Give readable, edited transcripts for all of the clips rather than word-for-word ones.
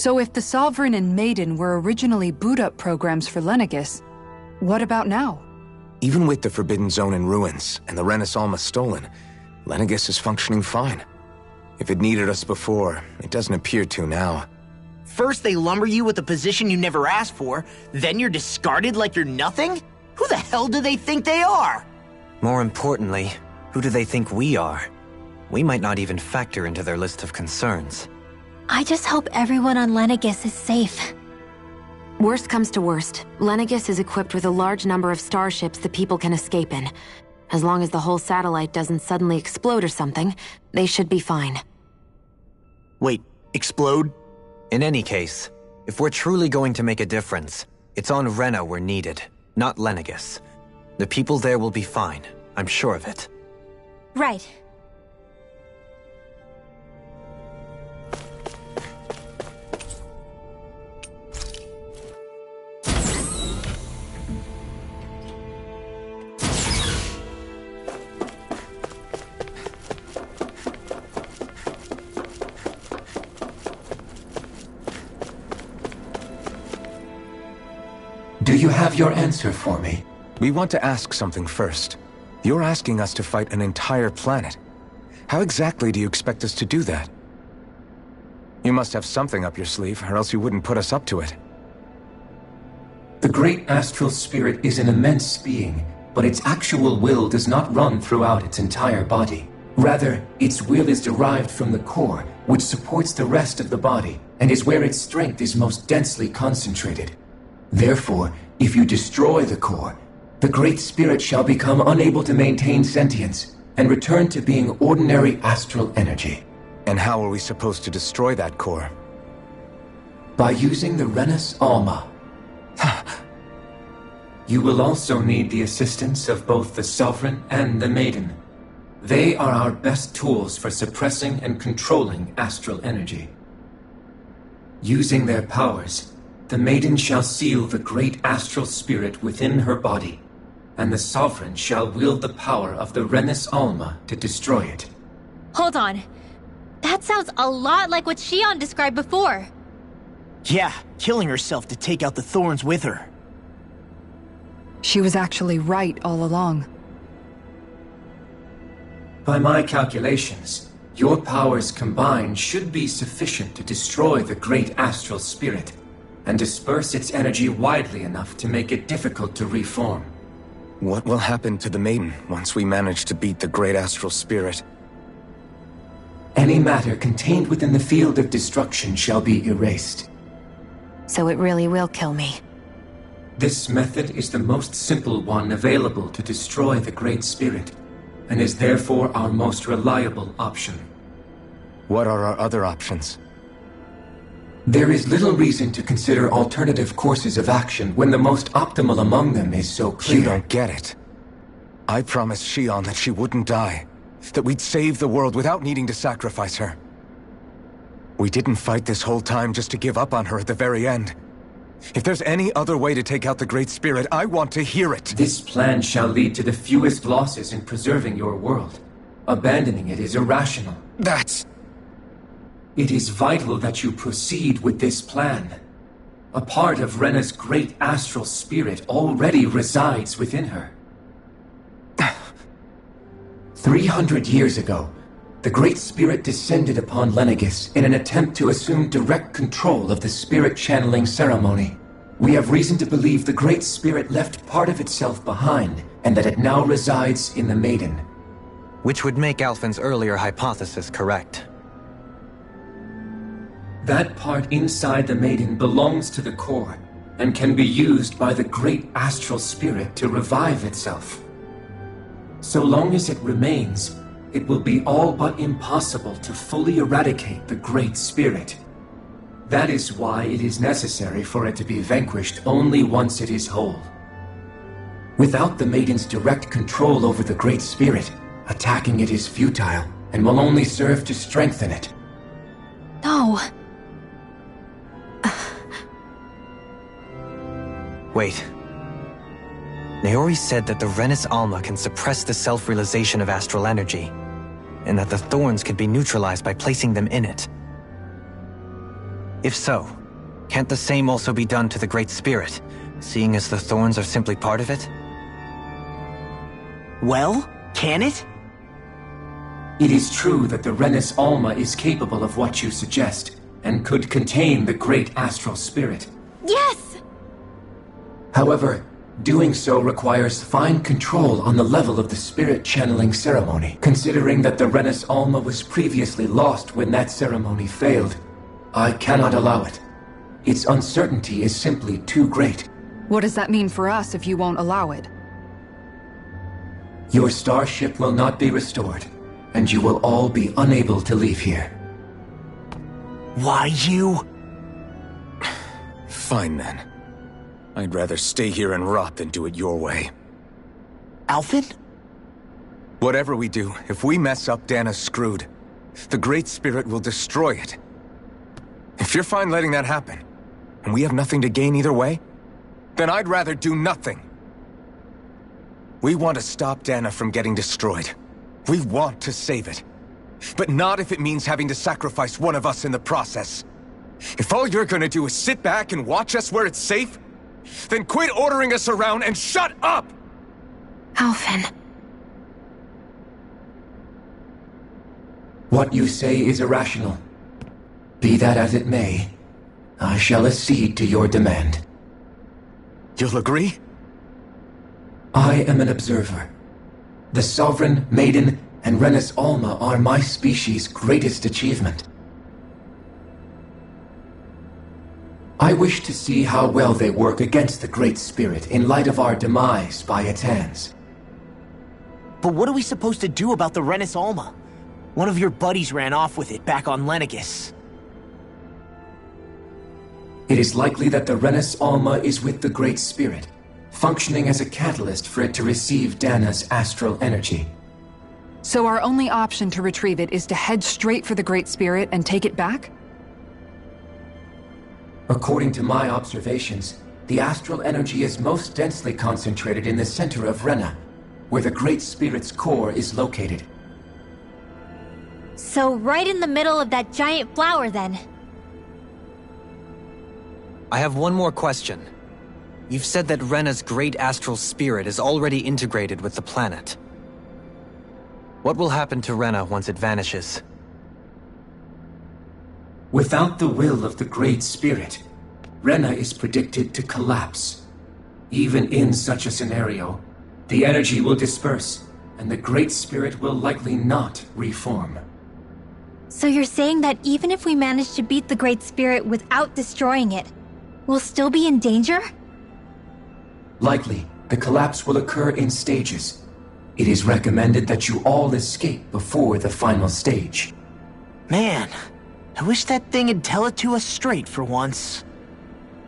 So if the Sovereign and Maiden were originally boot-up programs for Lenegis, what about now? Even with the Forbidden Zone in ruins and the Renis Alma stolen, Lenegis is functioning fine. If it needed us before, it doesn't appear to now. First they lumber you with a position you never asked for, then you're discarded like you're nothing? Who the hell do they think they are? More importantly, who do they think we are? We might not even factor into their list of concerns. I just hope everyone on Lenegis is safe. Worst comes to worst, Lenegis is equipped with a large number of starships the people can escape in. As long as the whole satellite doesn't suddenly explode or something, they should be fine. Wait, explode? In any case, if we're truly going to make a difference, it's on Rena we're needed, not Lenegis. The people there will be fine, I'm sure of it. Right. Do you have your answer for me? We want to ask something first. You're asking us to fight an entire planet. How exactly do you expect us to do that? You must have something up your sleeve, or else you wouldn't put us up to it. The great astral spirit is an immense being, but its actual will does not run throughout its entire body. Rather, its will is derived from the core, which supports the rest of the body, and is where its strength is most densely concentrated. Therefore, if you destroy the core, the Great Spirit shall become unable to maintain sentience and return to being ordinary astral energy. And how are we supposed to destroy that core? By using the Renis Alma. You will also need the assistance of both the Sovereign and the Maiden. They are our best tools for suppressing and controlling astral energy. Using their powers, the Maiden shall seal the great astral spirit within her body, and the Sovereign shall wield the power of the Renis Alma to destroy it. Hold on. That sounds a lot like what Shion described before. Yeah, killing herself to take out the Thorns with her. She was actually right all along. By my calculations, your powers combined should be sufficient to destroy the great astral spirit and disperse its energy widely enough to make it difficult to reform. What will happen to the Maiden once we manage to beat the great astral spirit? Any matter contained within the field of destruction shall be erased. So it really will kill me. This method is the most simple one available to destroy the Great Spirit, and is therefore our most reliable option. What are our other options? There is little reason to consider alternative courses of action when the most optimal among them is so clear. You don't get it. I promised Shion that she wouldn't die, that we'd save the world without needing to sacrifice her. We didn't fight this whole time just to give up on her at the very end. If there's any other way to take out the Great Spirit, I want to hear it. This plan shall lead to the fewest losses in preserving your world. Abandoning it is irrational. It is vital that you proceed with this plan. A part of Rena's great astral spirit already resides within her. 300 years ago, the Great Spirit descended upon Lenegis in an attempt to assume direct control of the spirit channeling ceremony. We have reason to believe the Great Spirit left part of itself behind, and that it now resides in the Maiden. Which would make Alphen's earlier hypothesis correct. That part inside the Maiden belongs to the core, and can be used by the great astral spirit to revive itself. So long as it remains, it will be all but impossible to fully eradicate the Great Spirit. That is why it is necessary for it to be vanquished only once it is whole. Without the Maiden's direct control over the Great Spirit, attacking it is futile, and will only serve to strengthen it. No. Wait. Naori said that the Renis Alma can suppress the self-realization of astral energy, and that the Thorns could be neutralized by placing them in it. If so, can't the same also be done to the Great Spirit, seeing as the thorns are simply part of it? Well, can it? It is true that the Renis Alma is capable of what you suggest, and could contain the great astral spirit. Yes! However, doing so requires fine control on the level of the spirit channeling ceremony. Considering that the Renis Alma was previously lost when that ceremony failed, I cannot allow it. Its uncertainty is simply too great. What does that mean for us if you won't allow it? Your starship will not be restored, and you will all be unable to leave here. Why you? Fine then. I'd rather stay here and rot than do it your way. Alphen? Whatever we do, if we mess up, Dana's screwed. The Great Spirit will destroy it. If you're fine letting that happen, and we have nothing to gain either way, then I'd rather do nothing. We want to stop Dana from getting destroyed. We want to save it. But not if it means having to sacrifice one of us in the process. If all you're gonna do is sit back and watch us where it's safe, then quit ordering us around and shut up! Alphen. What you say is irrational. Be that as it may, I shall accede to your demand. You'll agree? I am an observer. The Sovereign, Maiden, and Renis Alma are my species' greatest achievement. I wish to see how well they work against the Great Spirit in light of our demise by its hands. But what are we supposed to do about the Renis Alma? One of your buddies ran off with it back on Lenegis. It is likely that the Renis Alma is with the Great Spirit, functioning as a catalyst for it to receive Dana's astral energy. So our only option to retrieve it is to head straight for the Great Spirit and take it back? According to my observations, the astral energy is most densely concentrated in the center of Rena, where the Great Spirit's core is located. So right in the middle of that giant flower, then. I have one more question. You've said that Rena's great astral spirit is already integrated with the planet. What will happen to Rena once it vanishes? Without the will of the Great Spirit, Rena is predicted to collapse. Even in such a scenario, the energy will disperse, and the Great Spirit will likely not reform. So you're saying that even if we manage to beat the Great Spirit without destroying it, we'll still be in danger? Likely, the collapse will occur in stages. It is recommended that you all escape before the final stage. Man, I wish that thing would tell it to us straight for once.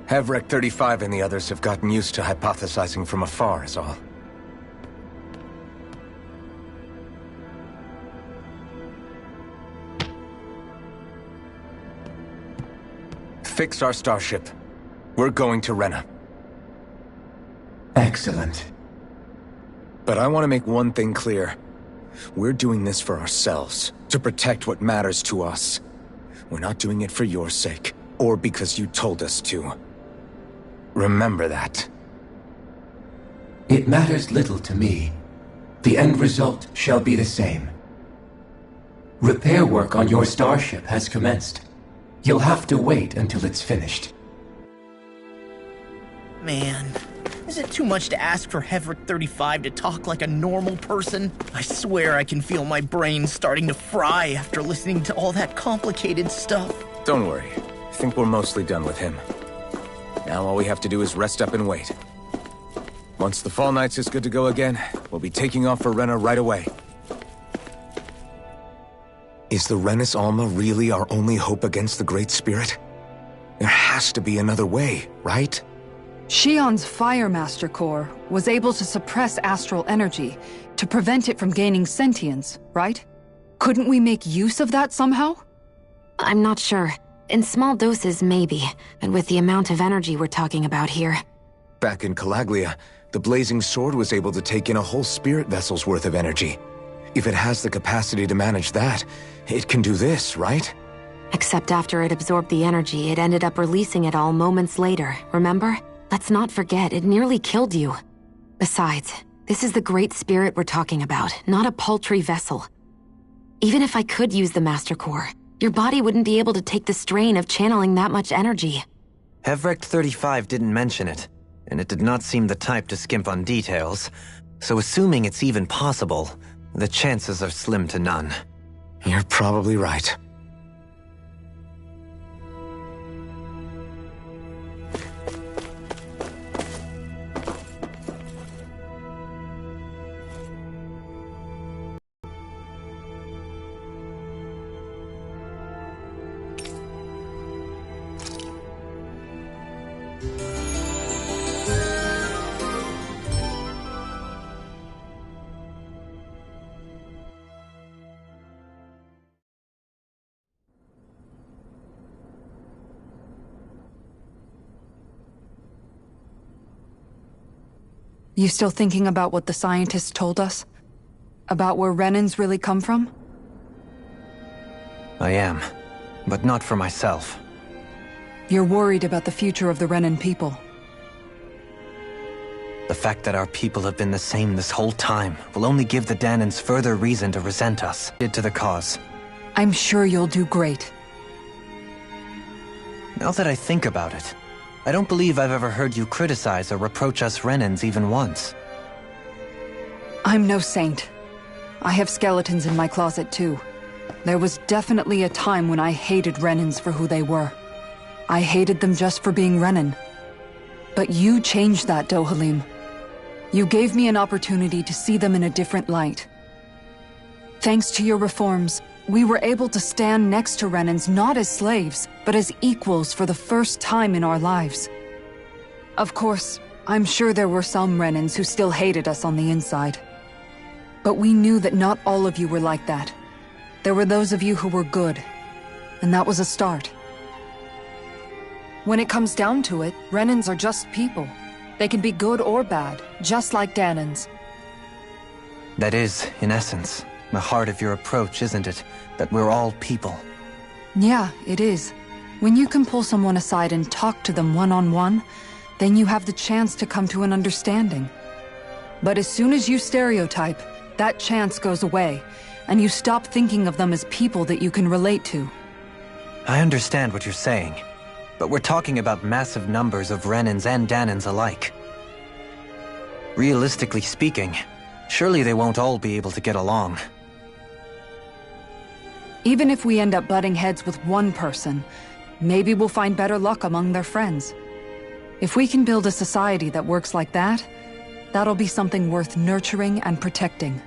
Hevrek 35 and the others have gotten used to hypothesizing from afar is all. Fix our starship. We're going to Rena. Excellent. But I want to make one thing clear. We're doing this for ourselves, to protect what matters to us. We're not doing it for your sake, or because you told us to. Remember that. It matters little to me. The end result shall be the same. Repair work on your starship has commenced. You'll have to wait until it's finished. Man, is it too much to ask for Hevrek 35 to talk like a normal person? I swear I can feel my brain starting to fry after listening to all that complicated stuff. Don't worry. I think we're mostly done with him. Now all we have to do is rest up and wait. Once the Fall Knights is good to go again, we'll be taking off for Rena right away. Is the Renis Alma really our only hope against the Great Spirit? There has to be another way, right? Shion's Firemaster core was able to suppress astral energy to prevent it from gaining sentience, right? Couldn't we make use of that somehow? I'm not sure. In small doses, maybe. And with the amount of energy we're talking about here. Back in Calaglia, the Blazing Sword was able to take in a whole spirit vessel's worth of energy. If it has the capacity to manage that, it can do this, right? Except after it absorbed the energy, it ended up releasing it all moments later, remember? Let's not forget, it nearly killed you. Besides, this is the Great Spirit we're talking about, not a paltry vessel. Even if I could use the Master Core, your body wouldn't be able to take the strain of channeling that much energy. Hevrecht 35 didn't mention it, and it did not seem the type to skimp on details, so assuming it's even possible, the chances are slim to none. You're probably right. You still thinking about what the scientists told us? About where Renans really come from? I am, but not for myself. You're worried about the future of the Renan people. The fact that our people have been the same this whole time will only give the Dahnans further reason to resent us. To the cause. I'm sure you'll do great. Now that I think about it, I don't believe I've ever heard you criticize or reproach us Renans even once. I'm no saint. I have skeletons in my closet too. There was definitely a time when I hated Renans for who they were. I hated them just for being Renan. But you changed that, Dohalim. You gave me an opportunity to see them in a different light. Thanks to your reforms, we were able to stand next to Renans not as slaves, but as equals for the first time in our lives. Of course, I'm sure there were some Renans who still hated us on the inside. But we knew that not all of you were like that. There were those of you who were good, and that was a start. When it comes down to it, Renans are just people. They can be good or bad, just like Dahnans. That is, in essence, the heart of your approach, isn't it? That we're all people. Yeah, it is. When you can pull someone aside and talk to them one-on-one, then you have the chance to come to an understanding. But as soon as you stereotype, that chance goes away, and you stop thinking of them as people that you can relate to. I understand what you're saying, but we're talking about massive numbers of Renans and Dahnans alike. Realistically speaking, surely they won't all be able to get along. Even if we end up butting heads with one person, maybe we'll find better luck among their friends. If we can build a society that works like that, that'll be something worth nurturing and protecting.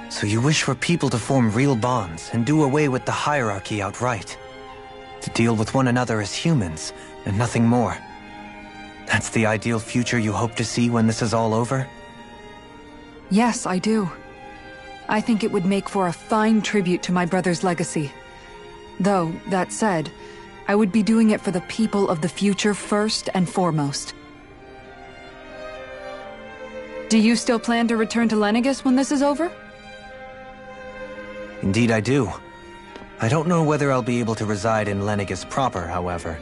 So you wish for people to form real bonds and do away with the hierarchy outright? To deal with one another as humans, and nothing more? That's the ideal future you hope to see when this is all over? Yes, I do. I think it would make for a fine tribute to my brother's legacy. Though, that said, I would be doing it for the people of the future first and foremost. Do you still plan to return to Lenegis when this is over? Indeed I do. I don't know whether I'll be able to reside in Lenegis proper, however.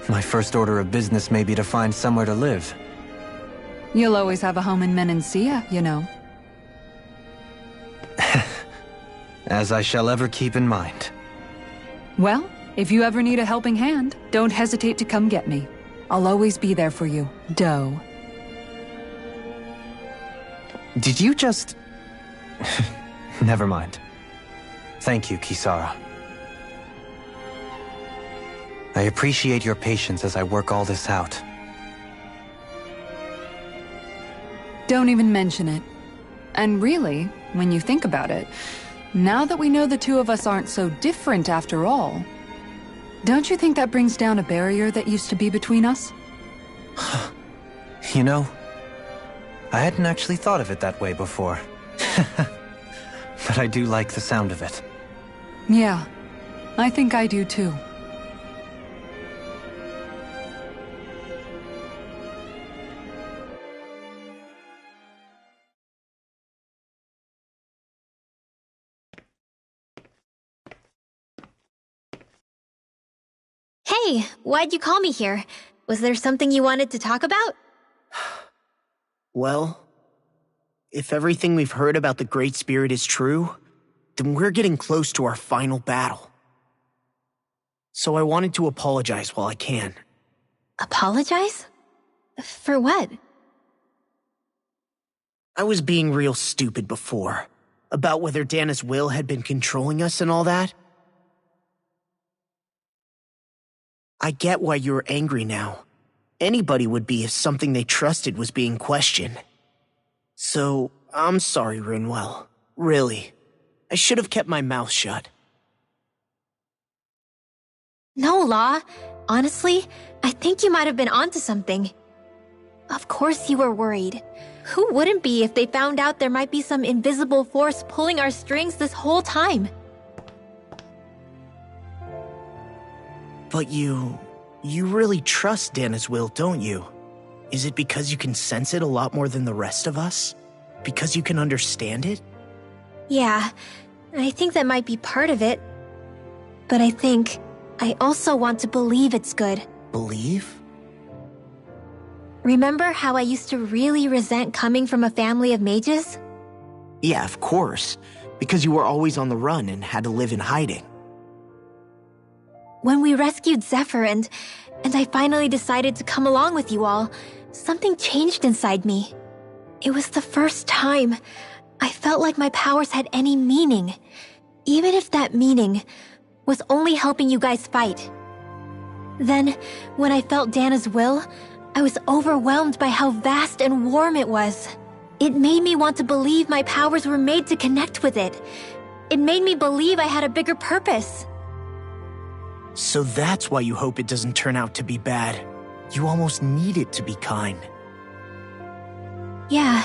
My first order of business may be to find somewhere to live. You'll always have a home in Menancia, you know. As I shall ever keep in mind. Well, if you ever need a helping hand, don't hesitate to come get me. I'll always be there for you, Doe. Did you just... Never mind. Thank you, Kisara. I appreciate your patience as I work all this out. Don't even mention it. And really, when you think about it, now that we know the two of us aren't so different after all, don't you think that brings down a barrier that used to be between us? You know, I hadn't actually thought of it that way before. But I do like the sound of it. Yeah, I think I do too. Hey, why'd you call me here? Was there something you wanted to talk about? Well, if everything we've heard about the Great Spirit is true, then we're getting close to our final battle. So I wanted to apologize while I can. Apologize? For what? I was being real stupid before, about whether Dana's will had been controlling us and all that. I get why you're angry now. Anybody would be if something they trusted was being questioned. So, I'm sorry, Rinwell. Really. I should have kept my mouth shut. No, Law. Honestly, I think you might have been onto something. Of course you were worried. Who wouldn't be if they found out there might be some invisible force pulling our strings this whole time? But you really trust Dana's will, don't you? Is it because you can sense it a lot more than the rest of us? Because you can understand it? Yeah, I think that might be part of it. But I think I also want to believe it's good. Believe? Remember how I used to really resent coming from a family of mages? Yeah, of course. Because you were always on the run and had to live in hiding. When we rescued Zephyr and I finally decided to come along with you all, something changed inside me. It was the first time I felt like my powers had any meaning, even if that meaning was only helping you guys fight. Then, when I felt Dana's will, I was overwhelmed by how vast and warm it was. It made me want to believe my powers were made to connect with it. It made me believe I had a bigger purpose. So that's why you hope it doesn't turn out to be bad. You almost need it to be kind. Yeah.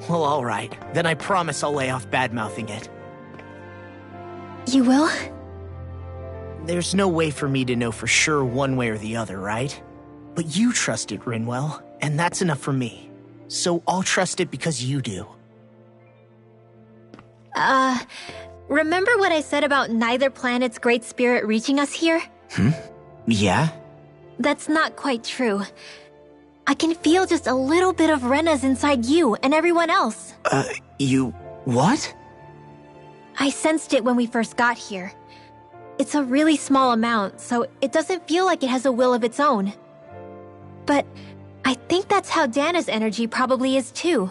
Well, alright. Then I promise I'll lay off bad-mouthing it. You will? There's no way for me to know for sure one way or the other, right? But you trust it, Rinwell, and that's enough for me. So I'll trust it because you do. Remember what I said about neither planet's great spirit reaching us here? Yeah? That's not quite true. I can feel just a little bit of Rena's inside you and everyone else. You... what? I sensed it when we first got here. It's a really small amount, so it doesn't feel like it has a will of its own. But I think that's how Dana's energy probably is too.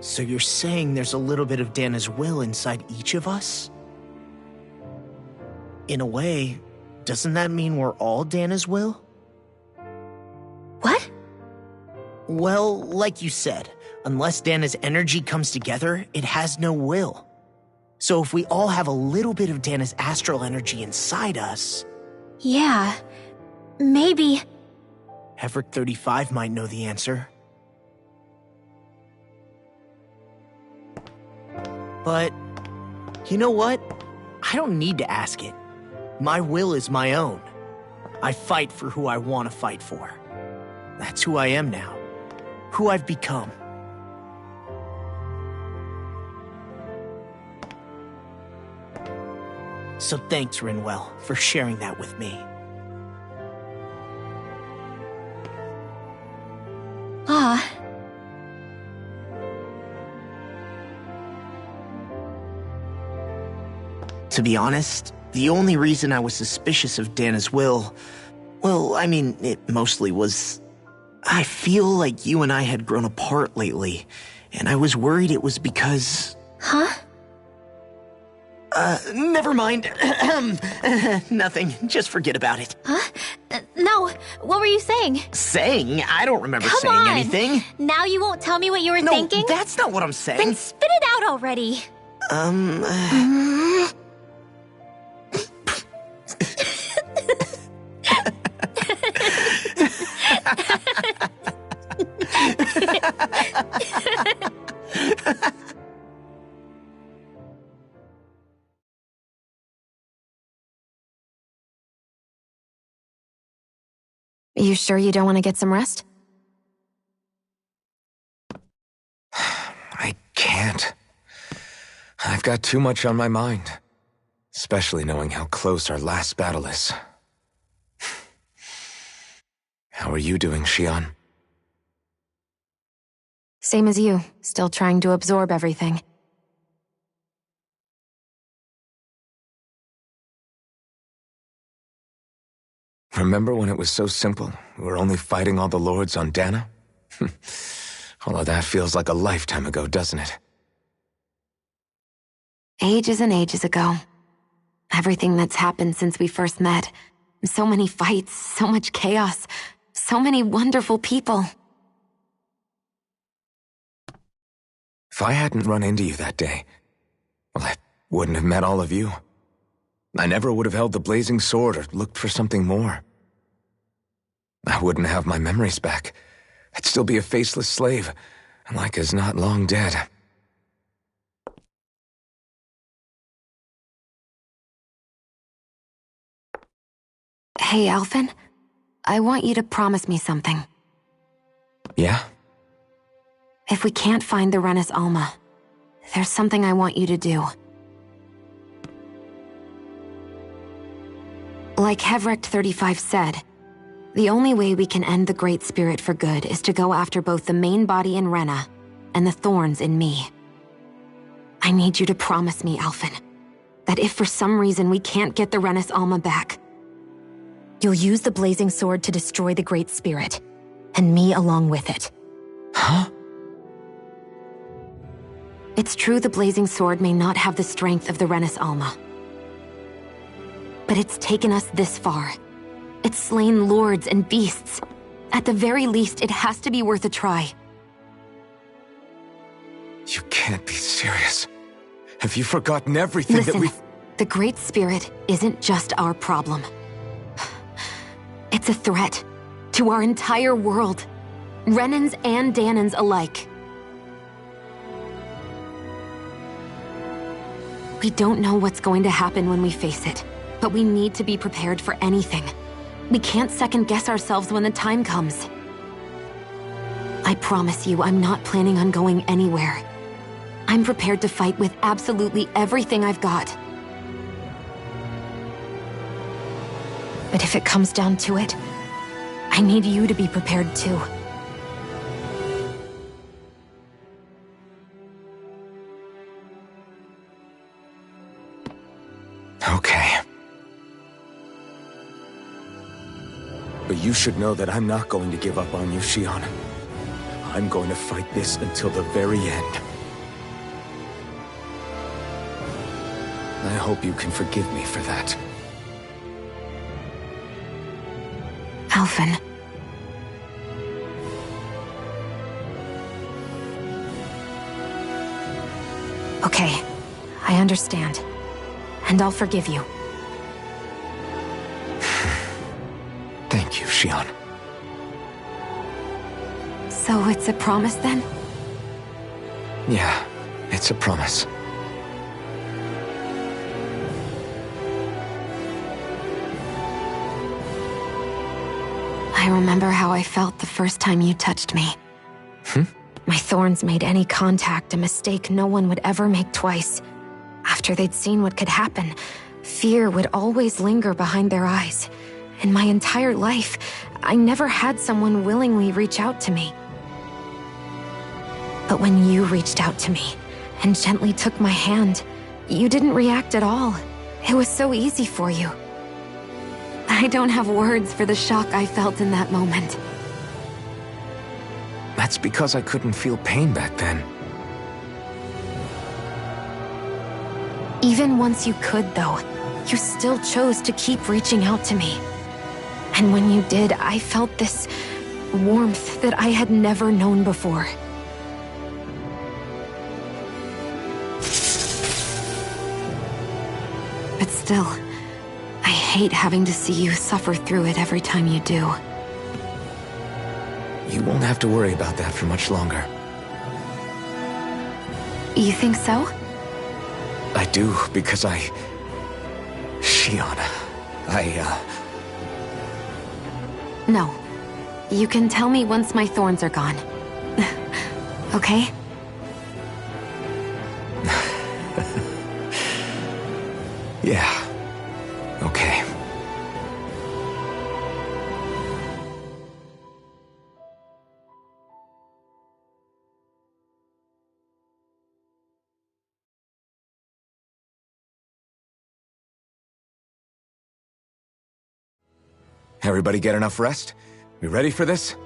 So you're saying there's a little bit of Dana's will inside each of us? In a way, doesn't that mean we're all Dana's will? What? Well, like you said, unless Dana's energy comes together, it has no will. So if we all have a little bit of Dana's astral energy inside us... Yeah, maybe... Heverick 35 might know the answer. But, you know what? I don't need to ask it. My will is my own. I fight for who I want to fight for. That's who I am now. Who I've become. So thanks, Rinwell, for sharing that with me. Ah. To be honest, the only reason I was suspicious of Dana's will, well, I mean, it mostly was... I feel like you and I had grown apart lately, and I was worried it was because... Huh? Never mind. Nothing. Just forget about it. Huh? No, what were you saying? Saying? I don't remember Come saying on. anything. Now you won't tell me what you were No, thinking? that's not what I'm saying. Then spit it out already. You sure you don't want to get some rest? I can't. I've got too much on my mind. Especially knowing how close our last battle is. How are you doing, Shion? Same as you, still trying to absorb everything. Remember when it was so simple? We were only fighting all the lords on Dana? All of that feels like a lifetime ago, doesn't it? Ages and ages ago. Everything that's happened since we first met. So many fights, so much chaos, so many wonderful people. If I hadn't run into you that day, well, I wouldn't have met all of you. I never would have held the blazing sword or looked for something more. I wouldn't have my memories back. I'd still be a faceless slave, like as not long dead. Hey, Alphen. I want you to promise me something. Yeah? If we can't find the Renis Alma, there's something I want you to do. Like Hevrecht 35 said, the only way we can end the Great Spirit for good is to go after both the main body in Rena and the thorns in me. I need you to promise me, Alphen, that if for some reason we can't get the Renis Alma back, you'll use the blazing sword to destroy the Great Spirit, and me along with it. Huh? It's true the blazing sword may not have the strength of the Renis Alma. But it's taken us this far. It's slain lords and beasts. At the very least, it has to be worth a try. You can't be serious. Have you forgotten everything that we've... The Great Spirit isn't just our problem. It's a threat to our entire world. Renans and Danans alike. We don't know what's going to happen when we face it, but we need to be prepared for anything. We can't second-guess ourselves when the time comes. I promise you, I'm not planning on going anywhere. I'm prepared to fight with absolutely everything I've got. But if it comes down to it, I need you to be prepared too. Okay. But you should know that I'm not going to give up on you, Shion. I'm going to fight this until the very end. I hope you can forgive me for that. Alphen. Okay, I understand. And I'll forgive you. Thank you, Shion. So it's a promise then? Yeah, it's a promise. I remember how I felt the first time you touched me. My thorns made any contact a mistake no one would ever make twice. After they'd seen what could happen, fear would always linger behind their eyes. In my entire life, I never had someone willingly reach out to me. But when you reached out to me and gently took my hand, you didn't react at all. It was so easy for you. I don't have words for the shock I felt in that moment. That's because I couldn't feel pain back then. Even once you could, though, you still chose to keep reaching out to me. And when you did, I felt this warmth that I had never known before. But still, I hate having to see you suffer through it every time you do. You won't have to worry about that for much longer. You think so? I do, because Shion, No. You can tell me once my thorns are gone. Okay? Yeah. Okay. Everybody get enough rest? We ready for this?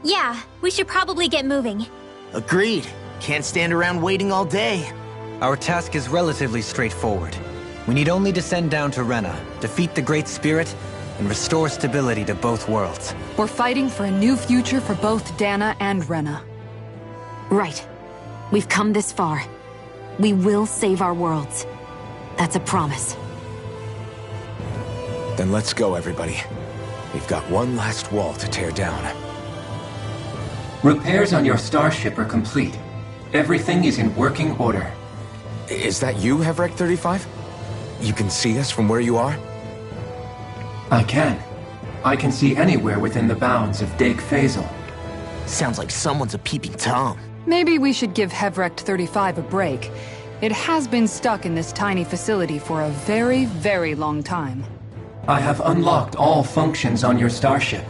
Yeah, we should probably get moving. Agreed. Can't stand around waiting all day. Our task is relatively straightforward. We need only descend down to Rena, defeat the Great Spirit, and restore stability to both worlds. We're fighting for a new future for both Dana and Rena. Right. We've come this far. We will save our worlds. That's a promise. Then let's go, everybody. We've got one last wall to tear down. Repairs on your starship are complete. Everything is in working order. Is that you, Hevrek 35? You can see us from where you are? I can. I can see anywhere within the bounds of Dake Faisal. Sounds like someone's a peeping Tom. Maybe we should give Hevrek 35 a break. It has been stuck in this tiny facility for a very, very long time. I have unlocked all functions on your starship.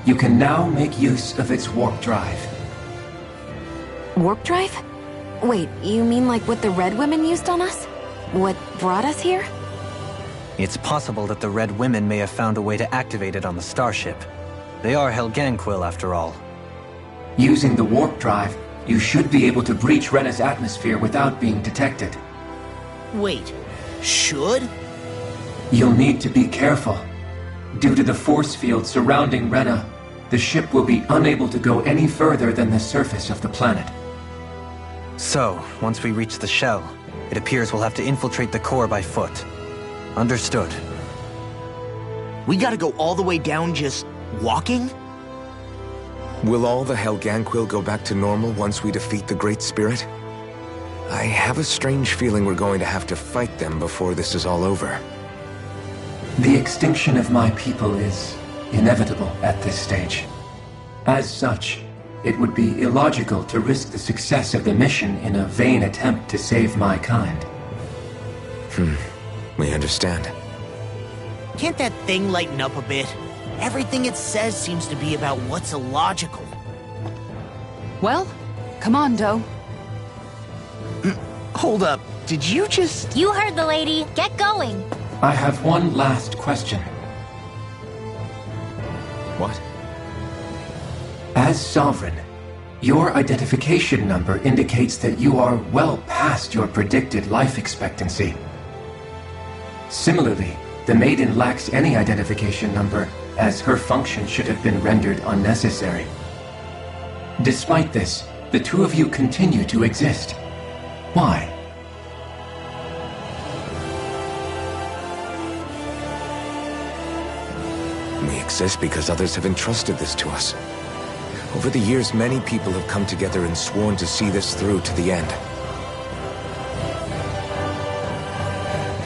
You can now make use of its warp drive. Warp drive? Wait, you mean like what the Red Women used on us? What brought us here? It's possible that the Red Women may have found a way to activate it on the starship. They are Helganquil, after all. Using the warp drive, you should be able to breach Rena's atmosphere without being detected. Wait, should? You'll need to be careful. Due to the force field surrounding Rena, the ship will be unable to go any further than the surface of the planet. So, once we reach the shell, it appears we'll have to infiltrate the core by foot. Understood. We gotta go all the way down just walking? Will all the Helganquil go back to normal once we defeat the Great Spirit? I have a strange feeling we're going to have to fight them before this is all over. The extinction of my people is inevitable at this stage. As such, it would be illogical to risk the success of the mission in a vain attempt to save my kind. We understand. Can't that thing lighten up a bit? Everything it says seems to be about what's illogical. Well, come on, Doe. Hold up, did you just... You heard the lady. Get going. I have one last question. What? As Sovereign, your identification number indicates that you are well past your predicted life expectancy. Similarly, the Maiden lacks any identification number, as her function should have been rendered unnecessary. Despite this, the two of you continue to exist. Why? We exist because others have entrusted this to us. Over the years, many people have come together and sworn to see this through to the end.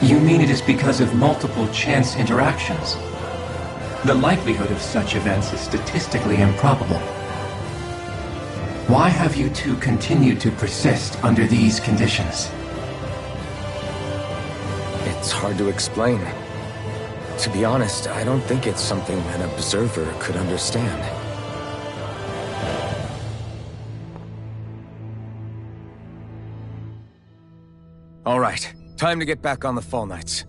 You mean it is because of multiple chance interactions? The likelihood of such events is statistically improbable. Why have you two continued to persist under these conditions? It's hard to explain. To be honest, I don't think it's something an observer could understand. All right, time to get back on the Fall Knights.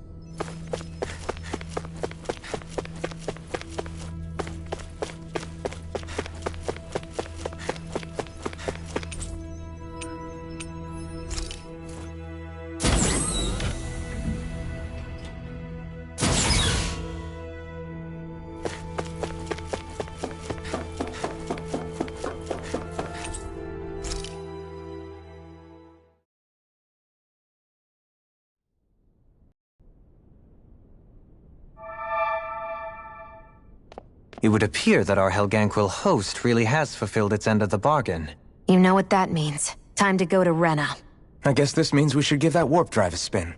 It would appear that our Helganquil host really has fulfilled its end of the bargain. You know what that means. Time to go to Rena. I guess this means we should give that warp drive a spin.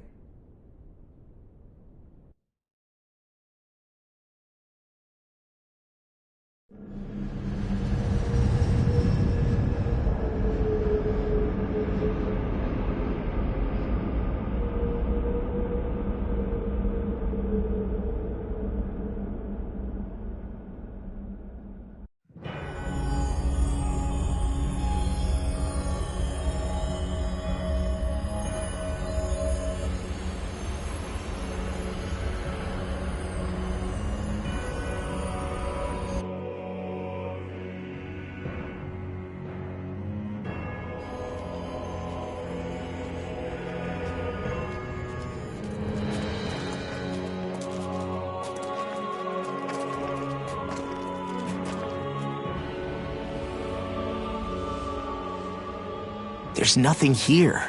there's nothing here.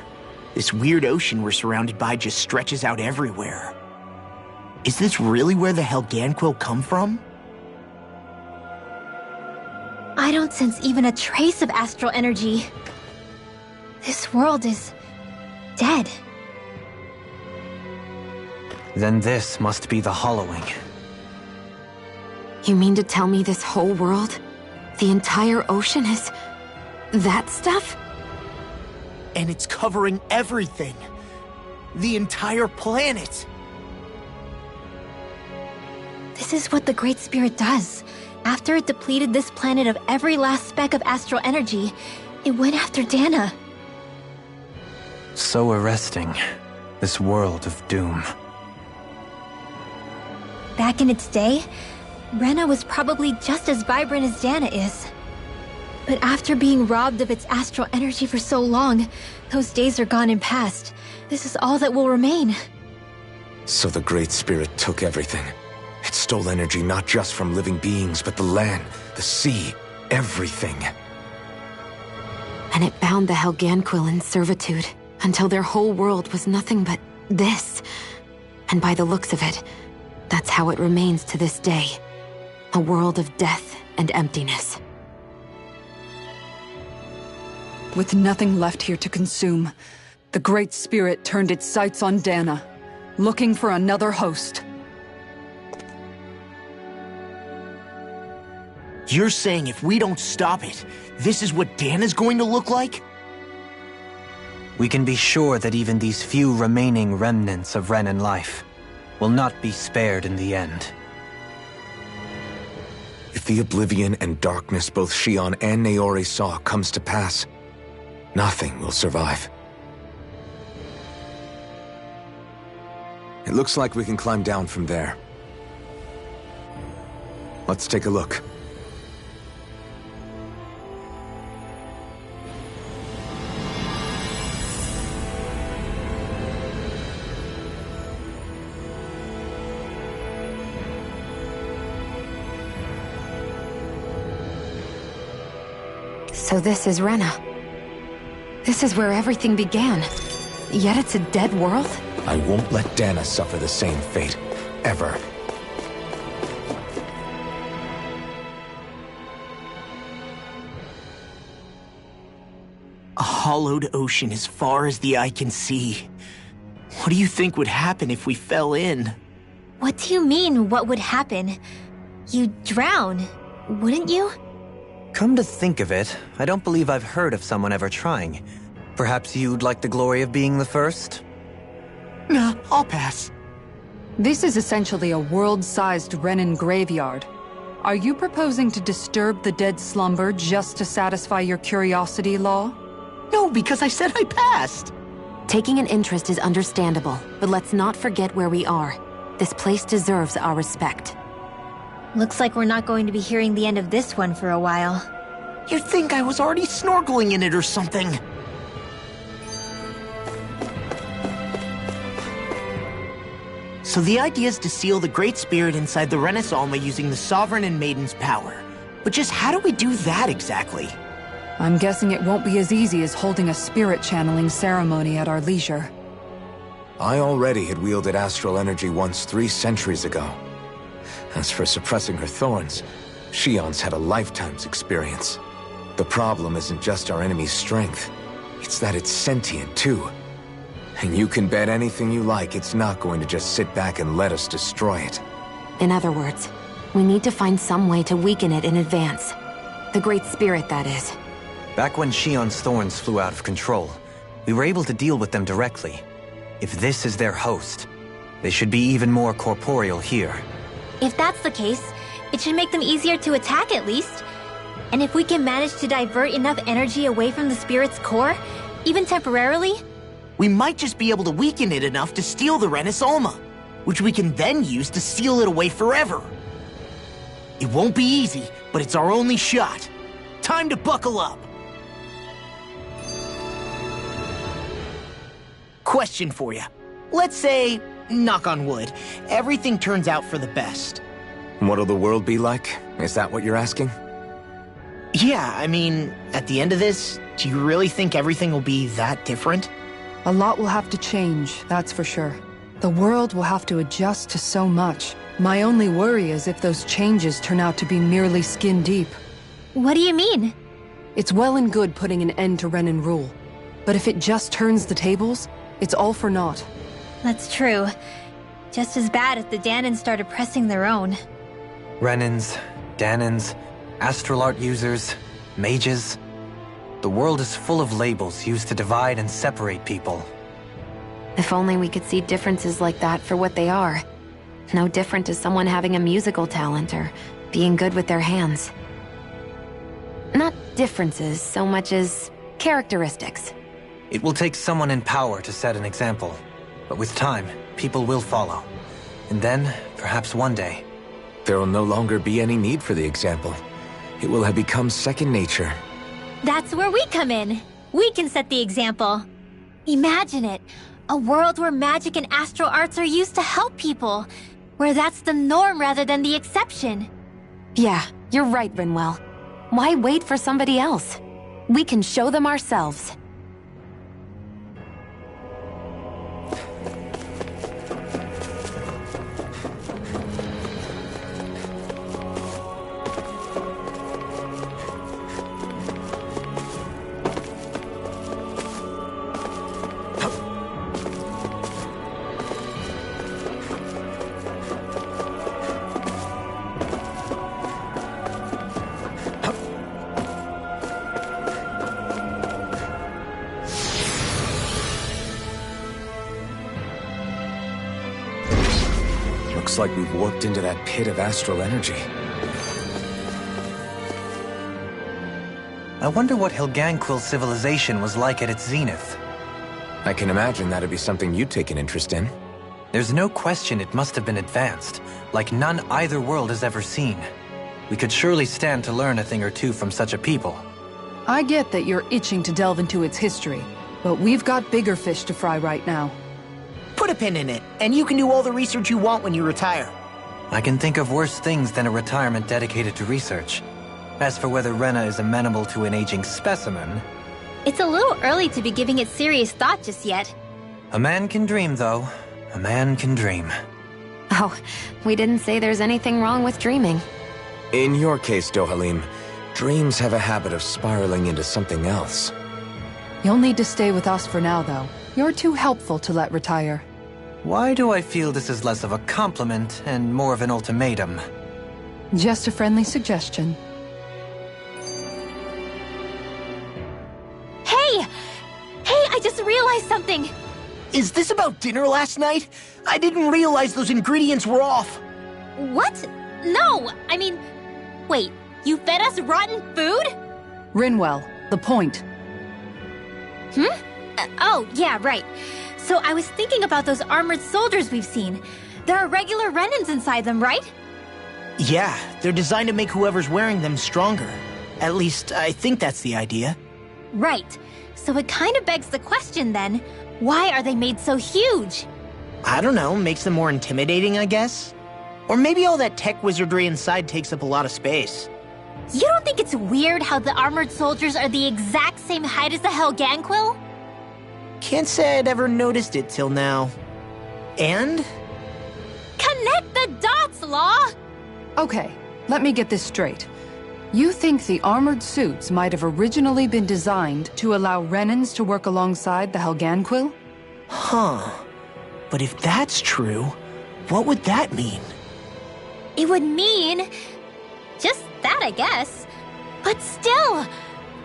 This weird ocean we're surrounded by just stretches out everywhere. Is this really where the Helganquil come from? I don't sense even a trace of astral energy. This world is dead. Then this must be the Hollowing. You mean to tell me this whole world, the entire ocean is that stuff? And it's covering everything. The entire planet. This is what the Great Spirit does. After it depleted this planet of every last speck of astral energy, it went after Dana. So arresting. This world of doom. Back in its day, Rena was probably just as vibrant as Dana is. But after being robbed of its astral energy for so long, those days are gone and past. This is all that will remain. So the Great Spirit took everything. It stole energy not just from living beings, but the land, the sea, everything. And it bound the Helganquil in servitude, until their whole world was nothing but this. And by the looks of it, that's how it remains to this day. A world of death and emptiness. With nothing left here to consume, the Great Spirit turned its sights on Dana, looking for another host. You're saying if we don't stop it, this is what Dana's going to look like? We can be sure that even these few remaining remnants of Renan life will not be spared in the end. If the oblivion and darkness both Shion and Naori saw comes to pass, nothing will survive. It looks like we can climb down from there. Let's take a look. So this is Rena. This is where everything began. Yet it's a dead world? I won't let Dana suffer the same fate. Ever. A hollowed ocean as far as the eye can see. What do you think would happen if we fell in? What do you mean, what would happen? You'd drown, wouldn't you? Come to think of it, I don't believe I've heard of someone ever trying. Perhaps you'd like the glory of being the first? Nah, I'll pass. This is essentially a world-sized Renan graveyard. Are you proposing to disturb the dead slumber just to satisfy your curiosity, Law? No, because I said I passed. Taking an interest is understandable, but let's not forget where we are. This place deserves our respect. Looks like we're not going to be hearing the end of this one for a while. You'd think I was already snorkeling in it or something. So the idea is to seal the Great Spirit inside the Renis Alma using the Sovereign and Maiden's power. But just how do we do that exactly? I'm guessing it won't be as easy as holding a spirit channeling ceremony at our leisure. I already had wielded astral energy once 3 centuries ago. As for suppressing her thorns, Shion's had a lifetime's experience. The problem isn't just our enemy's strength, it's that it's sentient too. And you can bet anything you like it's not going to just sit back and let us destroy it. In other words, we need to find some way to weaken it in advance. The Great Spirit, that is. Back when Shion's thorns flew out of control, we were able to deal with them directly. If this is their host, they should be even more corporeal here. If that's the case, it should make them easier to attack at least. And if we can manage to divert enough energy away from the spirit's core, even temporarily, we might just be able to weaken it enough to steal the Renis Alma, which we can then use to seal it away forever. It won't be easy, but it's our only shot. Time to buckle up. Question for you. Let's say, knock on wood, everything turns out for the best. What'll the world be like? Is that what you're asking? Yeah, I mean, at the end of this, do you really think everything will be that different? A lot will have to change, that's for sure. The world will have to adjust to so much. My only worry is if those changes turn out to be merely skin deep. What do you mean? It's well and good putting an end to Renan rule. But if it just turns the tables, it's all for naught. That's true. Just as bad if the Danans started pressing their own. Renans, Danans, astral art users, mages. The world is full of labels used to divide and separate people. If only we could see differences like that for what they are. No different to someone having a musical talent or being good with their hands. Not differences so much as characteristics. It will take someone in power to set an example. But with time, people will follow. And then, perhaps one day... There will no longer be any need for the example. It will have become second nature. That's where we come in. We can set the example. Imagine it. A world where magic and astral arts are used to help people. Where that's the norm rather than the exception. Yeah, you're right, Rinwell. Why wait for somebody else? We can show them ourselves. Looks like we've warped into that pit of astral energy. I wonder what Helganquil civilization was like at its zenith. I can imagine that'd be something you'd take an interest in. There's no question it must have been advanced, like none either world has ever seen. We could surely stand to learn a thing or two from such a people. I get that you're itching to delve into its history, but we've got bigger fish to fry right now. Put a pin in it, and you can do all the research you want when you retire. I can think of worse things than a retirement dedicated to research. As for whether Rena is amenable to an aging specimen... It's a little early to be giving it serious thought just yet. A man can dream, though. A man can dream. Oh, we didn't say there's anything wrong with dreaming. In your case, Dohalim, dreams have a habit of spiraling into something else. You'll need to stay with us for now, though. You're too helpful to let retire. Why do I feel this is less of a compliment and more of an ultimatum? Just a friendly suggestion. Hey! Hey, I just realized something! Is this about dinner last night? I didn't realize those ingredients were off. What? No! I mean... Wait, you fed us rotten food? Rinwell, the point. Oh, yeah, right. So I was thinking about those armored soldiers we've seen. There are regular Renans inside them, right? Yeah, they're designed to make whoever's wearing them stronger. At least, I think that's the idea. Right. So it kind of begs the question then, why are they made so huge? I don't know, makes them more intimidating, I guess? Or maybe all that tech wizardry inside takes up a lot of space. You don't think it's weird how the armored soldiers are the exact same height as the Helganquil? Can't say I'd ever noticed it till now. And? Connect the dots, Law! Okay, let me get this straight. You think the armored suits might have originally been designed to allow Renans to work alongside the Helganquil? Huh. But if that's true, what would that mean? It would mean... just that, I guess. But still,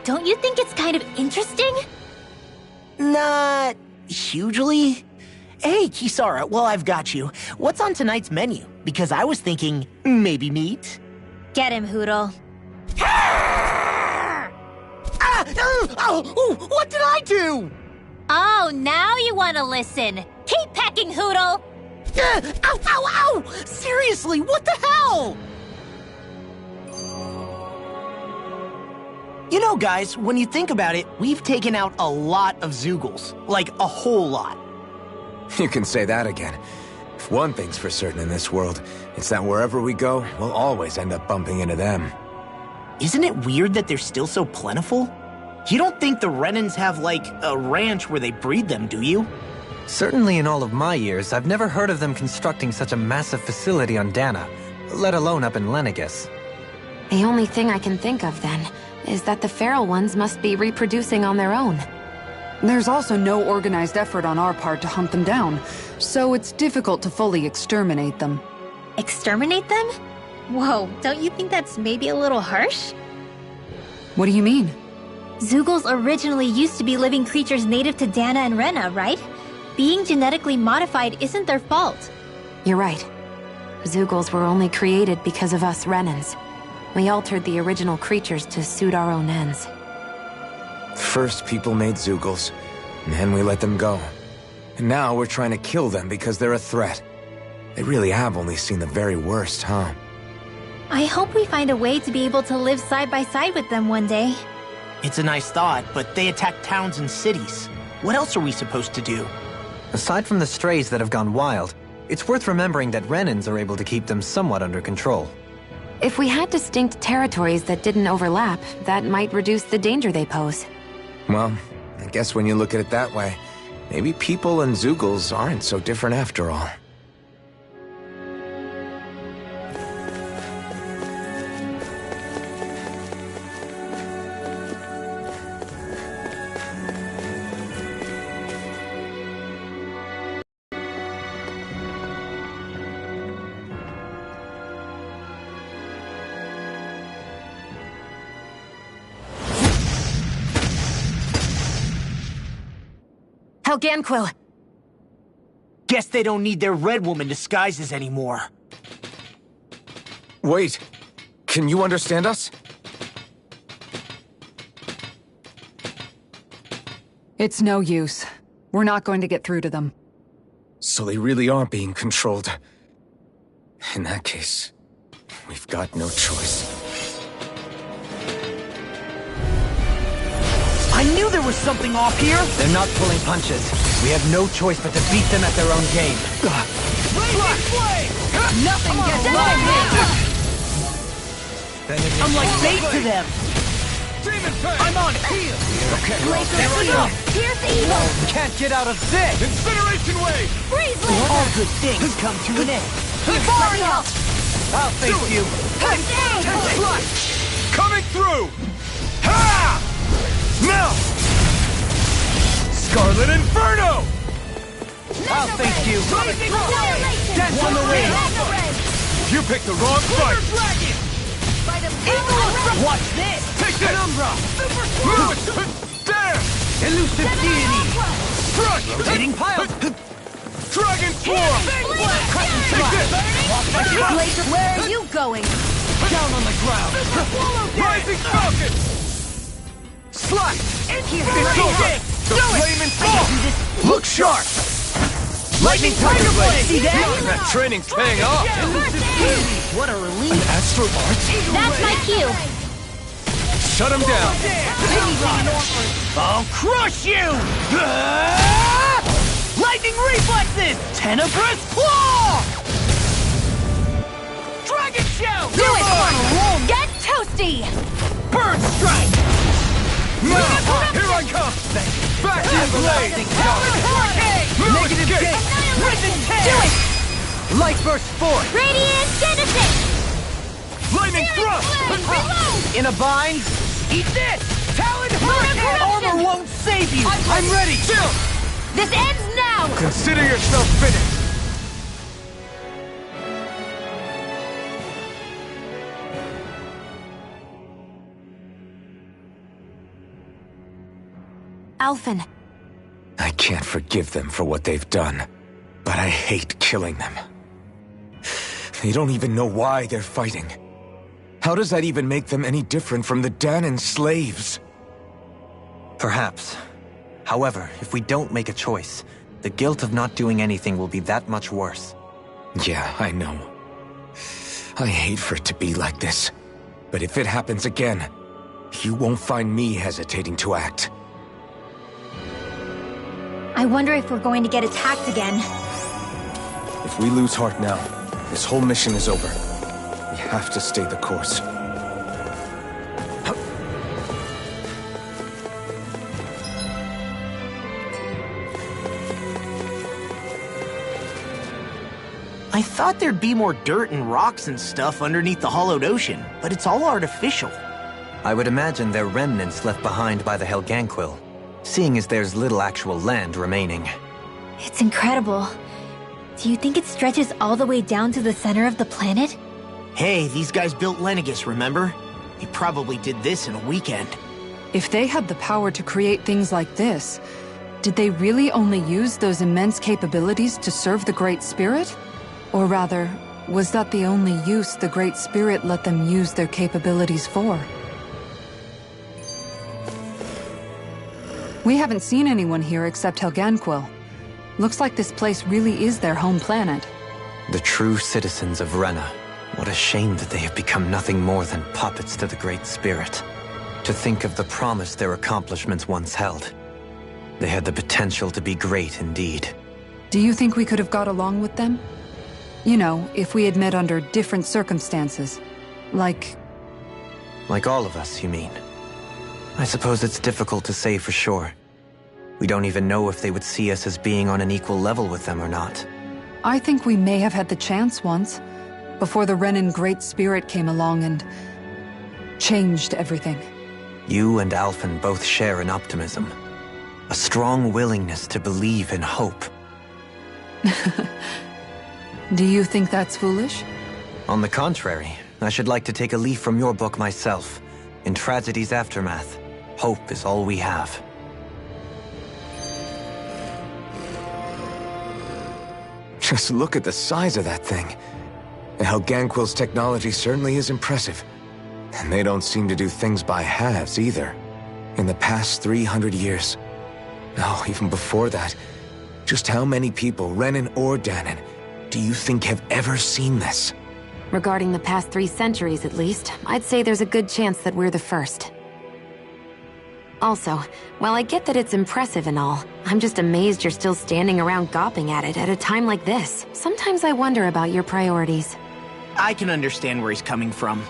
don't you think it's kind of interesting? Not hugely. Hey, Kisara, well, I've got you. What's on tonight's menu? Because I was thinking, maybe meat? Get him, Hootle. What did I do? Oh, now you want to listen. Keep pecking, Hootle! Ow! Seriously, what the hell? You know, guys, when you think about it, we've taken out a lot of Zeugles. Like, a whole lot. You can say that again. If one thing's for certain in this world, it's that wherever we go, we'll always end up bumping into them. Isn't it weird that they're still so plentiful? You don't think the Renans have, like, a ranch where they breed them, do you? Certainly in all of my years, I've never heard of them constructing such a massive facility on Dana, let alone up in Lenegis. The only thing I can think of, then, is that the feral ones must be reproducing on their own. There's also no organized effort on our part to hunt them down, so it's difficult to fully exterminate them. Exterminate them? Whoa, don't you think that's maybe a little harsh? What do you mean? Zeugles originally used to be living creatures native to Dana and Rena, right? Being genetically modified isn't their fault. You're right. Zeugles were only created because of us Renans. We altered the original creatures to suit our own ends. First, people made Zeugles, and then we let them go. And now we're trying to kill them because they're a threat. They really have only seen the very worst, huh? I hope we find a way to be able to live side by side with them one day. It's a nice thought, but they attack towns and cities. What else are we supposed to do? Aside from the strays that have gone wild, it's worth remembering that Renans are able to keep them somewhat under control. If we had distinct territories that didn't overlap, that might reduce the danger they pose. Well, I guess when you look at it that way, maybe people and Zeugles aren't so different after all. Helganquil! Guess they don't need their Red Woman disguises anymore. Wait, can you understand us? It's no use. We're not going to get through to them. So they really are being controlled. In that case, we've got no choice. I knew there was something off here! They're not pulling punches. We have no choice but to beat them at their own game. Nothing gets by me! I'm like bait to them! I'm on it! Okay, Here's evil! Can't get out of this! Incineration Wave! Freeze All good things come to an end. Boreal! I'll face you! Coming through! Ha! Now! Scarlet Inferno! I'll face you! Death on the wing! You picked the wrong fight! Watch this! Take this! Penumbra! There! Elusive deity! Crush! Rotating pile! Dragon Swarm! Take this! Blazer, where are you going? Down on the ground! Rising Falcon! Slice! It's over! The flaming fall! Look sharp! Lightning Tiger Blade! See that? That training's paying off! What a relief! Astral Arts? That's my cue. Shut him down! I'll crush you! Lightning reflexes! Tenebrous claw! Dragon shout! Do it! Get toasty! Bird strike! Now! Here I come! Vacuum Blade! Negative gate! Risen tail! Do it! Light burst forth! Radiant Genesis! Lightning Thrust! In a bind? Eat this! Talon Hurricane! corruption! Armor won't save you! I'm ready! Chill! This ends now! Consider yourself finished! Alphen, I can't forgive them for what they've done, but I hate killing them. They don't even know why they're fighting. How does that even make them any different from the Danan slaves? Perhaps. However, if we don't make a choice, the guilt of not doing anything will be that much worse. Yeah, I know. I hate for it to be like this. But if it happens again, you won't find me hesitating to act. I wonder if we're going to get attacked again. If we lose heart now, this whole mission is over. We have to stay the course. I thought there'd be more dirt and rocks and stuff underneath the hollowed ocean, but it's all artificial. I would imagine they're remnants left behind by the Helganquil, seeing as there's little actual land remaining. It's incredible. Do you think it stretches all the way down to the center of the planet? Hey, these guys built Lenegis, remember? They probably did this in a weekend. If they had the power to create things like this, did they really only use those immense capabilities to serve the Great Spirit? Or rather, was that the only use the Great Spirit let them use their capabilities for? We haven't seen anyone here except Helganquil. Looks like this place really is their home planet. The true citizens of Renna. What a shame that they have become nothing more than puppets to the Great Spirit. To think of the promise their accomplishments once held. They had the potential to be great indeed. Do you think we could have got along with them? You know, if we had met under different circumstances. Like all of us, you mean? I suppose it's difficult to say for sure. We don't even know if they would see us as being on an equal level with them or not. I think we may have had the chance once, before the Renan Great Spirit came along and changed everything. You and Alphen both share an optimism. A strong willingness to believe in hope. Do you think that's foolish? On the contrary, I should like to take a leaf from your book myself. In tragedy's aftermath, hope is all we have. Just look at the size of that thing. The Helganquil's technology certainly is impressive. And they don't seem to do things by halves either. In the past 300 years. Oh, even before that. Just how many people, Renan or Dahnan, do you think have ever seen this? Regarding the past 3 centuries at least, I'd say there's a good chance that we're the first. Also, while I get that it's impressive and all, I'm just amazed you're still standing around gawping at it at a time like this. Sometimes I wonder about your priorities. I can understand where he's coming from.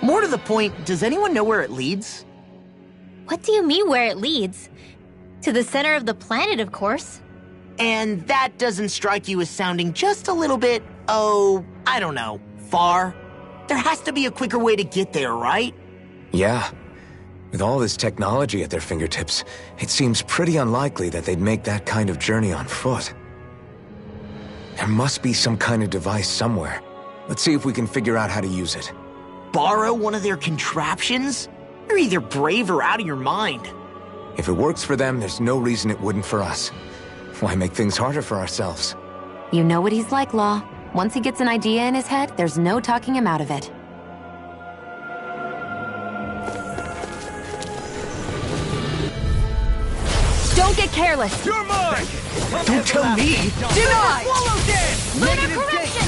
More to the point, does anyone know where it leads? What do you mean where it leads? To the center of the planet, of course. And that doesn't strike you as sounding just a little bit, oh, I don't know, far? There has to be a quicker way to get there, right? Yeah. With all this technology at their fingertips, it seems pretty unlikely that they'd make that kind of journey on foot. There must be some kind of device somewhere. Let's see if we can figure out how to use it. Borrow one of their contraptions? You're either brave or out of your mind. If it works for them, there's no reason it wouldn't for us. Why make things harder for ourselves? You know what he's like, Law. Once he gets an idea in his head, there's no talking him out of it. Don't get careless! You're mine! Don't tell me! Deny! Swallow dance! Lunar correction!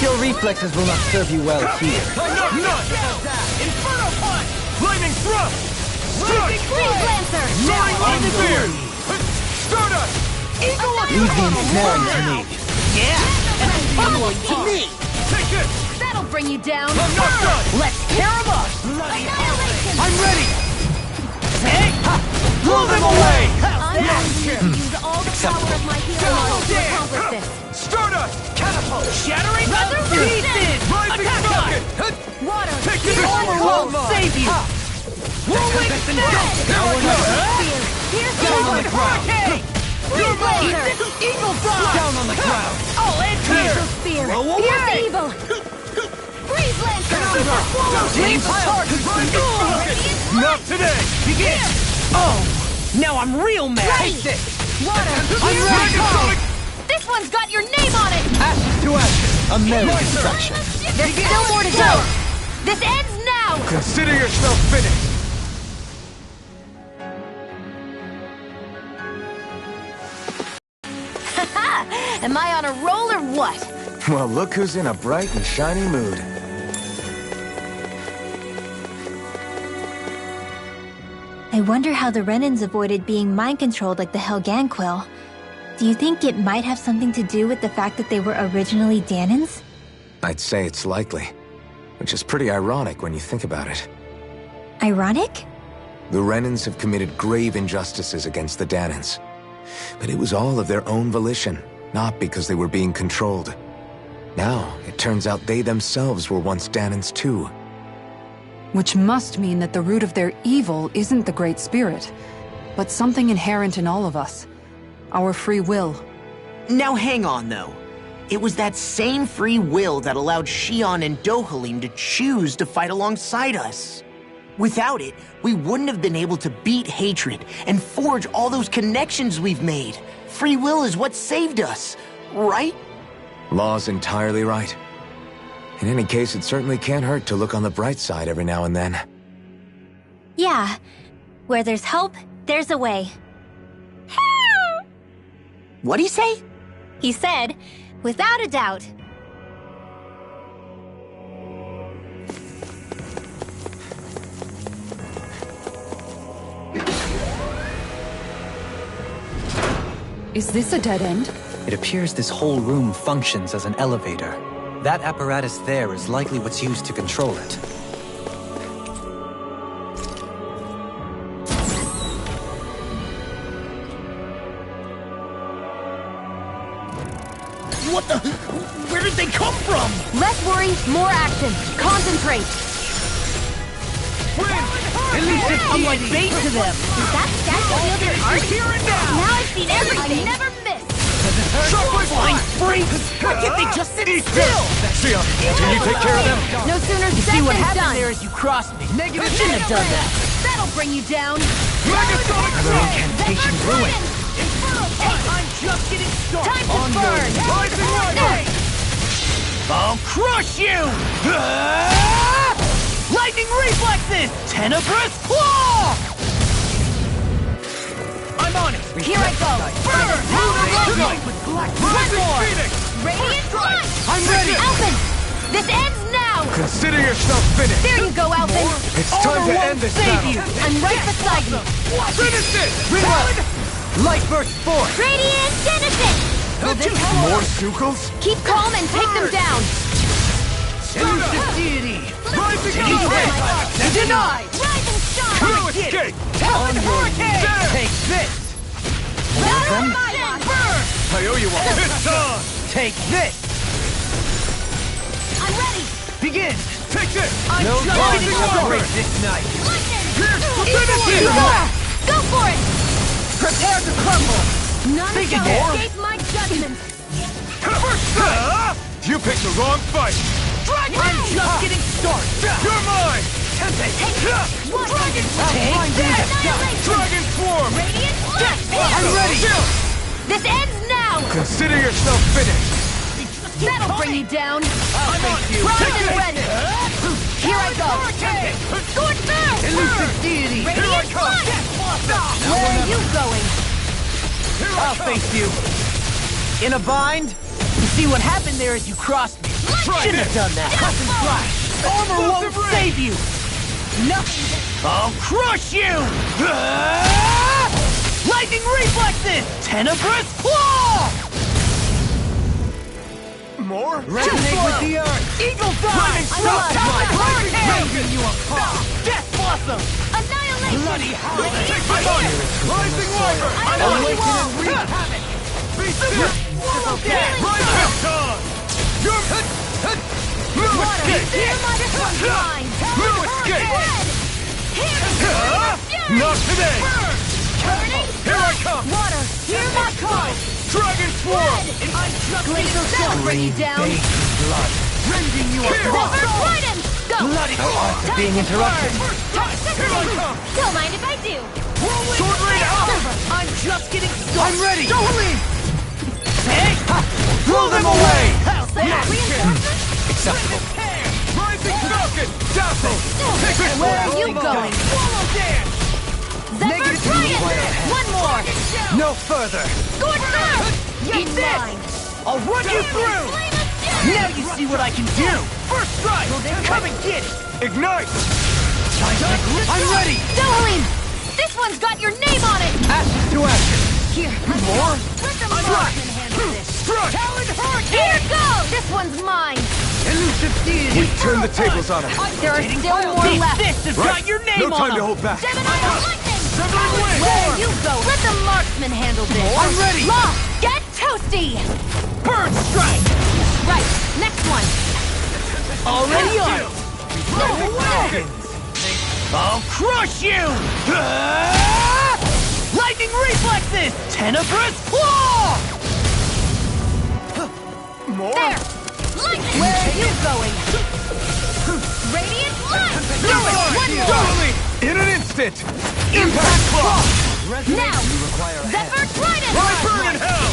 Your reflexes will not serve you well here. Inferno punch! Flaming thrust! Strike! Freeze Lancer! Soaring light spear! Stardust! Eagle Leave the ensnaring to me. Yeah! And following to me! Take this! That'll bring you down! I'm not done! Let's tear him up! Annihilation! I'm ready! Blow them away! I'm going to use all the power of my healing model to accomplish this. Stardust! Catapult! Shattering! Resurrection! Rising Falcon! Water! Take this! Armor Wall will save you! Rolling Now we're not Spear! Here's the hurricane! Freeze Laser! Eagle Fly! Down on the ground. I'll end here! Laser Spear! Blow Here's away! the evil! Freeze Lancer! Change target! Not today! Begin! Oh! Now I'm real mad! Ready! Water! Here's ready! the call! This one's got your name on it! Ashes to ashes. A merry destruction. There's still more to go! This ends now! Consider yourself finished! Am I on a roll or what? Well, look who's in a bright and shiny mood. I wonder how the Renans avoided being mind-controlled like the Helganquil. Do you think it might have something to do with the fact that they were originally Dahnans? I'd say it's likely. Which is pretty ironic when you think about it. Ironic? The Renans have committed grave injustices against the Dahnans. but it was all of their own volition, not because they were being controlled. Now, it turns out they themselves were once Danans too. Which must mean that the root of their evil isn't the Great Spirit, but something inherent in all of us. Our free will. Now hang on, though. It was that same free will that allowed Xion and Dohalim to choose to fight alongside us. Without it, we wouldn't have been able to beat hatred and forge all those connections we've made. Free will is what saved us, right? Law's entirely right. In any case, it certainly can't hurt to look on the bright side every now and then. Yeah. Where there's hope, there's a way. What'd he say? He said, without a doubt. Is this a dead end? It appears this whole room functions as an elevator. That apparatus there is likely what's used to control it. What the? Where did they come from? Less worry, more action. Concentrate. I'm like bait to them. Is that statue wielder art? Here and now. Now I've seen everything. I never miss. Blind freak! Why can't they just sit still? Xion, can you take care of them? No sooner See said what than happened done. there as you crossed me. Negative shouldn't have done that. That'll bring you down. Megasonic Incantation ruined. I'm just getting started. Time to burn. Rising Lightning! I'll crush you! Lightning reflexes! Tenebrous claw! I'm on it! Here I go. Burn! Lightning. Rising more. Phoenix! Radiant Light. I'm ready! Alphen, this ends now. Consider yourself finished! There you go, Alphen. It's time to end this battle! I'm right beside you. Finish it! Reload! Light burst forth! Radiant Genesis. More Sukals? Keep calm and take them down. Elusive deity! Rising Hit. Denied! Rise and shine. No escape! Talon Hurricane! Take this! Burn. I owe you one! It's on! Take this! I'm ready. Begin! Take this! I'm No just time getting to started! break this night! Finish it! Go for it. Prepare to crumble! None Think shall more. escape my judgment. First strike! You picked the wrong fight! I'm just getting started! You're mine! One. Dragon Annihilation. Dragon Swarm! Radiant Light. I'm ready! This ends now. Consider yourself finished! That'll bring you down. I'm on you! Primed and ready. Here I go. Sword through. Elusive deity! Radiant Light. Where are you going? I'll face you! In a bind? You see what happened there as you crossed me? Shouldn't have done that! Cut and slash! Armor won't save you! Nothing! I'll crush you! Lightning reflexes! Tenebrous claw! More? Resonate with the earth! Eagle fly! Rending you apart! Death blossom! Annihilation. Bloody hell! I'm on it! Rising Wyvern! I'm on you Awaken all. and wreak havoc! Be still! Swallow Death! killing. No escape! Hear my one's mine. No escape! Red. Here we go. Fury. Not today! Turning. Here I come! Water. Hear my call. Dragon Swarm! Glacial That'll bring you down. Blood! Rending you apart! Silver Trident. Go. Bloody After being interrupted. Toxicity. Don't mind if I do. Sword Rain out! I'm just getting started! I'm ready! Dohalim! Hey! Throw them away! How's that? Reinforcements. Acceptable. Rising Falcon! Dazzle! Where are you going? Swallow dance! Zephyr Trident. One more. No further! Scorch through. Eat this! I'll run you through! Now you see what I can do! First strike! Come and get it! Ignite! I'm ready! Dohalim. This one's got your name on it. Ashes to ashes! Here. More? Let the Strike! marksman handle this. Strike! Talon Hurricane! Here goes. This one's mine. Elusive deity! We turned the tables on him. There are still more These left. fists have got your name No on time to them! hold back. Gemini Lightning. Where are you going? Let the marksman handle this. I'm ready. Law, get toasty. Burn strike! Right, next one. Already on it! No way! I'll crush you! Lightning reflexes! Tenebrous claw! More? There. Lightning. Where are you going? Radiant light. One more. Totally! In an instant! Impact claw! Now, Zephyr Trident. Burn in hell!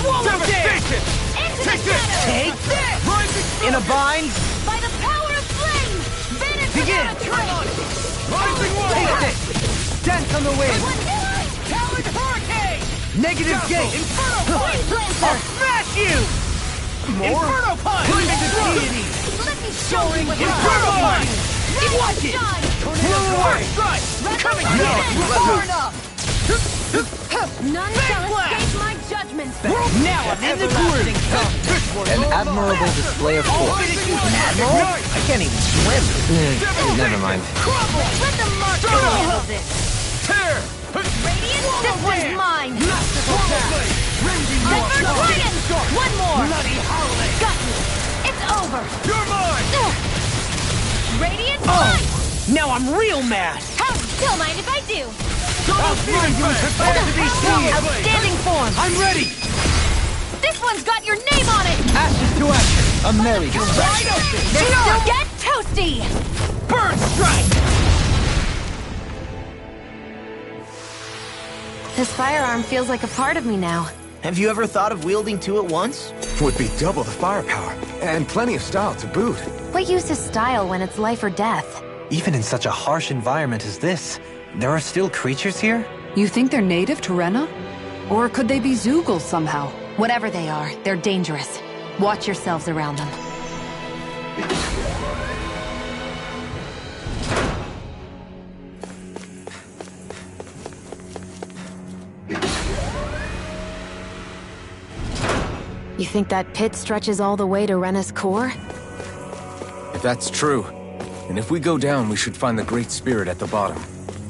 Swallow dance! Devastation! Into the Take this! shadow. Take this! In a bind? By the power of flame. Vanish Begin. without a trace. Rising Take wall! this! Dance on the wind! One more. Talon Hurricane! Negative gate! Inferno Flame Lancer. I'll smash you! Inferno Punch! Deity! Let me show you what Inferno Punch! Watch it! shine. Blow away! Coming down! Far enough! None shall escape my judgment. Now I'm in the groove! An admirable display of force. An admiral? I can't even swim. Never mind. Let the marksman handle this. Tear! Radiant, this one's mine. Zephyr Trident. One more. Got you. It's over. You're mine! Radiant light. Now I'm real mad! How? Don't mind if I do. Prepare to be seen! Outstanding form. I'm ready! This one's got your name on it. Ashes to ashes! A merry distraction! Still get toasty. Burn strike! This firearm feels like a part of me now. Have you ever thought of wielding two at once? Would be double the firepower, and plenty of style to boot. What use is style when it's life or death? Even in such a harsh environment as this, there are still creatures here? You think they're native to Rena? Or could they be Zeugles somehow? Whatever they are, they're dangerous. Watch yourselves around them. You think that pit stretches all the way to Rena's core? If that's true, and if we go down, we should find the Great Spirit at the bottom.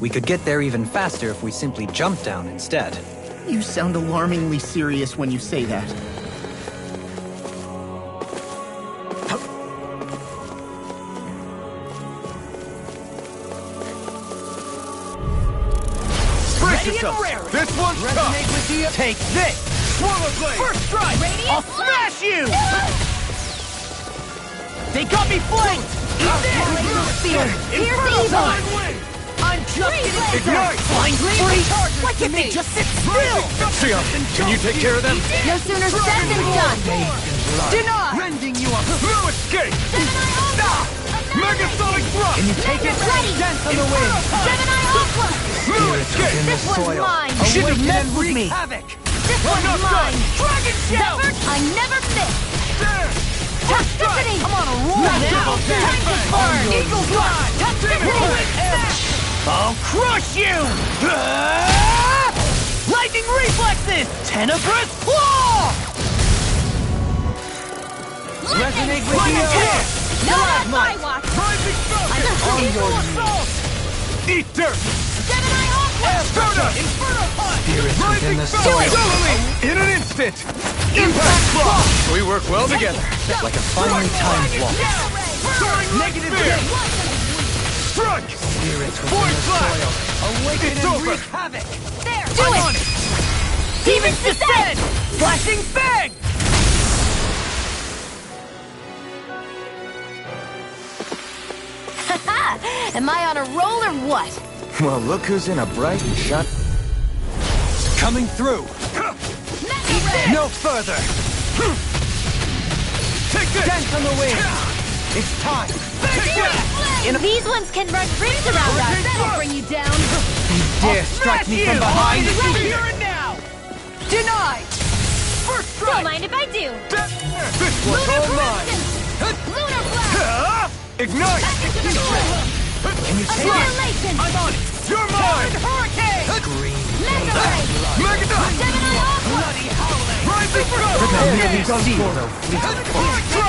We could get there even faster if we simply jump down instead. You sound alarmingly serious when you say that. Brace Ready yourself! and raring. This one's tough! Resonate with the... Take this! Swallow blade! First strike! I'll smash you! They got me flanked! Eat this! Spear. Here's Inferno evil. Punch! I'm just getting Ignite! Flying free! Why can't they just sit still? Sion, can you take care of them? No sooner said than done. Deny! Rending you up! No escape! Gemini Aqua. Megasonic thrust! Can you take it? Ready. Dance on the wind! Gemini Aqua. No escape! This one's mine. Should have Awaken messed and with wreak me! havoc! This one's not mine. Dragon Shout! Zephyr, I never miss. There! Toxicity. I'm on a roll now! Time to burn. Eagle Fly! Toxicity. I'll crush you! Lightning reflexes! Tenebrous claw! Resonate with Lightning you! hit. Not on my watch. Rising sun! Equal assault. Eat dirt! Gemini Aqua. Sona! Inferno Punch! Spirits within the soil. Suddenly! In an instant! Impact claw! We work well together. Like a finely timed waltz. Negative Spear! gate! Strike! Spirits Void within the blast! soil. Awaken It's and over. wreak havoc! There. Do it! Demons descend! Flashing fang! Am I on a roll or what? Well, look who's in a bright and shot. Coming through. No further! Take this! Dance on the wind! It's time! These ones can run rings around us. That'll bring you down. Dare strike me from behind? Right Here and now! Denied! First Don't strike! mind if I do. This one's Lunar all mine! Presence! Lunar Blast! Ignite! Can you take it? Annihilation! I'm on it! You're mine! Hurricane! Megaray! Megadon! Gemini Aqua! Bloody howling! Rising sun!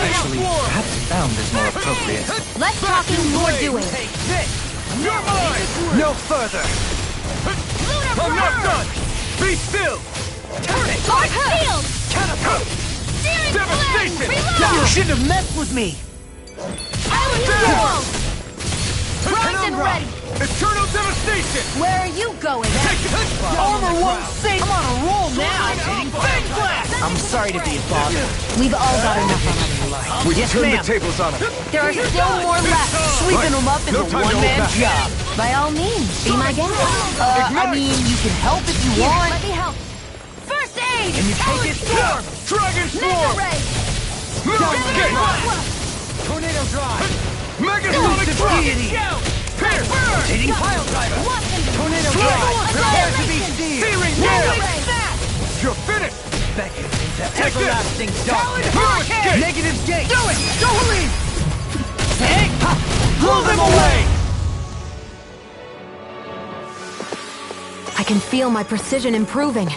Actually, perhaps bound is more appropriate. Less talking, more doing. Take this! You're mine! No further! I'm not done! Be still! Turn it! Dark field! Catapult! Devastation! You shouldn't have messed with me! Island primed and ready! Eternal devastation! Where are you going? Armor won't save! I'm on a roll now! Hitting Fang Blast! I'm sorry to be a bother. We've all got enough already. We Yes, turn the ma'am. tables on him. There are still more left. Sweeping them up is No a time to hold one-man back. job. By all means, be my guest. I mean, you can help if you Here, want. let me help. First aid! And you take it forward. Dragon Mega Swarm! Ray! Escape! Tornado Drive. Megasonic The Drop! deity. Pierce! Hitting Pile Driver. Tornado Drive. Prepare to be sealed. Searing Mega Nail! Ray! You're finished! Beckon into Take this. everlasting darkness. Hurricane! Negative gate. Do it. Don't leave. Hey. Blow them away. I can feel my precision improving.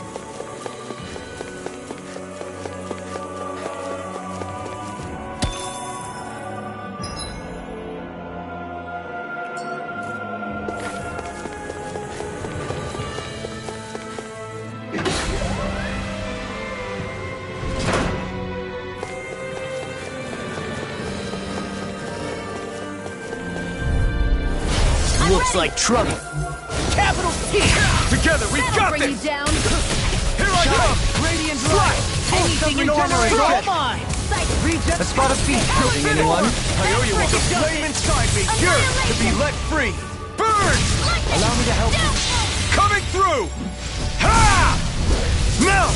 Looks like trouble. Capital T. Together, we've got Bring you this! down. Here I come! Radiant Drive. Anything in armor is all mine. A spot of peace. Helping anyone? I owe you one. The flame inside me yearns to be let free! Burn! Allow me to help you. Coming through! Ha! Now!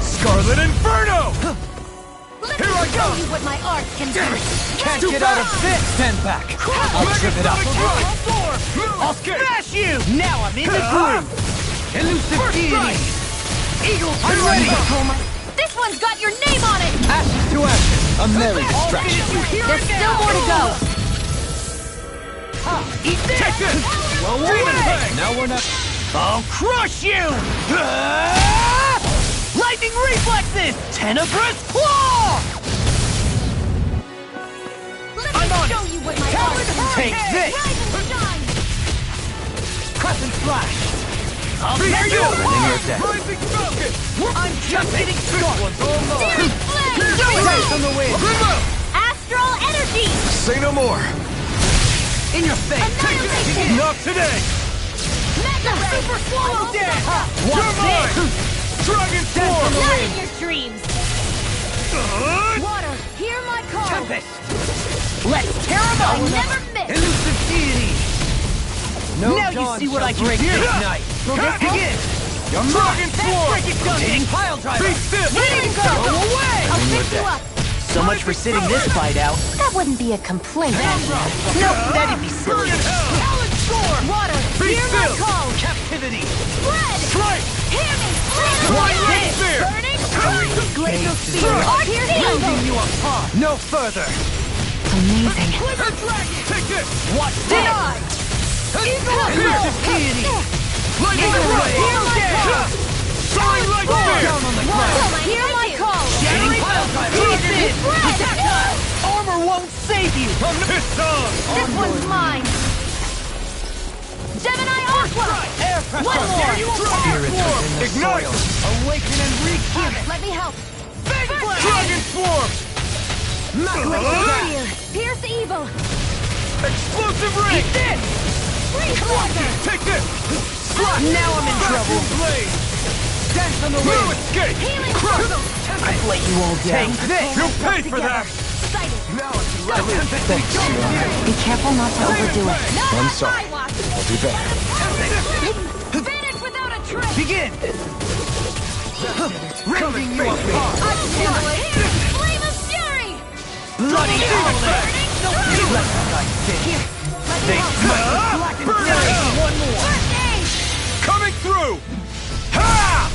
Scarlet Inferno! Let Here me I show come! you what my art can do. Can't Too get out of fast. this 10-pack. I'll trip it up. I'll Escape! smash you! Now I'm in the groove! Elusive deity! Eagle, I'm ready! This one's got your name on it. Ashes to ashes! A merry distraction. There's still more to go. Eat this! Take this! Blow Demon away! Fang! Now we're not... I'll crush you! Lightning reflexes! Tenebrous claw! Let I'm on me show it. you what my Talon art can do. Take this! Rise and shine. Crescent flash! I'll Be tear you still! apart! Rising Falcon! I'm just getting started! Searing flame. Dice on the wind! Astral energy. Say no more! In your face! Annihilation. Not today! Mega Ray. Super swallow. Dead! You're What's mine! this? Dragon Swarm! Not in your dreams. Water, hear my call. Tempest! Let's tear them I up! never miss. Elusive deity! No now you dawn see what I shall can break do! this night. Will this begin? Your Dragon Swarm! Break it down! Hitting pile driver! Be still! Searing Go circle. away! I'll pick you up. So much for sitting this fight out. That wouldn't be a complaint. No, that'd be silly. Talon Storm! Water, Be hear my still. call. Captivity! Spread. Strike! Hear me. Watch this! Spear! Burning. Glacial Sword. Art here. Building you apart! No further! Amazing. Clipper Dragon! Take this! Watch this! Elusive deity! Lightning Eagle Strike! Ray! Hear my call. Soaring Light Spear! Down on the ground! Hear my call. Hitting pile driver! Eat this! Spread. Armor won't save you! Piss on! This one's mine. Gemini Aqua. Air pressure! One more. Spirits within the Ignite! soil. Awaken and rekindle! Let me help. Dragon Swarm! Barrier. Pierce evil. Explosive Ring! Eat this! Freeze laser. Take this! Now I'm in trouble! Blade! Dance on the No wind! escape! Healing Crush! circle. I've let you all down. Take this! You'll pay for that! Sighted. Now I can let loose. Be careful not to overdo it. Not I'm on sorry. my watch. I'll do better. Finish without a trace. Begin! Rending you apart! I feel it. Flame of fury. Bloody howler! Burning. Let the night sit. Here. Let me They help. smite! Black and flame! One more! First aid. Coming through! Ha!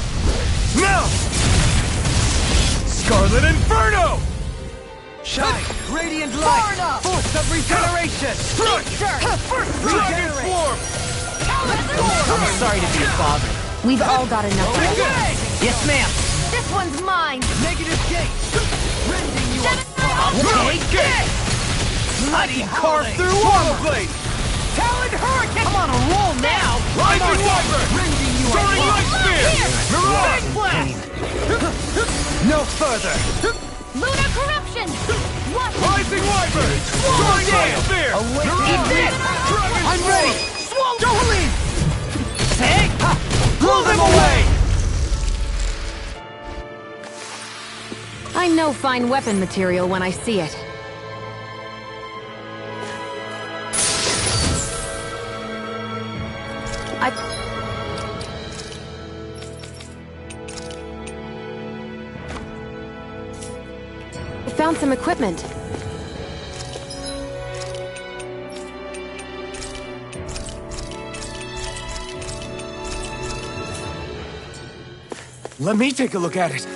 Now! Scarlet Inferno! Shine! Radiant light! Force of regeneration! Strike! Dragon Swarm! I'm sorry to be a father. We've all got enough. Yes, ma'am. This one's mine. Negative gate. Rending you Gemini apart. Aqua. Take this! I can carve through Swallow armor. Blade! Talon Hurricane! I'm on a roll now! Rising Wyvern! Rending you Soaring Light Spear! Big blast! No further! Lunar corruption! What? Rising Wyvern! Soaring Light Spear! Eat this! I'm ready! Swallow! Don't leave! Take! Blow them away! I know fine weapon material when I see it. I found some equipment. Let me take a look at it.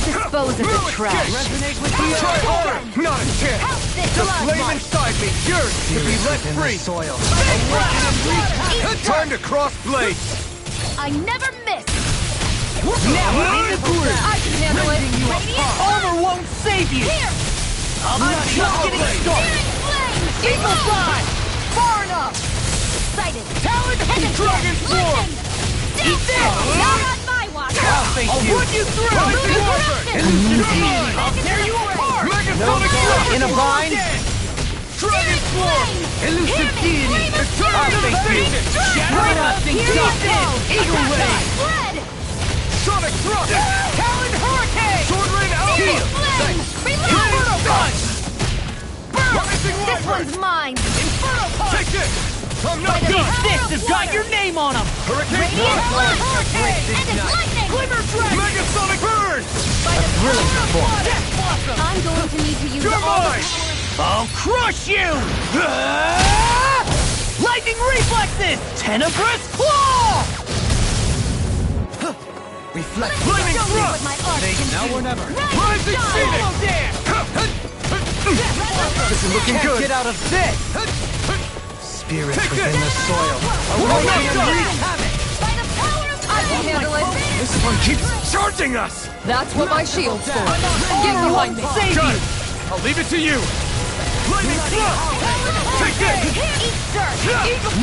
Dispose of the trash. Resonate with you! Try harder! Not a chance! The flame inside me yearns to be let free! Soil. Time to cross blades! I never miss. Now in the group! I can handle it. Rending you apart! Armor won't save you! Here. I'm just getting started! Searing flame. Eagle Fly! Far enough! Sighted. Talon Dragon Form! Eat this. Not on my watch. I'll face you! Run you through! Rising Wyvern! I'll tear you apart! Megasonic Force! In a bind! Dragon Form! Elusive deity! I'll face you! Shattering nothing done! Eagle Ray! Fled. Sonic Thrust! Talon Hurricane! Sword Rain Alpha! Flame. Inferno Punch! Rising This Wyvern! one's mine. Inferno Punch! Take this! I'm not These done! fists have got your name on them! Hurricane Radiant Blast! blood. And it's lightning. Glimmer Dragon! Megasonic Burn! Brilliant performance! Death Blossom! I'm going to need to use You're all mine! the I'll crush you! Lightning reflexes! Tenebrous Claw! Reflect. Flaming Show me what Thrust! my art can Now do. or never. Rising Phoenix! Solo Dance! This is looking Can't good! get out of this! Spirits Take within this. the soil. Awaken Awaken and and wreak wreak havoc! By the power of I can handle it. This one keeps charging us! That's what my shield's for. Get behind me. Save Done! you! I'll leave it to you! Lightning Thrust! Take this! eat dirt.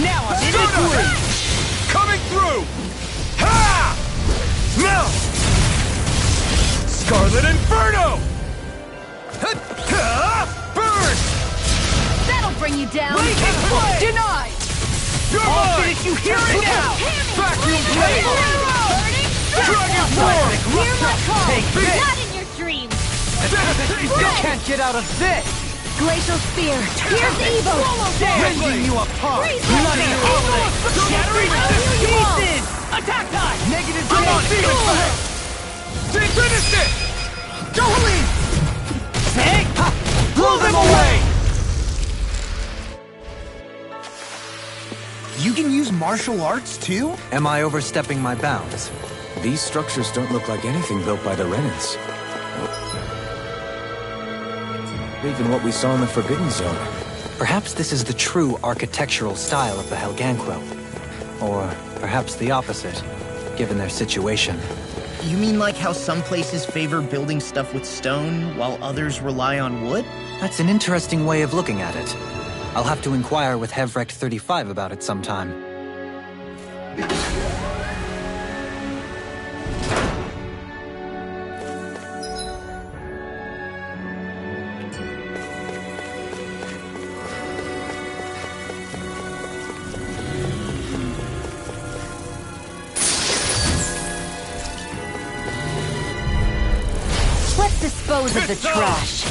Now I'm in the Stunner! groove! Coming through! Ha! Now! Scarlet Inferno! Burn! That'll bring you down. Denied. You're I'll mine! finish you here and now! Vacuum Blade! Dragon Form! Hear my call. Take this! Not in your dreams. You can't get out of this! Glacial spear. Here's Evo. Rending you apart! Freeze Bloody laser. howling! Shattering I'll heal you all. pieces! Attack time! Negative I'm on damage! Phoenix Blade! Take Genesis! Jolie! Take! Blow them away! You can use martial arts too? Am I overstepping my bounds? These structures don't look like anything built by the Renans. Even what we saw in the Forbidden Zone. Perhaps this is the true architectural style of the Helganquil. Or perhaps the opposite, given their situation. You mean like how some places favor building stuff with stone, while others rely on wood? That's an interesting way of looking at it. I'll have to inquire with Hevrect 35 about it sometime. Let's dispose of the trash.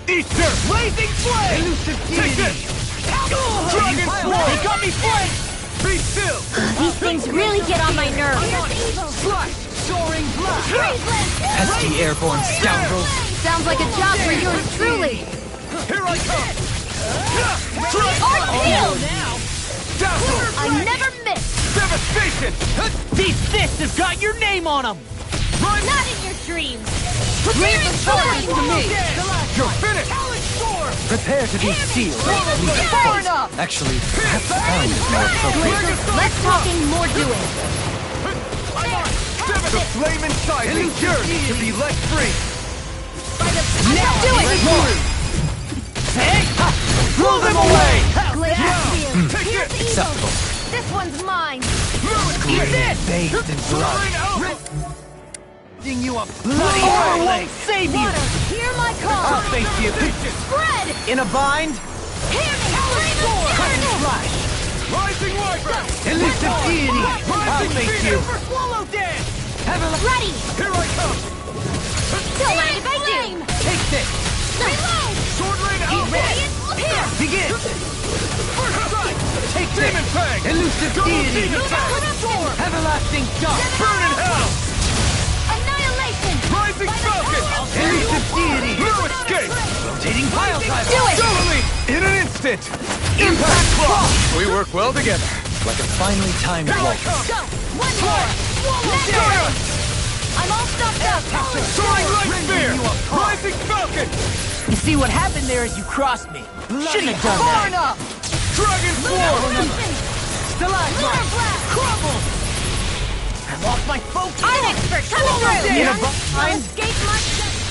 Easter! Blazing flame! Elusive Take deity! this! Dragon Form! He got me flanked! Be still! These things really get on my nerves. Slash! Soaring blast! Pesky airborne scoundrels! Sounds like a job for yours truly. Here I come! Art killed. Dazzle! I never miss. Devastation! These fists have got your name on them! Not in your dreams! Leave the shoulders to me! You're finished! Prepare to be sealed. Far enough! Actually, perhaps pound is more appropriate. Less talking, more doing. The flame inside me yearns to be let free! Now do it! Hey! Throw them away! Glacier! Here's the Acceptable. eagle! This one's mine! Eat this! Bathed in blood. Lifting you up! Bloody hell won't save you! Water, hear my call! I'll face you! Spread! In a bind? Hear me! Flame Crescent Flash! Rising Wyvern! Elusive deity! I'll face you! Swallow dance! Ready! Here I come! Don't mind if I do! Take this! Reload! Sword Rain Eat Alpha! radiant! Here! Begin! First strike! Take Demon this! Fang! Elusive deity! Demon Fang! Everlasting Dark! Burn in hell! Annihilation! Rising Falcon! Elusive deity! No escape! Rotating Pile Driver! Do it! Doubly! In an instant! Impact Cross! We work well together. Like a finely timed waltz. Go! One more! Next! I'm all stopped up! Soaring Light Spear! Rising Falcon! You see what happened there is you crossed me. Shouldn't have done Far that. enough! Dragon Swarm! Stalagmite! Blast! Crumble! I lost my focus! I'm expert! Coming through! In a I'll bind? escape my...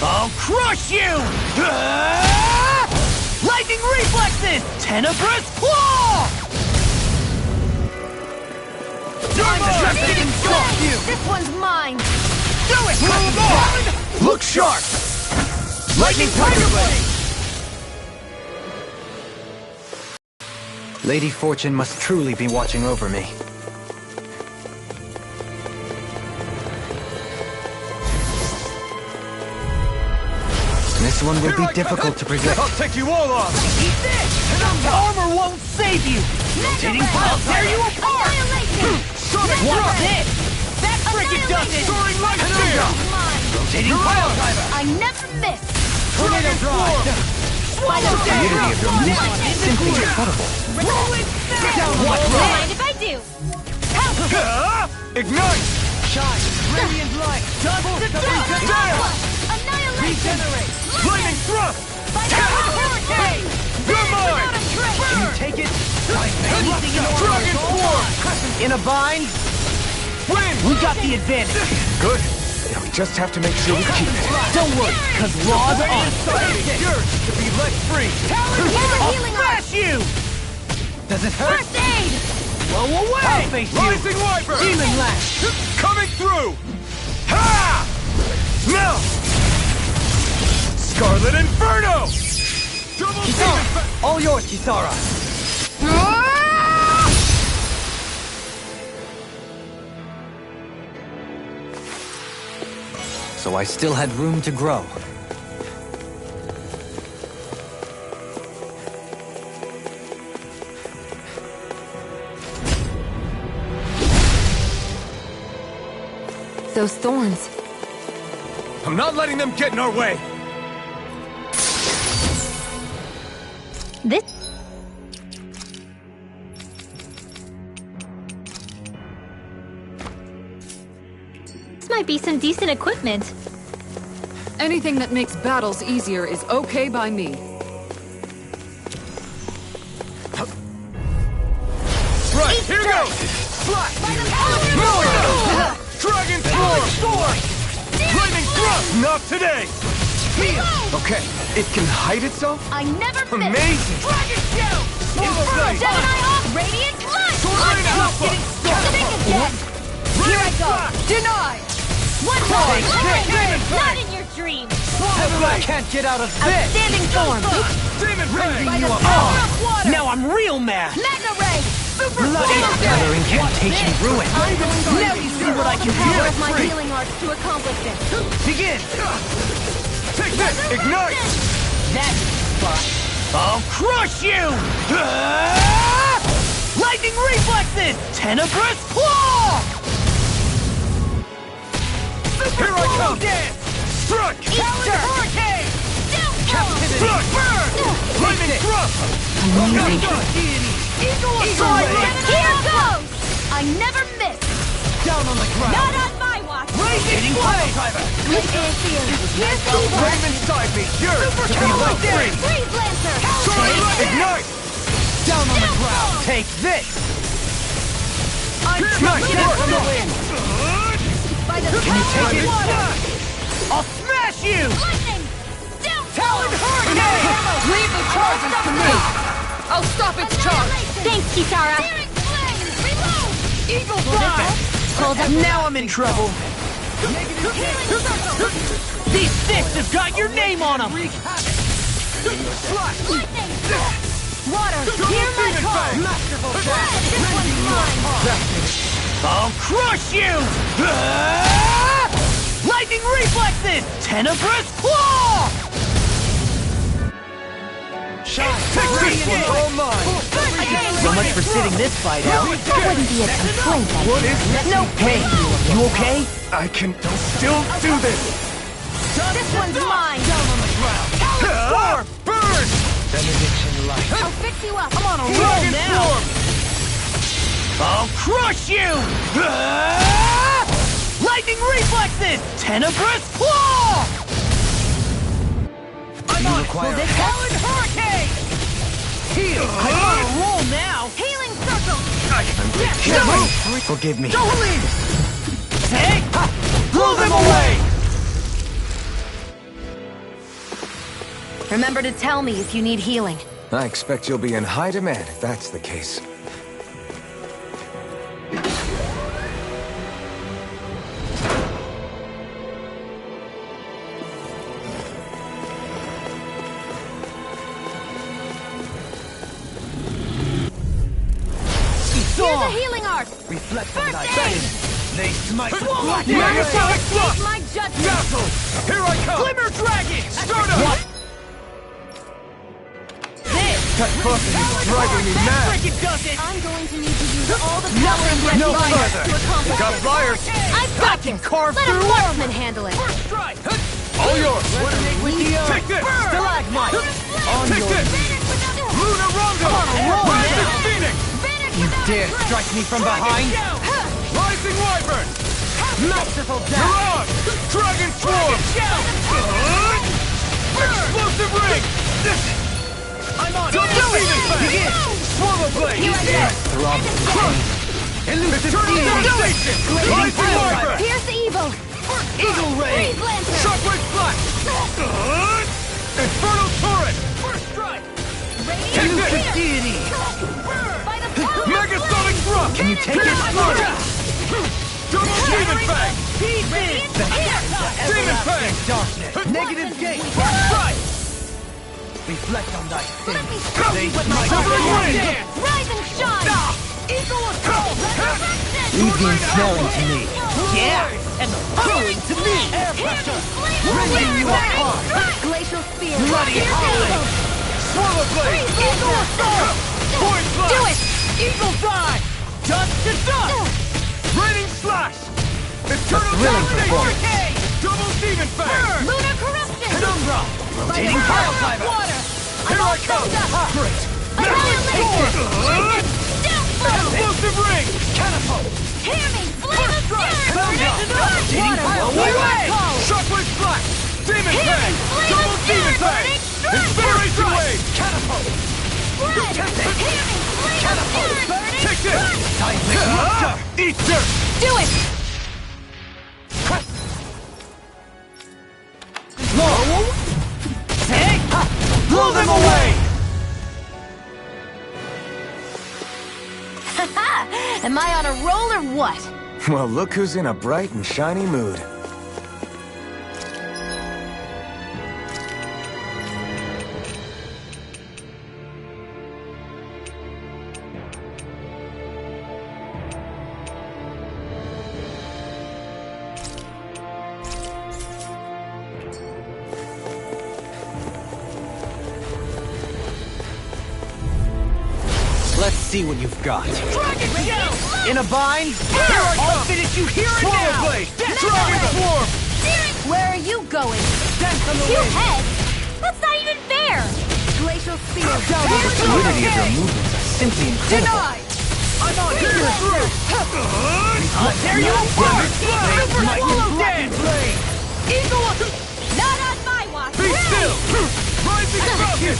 I'll crush you! Ah! Lightning reflexes! Tenebrous claw! Time to trap it and stalk you! This one's mine! Do it! Look sharp! Lightning Tiger Blade! Lady Fortune must truly be watching over me. This one will be difficult to predict. I'll take you all on! Eat this! Armor won't save you! Rotating Pile tear you apart! Annihilation! Sonic What's Thrust! this? That frickin' does it! Soaring Light Spear! Mine! Rotating Pile Driver! I never miss! Tornado Drive! Swallow The unity of your music is simply incredible. What Mind if I do? Ignite! Shine! Radiant light! Double Annihilation! Regenerate! Lightning Thrust! Hurricane! You're mine! Can you take it? Anything in order Dragon is all Swarm! mine. In a bind? Win! We got the advantage. Good. Now we just have to make sure we keep it. Don't worry, cause laws are on. Yours to be let free! I'll Healing smash you! Does it hurt? First aid! Blow away! I'll face you! Rising Wyvern! Demon Lash! Coming through! Ha! Now! Scarlet Inferno! Double Demon Fang! All yours, Kisara! So I still had room to grow. Those thorns. I'm not letting them get in our way! This might be some decent equipment. Anything that makes battles easier is okay by me. Right, here goes! Slash! Dragon Swarm! Lightning Thrust! Not today! Okay, it can hide itself? I never miss! Amazing! Dragon Shield! Inferno! Gemini off! Radiant Light! Rain Alpha! Think again! Here I go! Deny! One more! Not in your dreams! I can't get out of this! Outstanding form! Demon Fang! By the power of water! Now I'm real mad! Mega Ray! Super Bloody Sonic! gather incantation ruin! I'm going to Now you see what I can power of do! my healing arts to accomplish this! Begin! Take this! Ignite! That's fun! I'll crush you! Ah! Lightning reflexes! Tenebrous claw! Here I come! Dance! Struck! Easter! Hurricane! Captivity! Struck! Lightning Thrust! Eagle Assault! Here goes! I never miss! Down on the ground! Not on my watch! Blazing flame! Glacial Spear. Here's the Flame inside me! Yours to be light free! Freeze Lancer. Ignite! Down on the ground! Take this! I'm Nice work! from the wind! By the Can you power take of it? water. I'll smash you! Lightning. Down. Talon Hurricane! Leave the charges to me! I'll stop its charge! Thanks, Kitara. Searing Flame. Reload. Eagle Fly! Hold up. Now I'm in trouble! These sticks have got your name on them! Lightning. Water. Hear my call. Masterful This one's mine. I'll crush you! Ah! Lightning reflexes! Tenebrous Claw! Shine! Take this one! All mine! So much for sitting this fight out. That wouldn't be a complaint, I What is this? No pain! You okay? I can still do this! This one's mine. Ah! Burn! Benediction light. I'll fix you up. I'm on a roll Dragon now! form! I'll crush you! Ah! Lightning reflexes! Tenebrous Claw! I'm on it! Talon Hurricane! Heal! I'm on a roll now! Healing Circle. Forgive me. Don't leave! Take! Blow them away! Remember to tell me if you need healing. I expect you'll be in high demand if that's the case. Here's a healing arc. Reflect First thy aid. fame! They smite the black Megasonic Take Flux! my judgment. Dazzle! Here I come! Glimmer Dragon! Start up! That fucking is driving me mad! Freaking does it! I'm going to need to use all the power in my No life further! to accomplish Got this. flyers! I've got this. carve Let a through marksman handle it. First strike! All yours! With the Take this! Stalagmite! On Take your this! Luna Rondo! roll Rising now. Phoenix! You dare strike me from behind? Rising Wyvern! Masterful dash! Mirage! Dragon Swarm! Explosive Ring! I'm on Double Demon Fang! Swallow Blade! Eternal Devastation! Rising Wyvern! Here's the evil. Eagle Ray! Freeze Lancer. Shockwave Flash! Infernal Torrent! First strike! Take this! Deity! By the power of Megasonic Thrust! Can you take it? Double Demon Fang! Pieces! Demon Fang! Darkness! Negative gate! First strike! Reflect on thy sin. Let me show you what my Severing power Ring! is. Rise and shine. Eagle Assault! Resurrection. Leave the ensnaring to me. Yeah! And the hurling to me! Air pressure! Rending you apart! Glacial Spear. Bloody Here's the howling! evil. Swallow Blade! Eagle Assault! Point Flash! Do it! Eagle Dive! Dust to dust! Raining Slash! Eternal thrilling Devastation! Double Demon Fang! Lunar Corruption. Penumbra! By the Rotating power Pile of Driver! water. Here I come! Great! Annihilation. Explosive Ring! Catapult! Hear me. Flame of Penumbra! Fury. Rotating Pile Driver! Shockwave Flash! Demon Here, Fang! Flame Double of Demon Fury, Fang! burning strike! Incineration Wave! Catapult! Hear me. Flame of Fury. Burning Take this! Seismic Rupture! Eat dirt! Do it. Blow! Take! Blow them away! Am I on a roll or what? Well, look who's in a bright and shiny mood. Let's see what you've got. Dragon Shell! In a bind? I'll finish you here and Swallow now! Blade! Dragon Swarm! Where are you going? Dance on the Two wind! heads? That's not even fair! Glacial Spear. The fluidity of your movements are simply incredible. Denied! I'm on here! I'll tear you apart! Super Swallow Dance! Eagle! Not on my watch! Be still! Rising Falcon!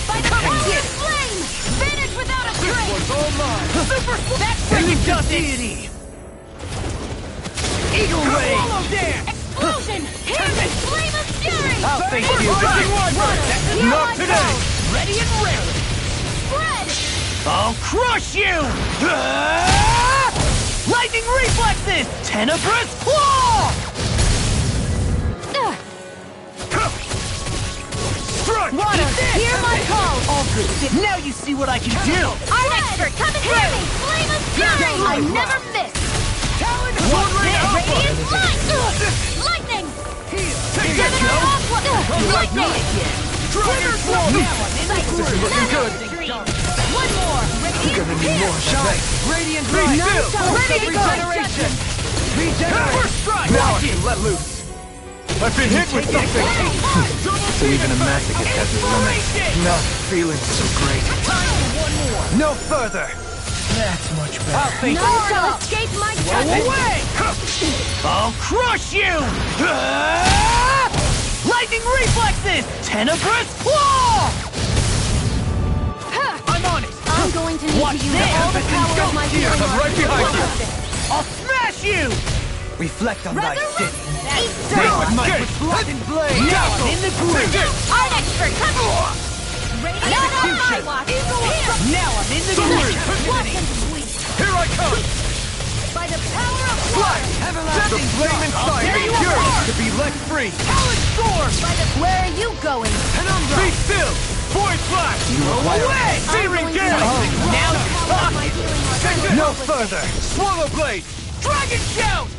By the power of flame! Finish without a trace! One's all mine! Super That's freaking deity! Eagle Ray! Swallow Dance! Explosion! Here's the flame of fury! I'll face you! Here Not I today! go. Ready and rare! Spread! I'll crush you! Lightning reflexes! Tenebrous claw! Strike! Water, hear my call! All good. Now you see what I can do! Art expert, coming through! Flame of fury! I never miss! Talon One ray alpha! Radiant light! Lightning! Take that, Gemini Joe! aqua! Lightning! Dragon Swarm! This is looking good! One more! Radiant Gonna need more shine! Radiant Be Ray! still! Ready to go! Regeneration! Regeneration! First strike! Now I can let loose! I've been hit with something! So even a masochist has his limits. Not feeling so great. No further! That's much better. I'll face None shall escape my Go touch! away! I'll crush you! Lightning reflexes! Tenebrous claw! I'm on it! I'm going to need Watch to use this. all the power of my Here, healing I'm right arts. behind you. I'll smash you! Reflect on thy sin. Eat Now dirt! it's Might good! with blood and blade! Now I'm in the groove! Art expert, come on! Not on my watch! Now I'm in the groove! Here I come! By the power of Fly! The flame inside tear me you yearns apart. to be let free! Talon Storm! Where are you going? Be still! Void Flash! Go away! Searing I'm going to Gale! use Now all the you're power of my talking! healing arts. Take this! No further! Swallow Blade! Dragon Shout!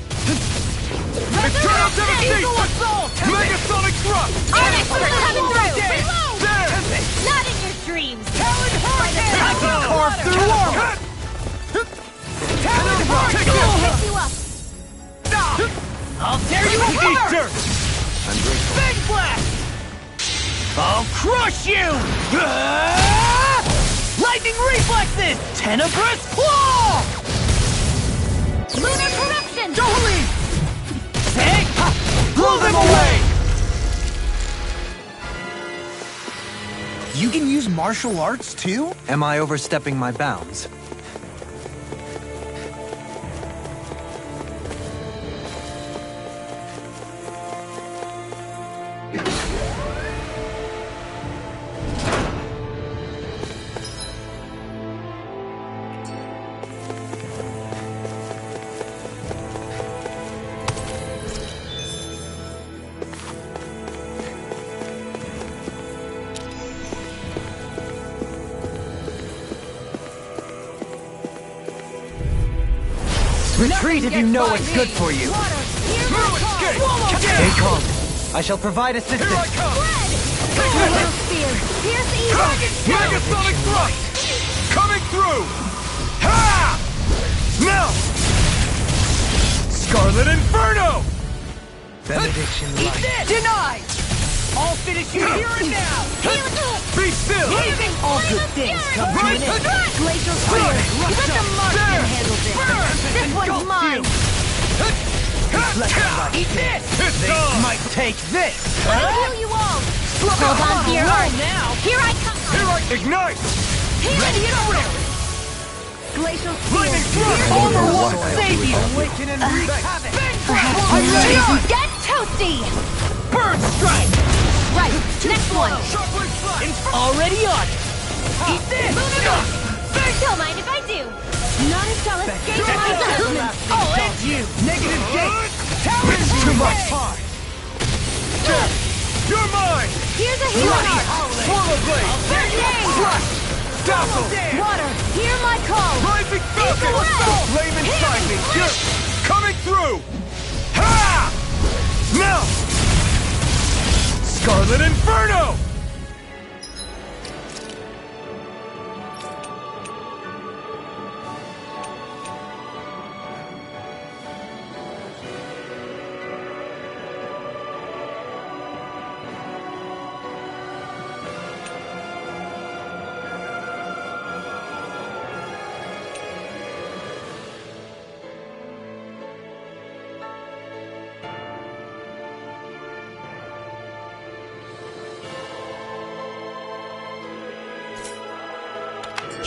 Eternal Devastation! Eagle Assault! Megasonic Thrust! Art expert, coming through! There! Not in your dreams! Talon Hurricane! I can carve through armor! Talon Take Hurricane! this! Pick you up! I'll tear you Eat apart! dirt! Big Blast! I'll crush you! Lightning reflexes! Tenebrous claw! Lunar corruption! Jolie! Take! Blow them away! You can use martial arts too? Am I overstepping my bounds? Retreat if you know what's good for you. Stay calm. I shall provide assistance. Here I come! Take Little this! spear! Pierce evil! Megasonic Thrust! Coming through! Ha! Now! Scarlet Inferno! Benediction Eat light. this! Denied! I'll finish you here and now! Be still! All good things come to an end! Glacial spear! Let the marksman handle this! This one's mine! Eat this! It's time! Might take this. I'll heal you all! Hold on to your heart! now! Here I come! Here I ignite! Ready and ready! Glacial Lightning spear! Thrust! Armor won't save you! Awaken and wreak havoc! Perhaps I'm ready! Get toasty! Bird strike! Right, next one! Already on it! Eat this! Don't mind if I do! None shall escape my judgment! All in! You! Negative gate! Talon Too much Hurricane! time! You're mine! Here's a healing art! Swallow Blade! First aid! Thrust! Dazzle! Water, hear my call! Rising Falcon! Eagle The Ray! flame inside me! You're coming through! Ha! Now! Scarlet Inferno!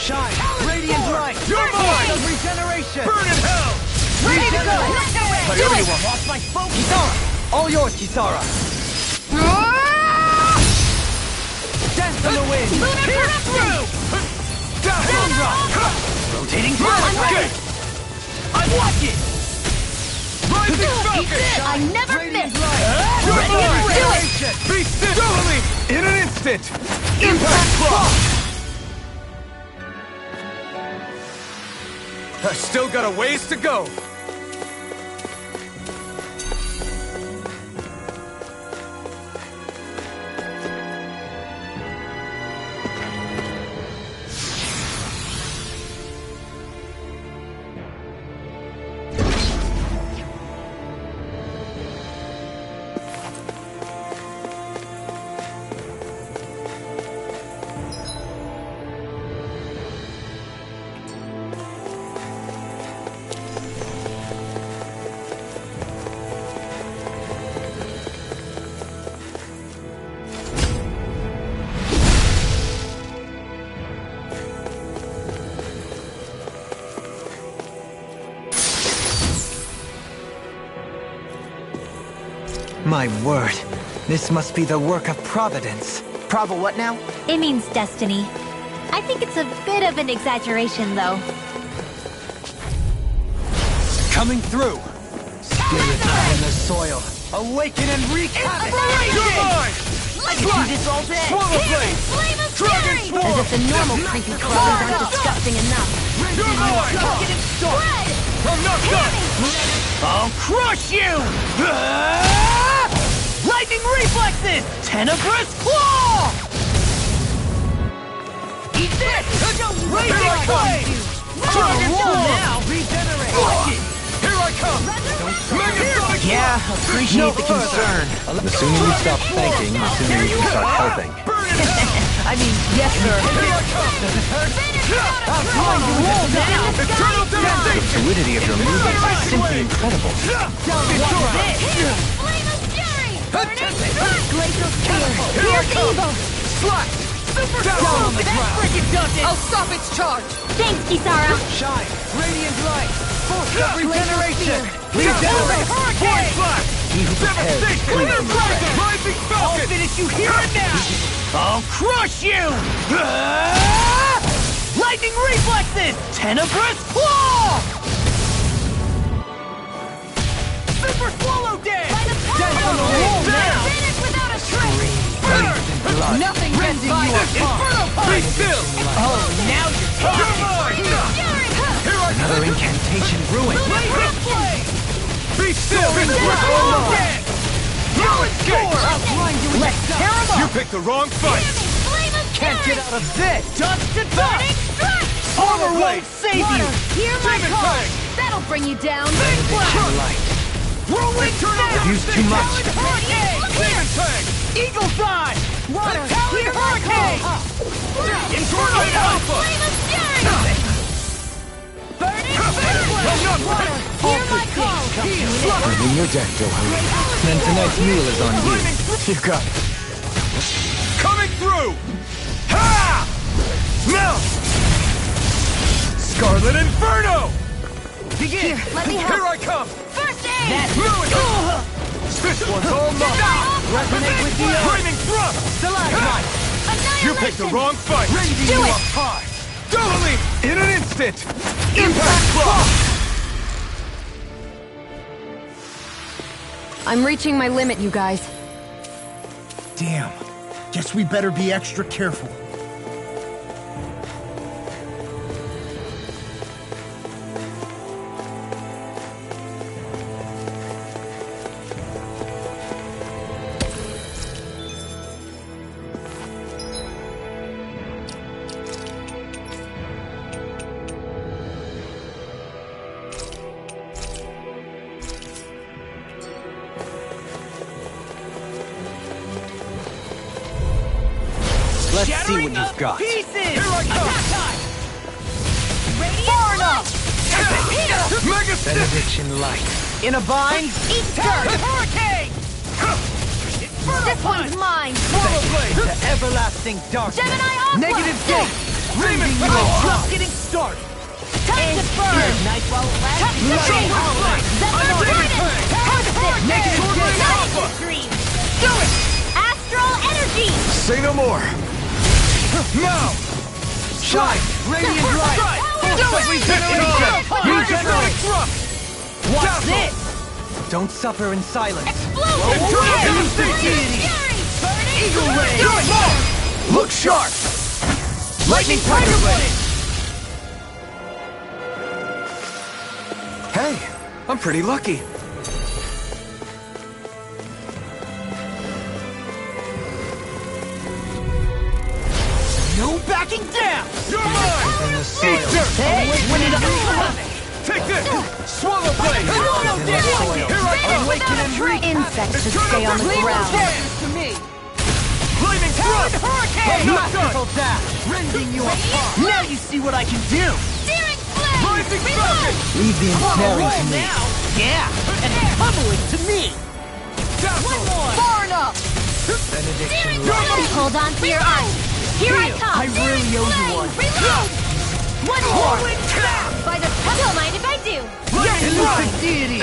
Shine! Radiant light! You're mine! Of regeneration! Burn in hell! Ready to go! Let's go! Do it! Lost my focus! Kisara! All yours, Kisara! Dance on the wind! Pierce through! Down rock! Rotating blast! I watch it! Rising Falcon! I never miss! You're Ready mine! and do it! Be still! Dueling! In an instant! Impact Frost! I've still got a ways to go. My word, this must be the work of Providence. Prova what now? It means destiny. I think it's a bit of an exaggeration, though. Coming through! Spirits in the soil! Awaken and wreak havoc! You're mine! I can do this all day! Swallow blade! Flame of Dragon fury! Swarm! As if the normal creepy crawlers aren't disgusting enough. You're mine! Targeted storm! I'm not done! I'll crush you! Lightning reflexes! Tenebrous claw! Eat this! Blazing blade! Dragon Swarm! Now regenerate! Watch it! Here I come! Mega Sonic! Yeah, appreciate the concern. The sooner you stop thanking, the sooner you can start helping. Burn in hell! I mean, yes, sir. Here I come! I'm going to roll now! Eternal The devastation! fluidity of your movements is simply incredible. Watch this! Flame of fury! Glacial spear! Here I come! Slash! Super Down on the ground! Frickin' does it! I'll stop its charge! Thanks, Kisara! Shine! Radiant light! Force of regeneration! Regenerate! Hurricane! Flash! He who prepares is free from regret. Rising I'll Falcon! finish you here and now! I'll crush you! Lightning reflexes! Tenebrous claw! Super swallow dance! Dance on the wall now! Finish without a trace! Nothing gets by this! Inferno Be punch! still! Oh, now you're You're talking! mine! Here I Another come! incantation ruined. Blazing blade! Be still! Swallow dance! Now it's escape! I'll blind you! Let's tear 'em You up! picked the wrong fight! Flame of Can't fury! get out of this! Dust to Burning dust! strike! Armor won't save you! Hear my Demon call! Fang! That'll bring you down! Light. Rolling down! Used too much. Hurricane! Demon Fang! Eagle's Eye! Water! Talon Hear my Hurricane! Inferno Alpha! Flame of fury! Burning strike! Hear my call! Bring your death, Dohan. Then tonight's meal is on you. You got it. Coming through! Ha! Now! Scarlet Inferno! Begin! Let me Here help! I come! First aid! This one's all mine! Resonate with the earth! Flaming thrust! Stalagmite! You picked the wrong fight! Raising Do you it! up high! Doubling! In an instant! Impact Frost! I'm reaching my limit, you guys. Damn. Guess we better be extra careful. Let's see what you've got. Pieces! Here I come! Far enough! Mega Stick! Benediction light. In a bind! Eat Turn! dirt! Hurricane! This one's mine! Swallow blade! To everlasting darkness! Gemini Aqua! Negative gate! Raymond, I'm just getting started. Time to burn! Ignite while it lasts. Touch the Make it Alpha! Do it! Astral energy! Say no more! Now! Shine! Radiant light! Do it! Regeneration! What's this? Don't suffer in silence. Eagle ray! Do it more! Look sharp! Lightning tiger ray! Hey, I'm pretty lucky. No backing down! You're mine! Eat dirt! Hey, when it up! Take this! Swallow blade! Swallow damage! Here I come! Awaken and wreak Insects should stay on the ground. to me! Flaming thrust! Hurricane! I'm not done! Masterful dash! Rending you apart! Now you see what I can do! Searing flame! Rising falcon! Leave the ensnaring to me! Yeah! And pummel it to me! Dazzle! Far enough! Benediction Hold on to your arm. Here I come! I really owe you one! Reload! One more! By the don't mind if I do! Elusive deity!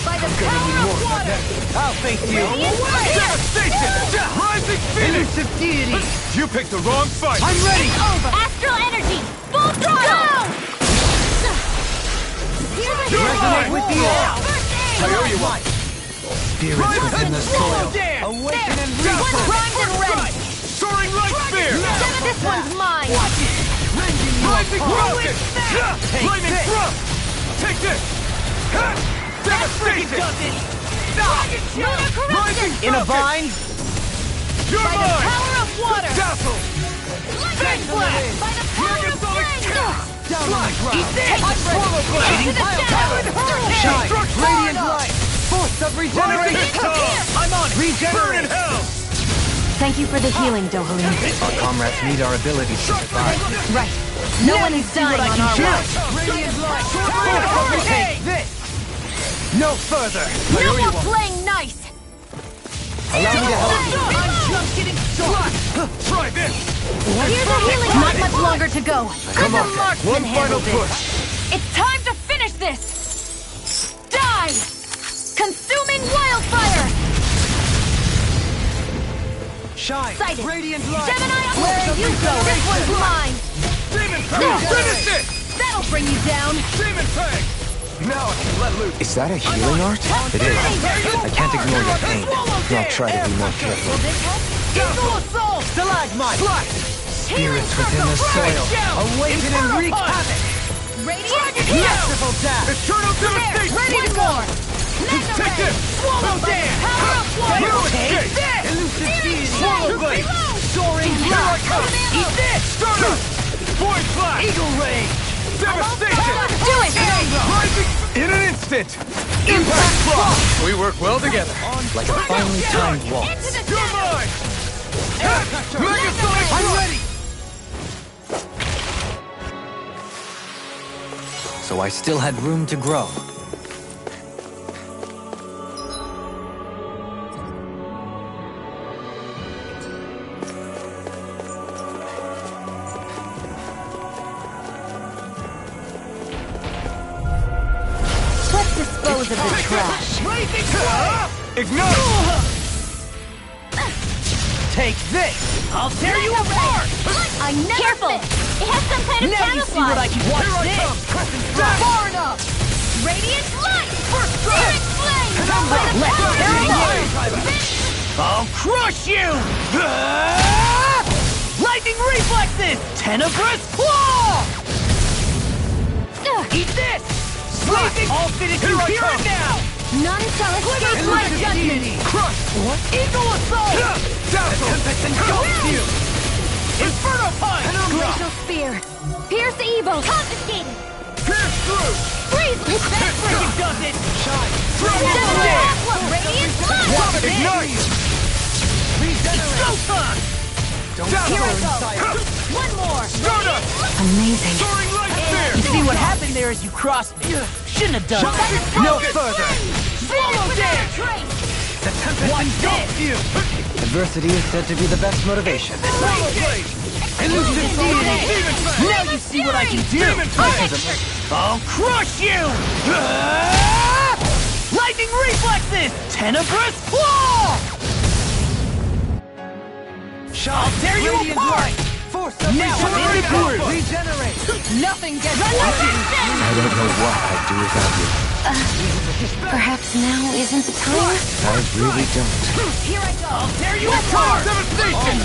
By the power of water! I'll face you! Devastation! Rising phoenix! Elusive deity! You picked the wrong fight! I'm ready! Over! Astral energy! Full throttle! Resonate with the air! I owe you one! Spirits within the soil! Awaken and One primed and ready! Soaring light spear! This one's mine! Rising falcon! Flaming thrust! Take this! Devastation! Lunar corruption! Rising In a falcon! bind! You're By the mine! power of water! Dazzle! Fang blast! By the power of flame! Down on the ground! Swallow blade! To the center! Shine! Destruction! Radiant light! Force of regeneration! I'm on it! Burn in Regenerate! hell! Thank you for the healing, Dohalim. Our comrades need our abilities to survive. Right. No one is dying on our watch. Radiant light! Take this! No further! No more playing nice! Allow me to help you. I'm just getting started! Try this! Here's the healing! Not much longer to go. Come on, marksman one final handled it. push! It's time to finish this! Die! Consuming wildfire! Shine! Sighted. Radiant light! Gemini, where you go? This one's mine! Demon Fang! Finish it! That'll bring you down! Demon Fang! Now I can let loose! Is that a healing art? It is. I can't ignore your pain. I'll try to be more careful. Eagle assault! Stalagmite! Spirits within the soil! Awaken and wreak havoc! Radiant! Masterful dash! Eternal devastation! Ready to more! Take this! Swallow dance! Power of water! Take this! Elusive deity! Swallow blade! Soaring Here I blast! come! Eat this! Stardust! Void flash! Eagle ray! Devastation! Do it! Rising in an instant! Impact frost! We work well together. Like a finely timed waltz. Into the You're center! mine! Megasonic I'm thrust! ready! So I still had room to grow. Let's dispose of the trash. Ignite! Take this! I'll tear you apart! I never Careful! It has some kind of Now you see what I camouflage! can watch Here I this! come! Crescent strike! Far enough! Radiant light! Searing flame! Let's tear it Fire! up! I'll crush you! Lightning reflexes! Tenebrous claw! Eat this! Blazing! I'll finish you Here I here come. and now! None shall escape my judgment! Crush! What? Eagle assault! Dazzle! Tempest engulfs you! Inferno punch! Glacial spear! Pierce evil! Confiscated! Pierce through! Freeze! That's where he does it! Shine! Radiant light! Ignite! Regenerate! Showtime! Don't Dazzle! soar inside! One more! Stardust! Amazing. Soaring light You spear! see what happened there as you crossed me? Shouldn't have done that. No further! Swallow dance! The tempest engulfs you! Adversity is said to be the best motivation. Swallow blade! Elusive deity! Now you see what I can do! I'll crush you! Lightning reflexes! Tenebrous claw! I'll tear you apart! Force of now regenerate! Nothing gets I don't know what I'd do without you. Perhaps now isn't the time? I really don't. Here I go! I'll tear you apart! Devastation!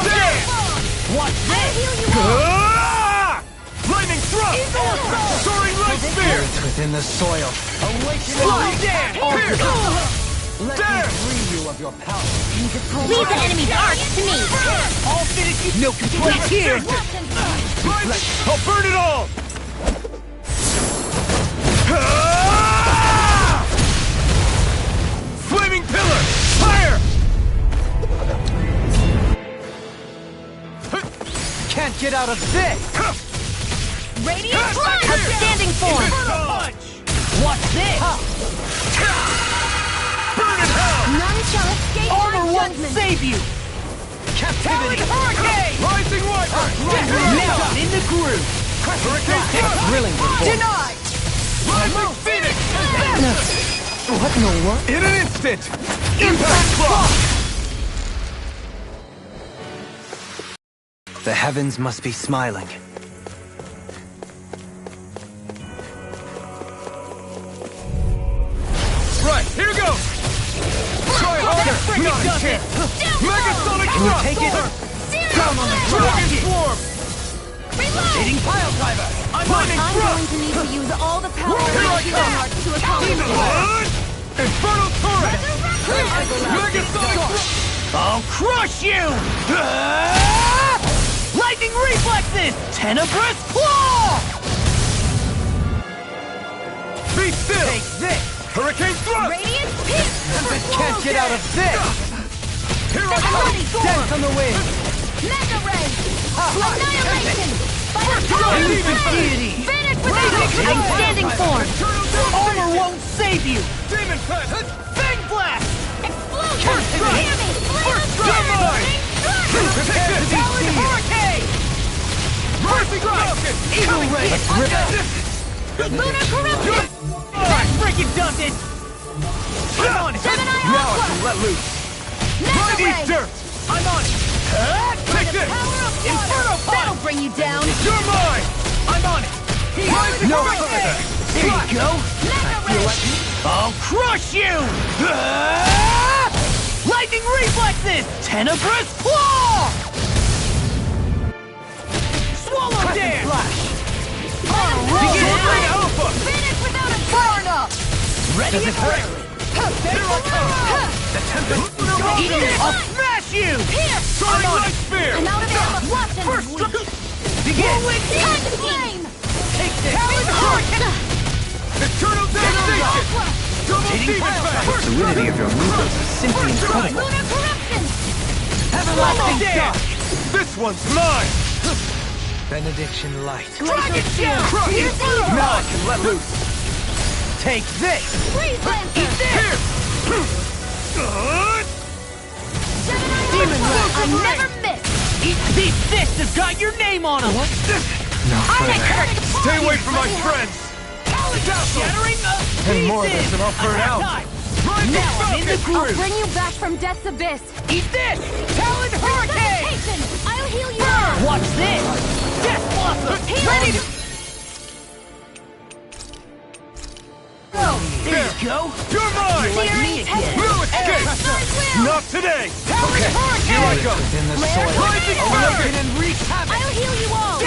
There! Watch this! Lightning thrust! Soaring light spear! It's within the soil. Slow down! Let me free you of your power. Leave the enemy's arc to me. I'll finish you! No complaints here! I'll burn it all! Flaming pillar! Fire! Can't get out of this! Radiant Flash! Outstanding form! Watch this! Burn in hell! None shall escape Armor my won't judgment! save you! Captivity! Hurricane! Rising Wiper! Now I'm in the groove! Hurricane thrust! Thrilling performance! Denied! Rising Phoenix! What in the world? In an instant! Impact Claw! The heavens must be smiling. Right, here goes! Try harder! Not a chance! Megasonic Can you thrust! take it? Down on the Dragon dragon! Swarm! Hitting pile driver! Lightning I'm thrust! going to need to use all the power of Here I my come! heart to accomplish this. Infernal Torrent! Megasonic thrust! I'll crush you! Lightning reflexes! Tenebrous claw! Be still! Take this! Hurricane thrust! Radiant Pierce! Can't get out of this! Here I come! Dance on the wind! Mega Ray! Annihilation! Elusive deity! Finish with outstanding form! Armor won't save you! Demon Pet! Bang blast! Explosion! Captivity! Hear me! Flame of Dynamite! Prepare to be Talon seized! Hurricane! Rising Falcon! Eagle Ray! Lunar Corruption! That's freaking does it! I'm on it! Gemini Now I Aqua! can let loose! Mega Mighty Ray! Dirt! I'm on it! Take this! Power of Inferno water! That'll bring you down! You're mine! I'm on it! Rising No Hurricane! further! There you go! Mega Ray! I'll crush you! Lightning reflexes! Tenebrous claw! Swallow dance! Flash! Begin Sword Alpha! Finish without a burn up! Ready and wary! Here I come! The tempest! Eat it! I'll smash you! Here! Soaring Light Spear! I'm out of ammo! Watch and First weak! Begin! Time to flame! Take this! Eternal Devastation! Double Hitting Demon pile Pet! driver. The fluidity of your movements is simply incredible. Lunar Corruption! Everlasting dance! This one's mine! Benediction light. Dragon shield! Now I can let loose! Take this! Freeze Lancer! Eat this! Demon Ray! I never miss! These fists have got your name on them! No further. Stay away from my friends! Shattering of And more of pieces! this and I'll burn out! Rising Now I'm in the Falcon! I'll groove! bring you back from Death's Abyss! Eat this! Talon Hurricane! Resuscitation! I'll heal you! Burn! Watch this! Death Blossom! Ready to... There you go! You're mine! Like me again! No escape! Not today! Talon Hurricane! Here I go! Within the soil. Rising Awaken Falcon! and wreak havoc! I'll heal you all!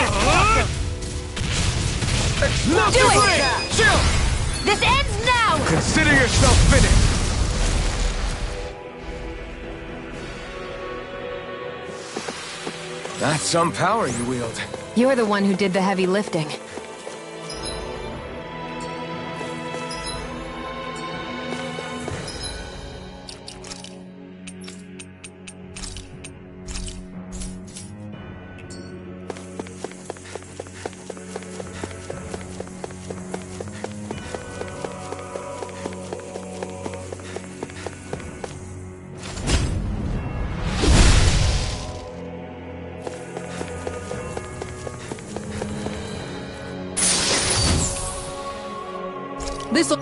Explosive Do it! Ray! Chill! This ends now! Consider yourself finished! That's some power you wield. You're the one who did the heavy lifting. This'll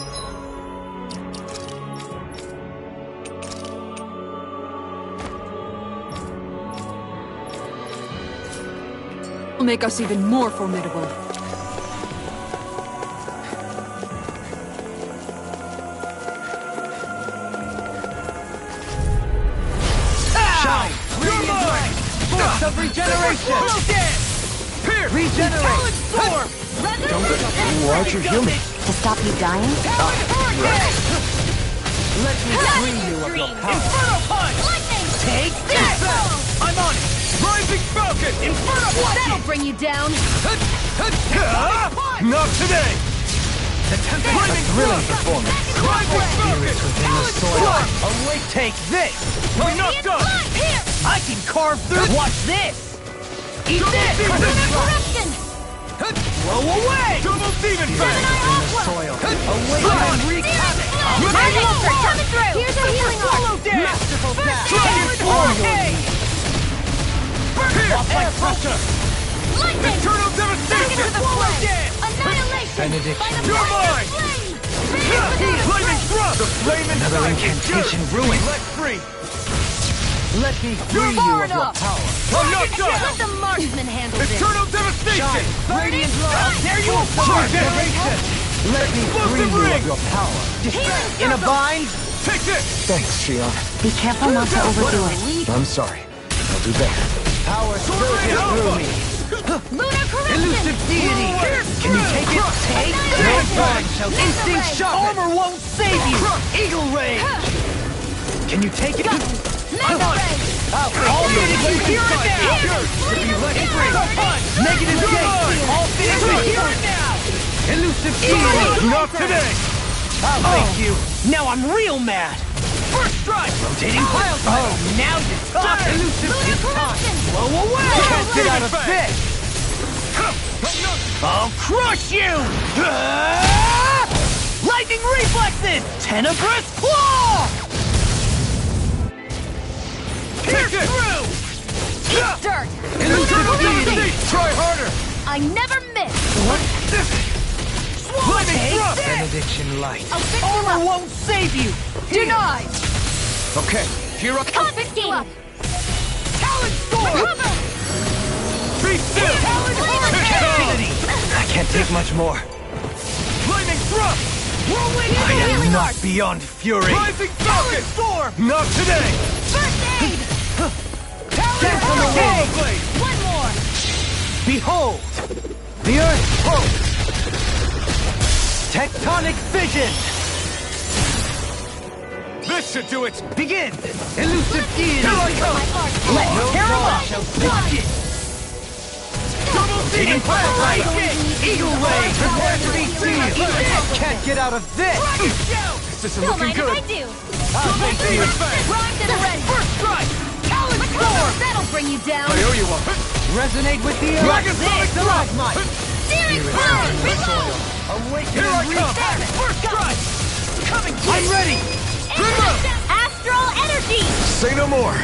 make us even more formidable. Shine! Radiant light! Force of regeneration! Pierce! Regenerate! Storm! Why'd you heal me? To stop you dying? Let me free you of your power! Inferno punch! Take this! I'm on it! Rising Falcon! Inferno punch! That'll bring you down! Not today! The tempest! Thrilling performance! Rising Falcon! Within the soil. Away, take this! We're not done! I can carve through. Watch this! Eat this! Corruption! Blow away! Double Demon Fang! Soil. Away and wreak havoc! Monster coming through! Here's a healing Solo arm! dance! Masterful dash! Dragon Hurricane! Pierce! Air pressure! Lightning! Eternal Back into Devastation! the flames! Annihilation! Benediction. By the You're fire mine! flame! Flaming Thrust! The flame inside! Another incantation ruined. Let free! Let me free you of your power! I'm not done! Let the marksman handle this! Eternal Devastation! Radiant love! There you are! Regeneration! Let me free Explosive you ring! of your power! In a bind! Take this! Thanks, Shion. Be careful not to overdo it. I'm sorry. I'll do better. Power surges through me! Lunar corruption! Elusive deity! Can you take it? Take no time shall instinct shot! Armor won't save you! Eagle rage! Can you take it? Mega ray! All finished, here and now! Negative gate! All finished, here and now! Elusive deity! Not today! I'll make you! Now I'm real mad! First strike! Rotating pile driver! Oh, now you talk! Elusive is time! Blow away! Can't get out of this! I'll crush you! Lightning reflexes! Tenebrous claw! Pierce through! Eat dirt! Elusive deity! Try harder! I never miss! Lightning thrust! Benediction light. I'll fix you Armor up! won't save you! Denied! Okay, here I come. Confiscated! Talon storm! Recover! Be still! Captivity! I can't take much more. Lightning thrust! Whirlwind I am healing not arm. beyond fury. Rising Falcon! storm! Not today! First aid! Dance on the wing! Blade! One more! Behold! The earth pulse! Tectonic vision! This should do it! Begin! Elusive deity! Here I come! My art! Let no Tear 'em dawn up! shall stop it! Double pile right! Eagle ray! Prepare to be seized! Can't get out of this! This isn't Don't looking mind if I good! do! I'll make you! Primed and ready! First strike! Talon storm! That'll bring you down! I owe you one! Resonate with the earth! Dragon Sonic Stalagmite! Searing fire! Reload! Awaken Here I and come! reset! First strike! Coming! I'm ready! Astral energy! Say no more.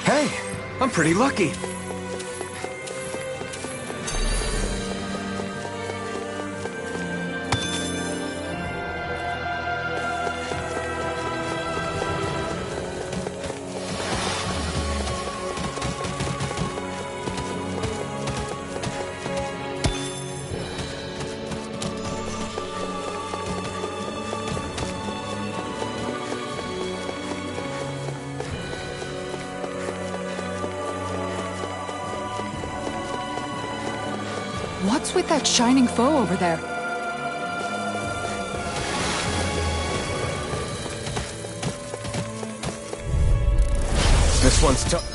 Hey, I'm pretty lucky. What's with that shining foe over there? This one's tough.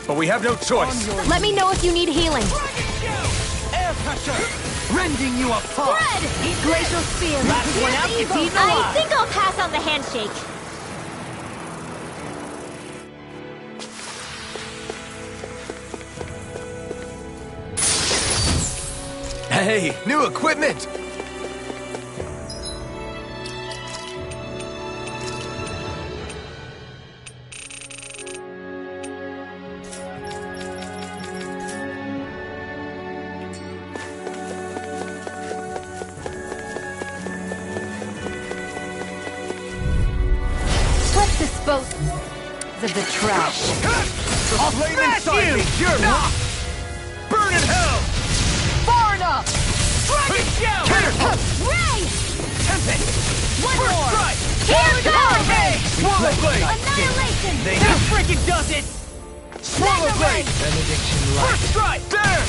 But we have no choice. Let me know if you need healing. Air pressure! Rending you apart! Red! Glacial spear! Last one out gets eaten I alive! think I'll pass on the handshake. Hey, new equipment! dispose of the trash. I'll smash you! You're not! Burn in hell! Far enough! Dragon Shell! Ray! Tempest! One First more! strike! Here goes! Swallow Blade! Annihilation! That freaking does it! Swallow Blade! Benediction First strike! There!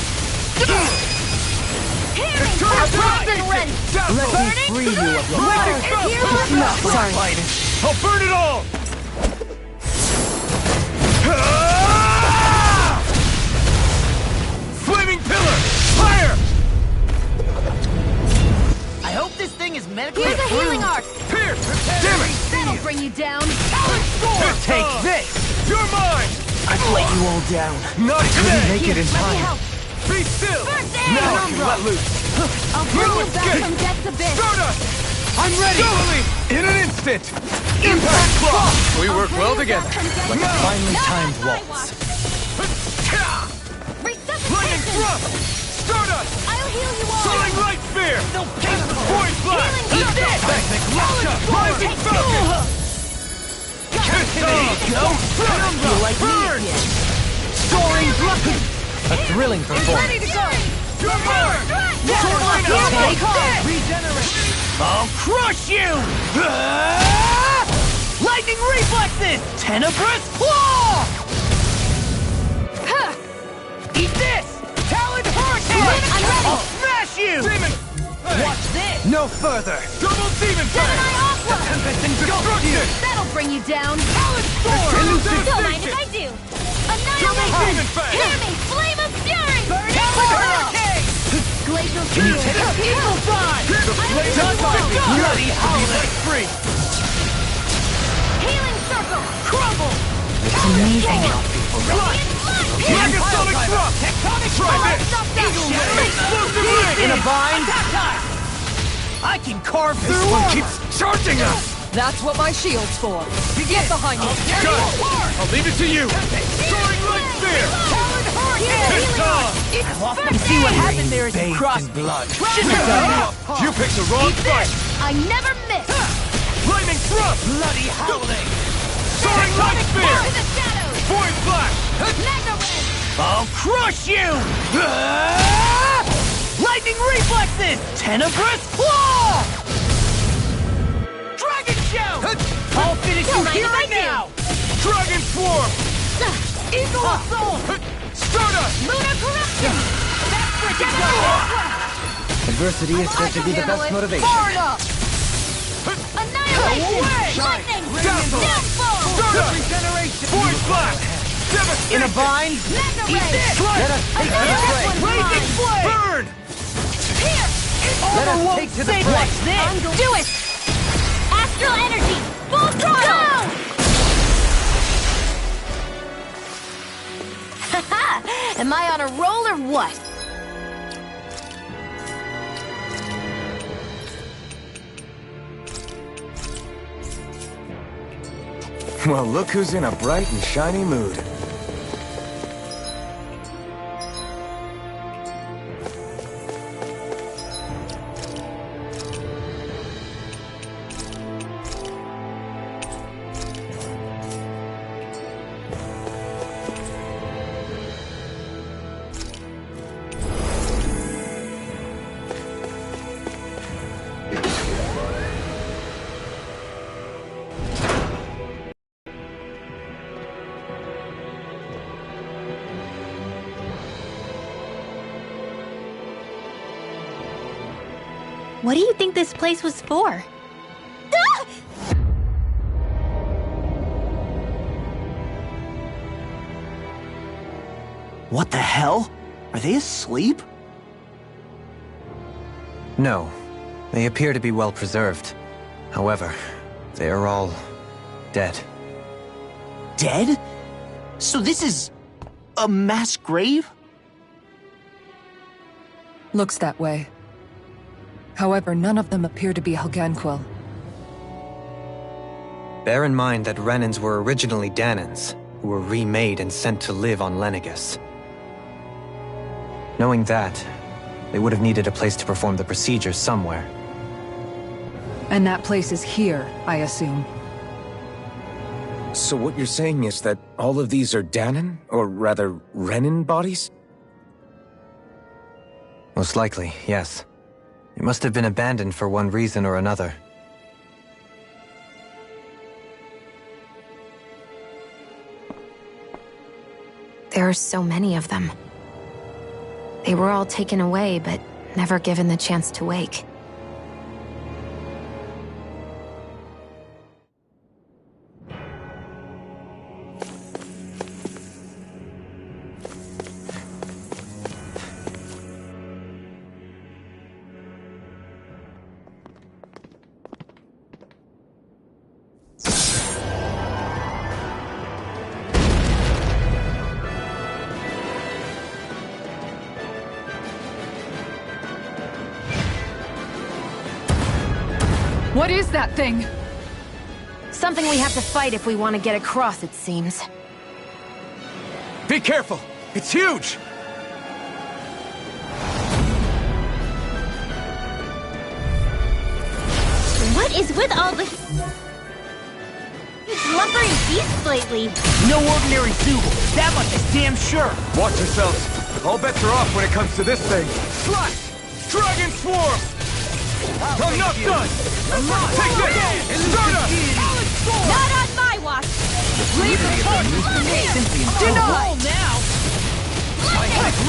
Healing! Poison Ready! Let me free you of your Sorry. I'll burn it all! Flaming pillar! Fire! I hope this thing is medically Here's a approved. healing arc! Pierce! Damn it! That'll bring you down! Take this! You're mine! I've let you all down. Not today! Make it in Let me time. help! Be still! First aid! Now I can let loose! I'll bring No you back escape! from death's abyss! Stardust! I'm ready! Dueling! In an instant! Impact Claw! We work well together. Like a finely timed waltz. Lightning Thrust! Stardust! I'll heal you all! Soaring Light Sphere! No paper! Void Blast! Healing Eat this! Circle! Lasha! Rising Falcon! Kiss Go! You like me Burn! again. Soaring Blossom! A thrilling performance. Ready to go! You're burn! Take Call! Regenerate! I'll crush you! Lightning reflexes! Tenebrous claw! Eat this! Taloned hurricane! I'm ready! I'll smash you! Demon! Watch this! No further! Double Demon Gemini Fang! Aqua! Tempest and Destruction! That'll bring you down! Taloned sword! Don't mind if I do! Annihilation! Demon Fang! Hear me! Flame of Fury! Taloned hurricane! Glacial Can you Shield! take a eagle sign? The Blade of Fire! Bloody holiday free! Healing Circle! Crumble! It's amazing! Megasonic Thrust! Tectonic Try force! this! Eagle Ray! Explosive Ring! In a bind? I can carve This through one armor! keeps charging us! That's what my shield's for. Get behind me. Got it! I'll leave it to you! Soaring Light Sphere! Taloned hurricane! Piss off! You see what happened there as you crossed me? blood. Shouldn't have done that. You picked the wrong fight! I never miss! Lightning Thrust! Bloody howling! Soaring Light To Sphere! the shadows! Void Blast! Mega Red! I'll crush you! Lightning reflexes! Tenebrous claw! Dragon Shout! I'll finish you Don't mind here if I and do. now! Dragon Swarm! Eagle Assault! Stardust! Lunar Corruption! That's freaking go! Adversity is said to be the best motivation. Far enough! Annihilation! Lightning! Dazzle! Downfall! Stardust! Regeneration! Void Blast! In a Devastation! bind? Mega Eat Ray! this! Let us take to the fray. Blazing flame! Burn! Here! Let us Won't take to the save fray. Watch this! Do it! Astral Energy! Full throttle! Haha! Am I on a roll or what? Well, look who's in a bright and shiny mood. What do you think this place was for? Ah! What the hell? Are they asleep? No. They appear to be well preserved. However, they are all dead. Dead? So this is a mass grave? Looks that way. However, none of them appear to be Helganquil. Bear in mind that Renans were originally Danans, who were remade and sent to live on Lenegus. Knowing that, they would have needed a place to perform the procedures somewhere. And that place is here, I assume. So what you're saying is that all of these are Dahnan, or rather, Renan bodies? Most likely, yes. It must have been abandoned for one reason or another. There are so many of them. They were all taken away, but never given the chance to wake. What is that thing? Something we have to fight if we want to get across, it seems. Be careful! It's huge! What is with all this lumbering beasts lately? No ordinary Zoogle, that much is damn sure. Watch yourselves. All bets are off when it comes to this thing. Slash! Dragon Swarm! I'm not done! Take this! Stardust! Not on my watch! Leave the force! Deny! Now!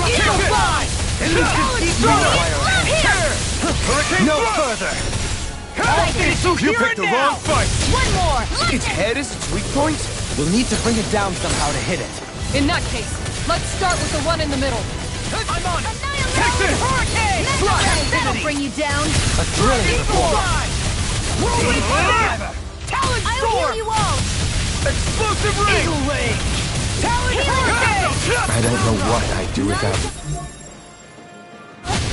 Eagle Fly! Hurricane No Thrust! further! You picked the wrong fight! One more! Its head is its weak point? We'll need to bring it down somehow to hit it. In that case, let's start with the one in the middle. I'm on it! Take this! Hurricane! That'll bring you down! A thrilling performance! Whirlwind Fire! Talon I'll Storm! heal you all! Explosive Ring! Eagle Rage! Talon Hurricane! I don't know what I'd do without it.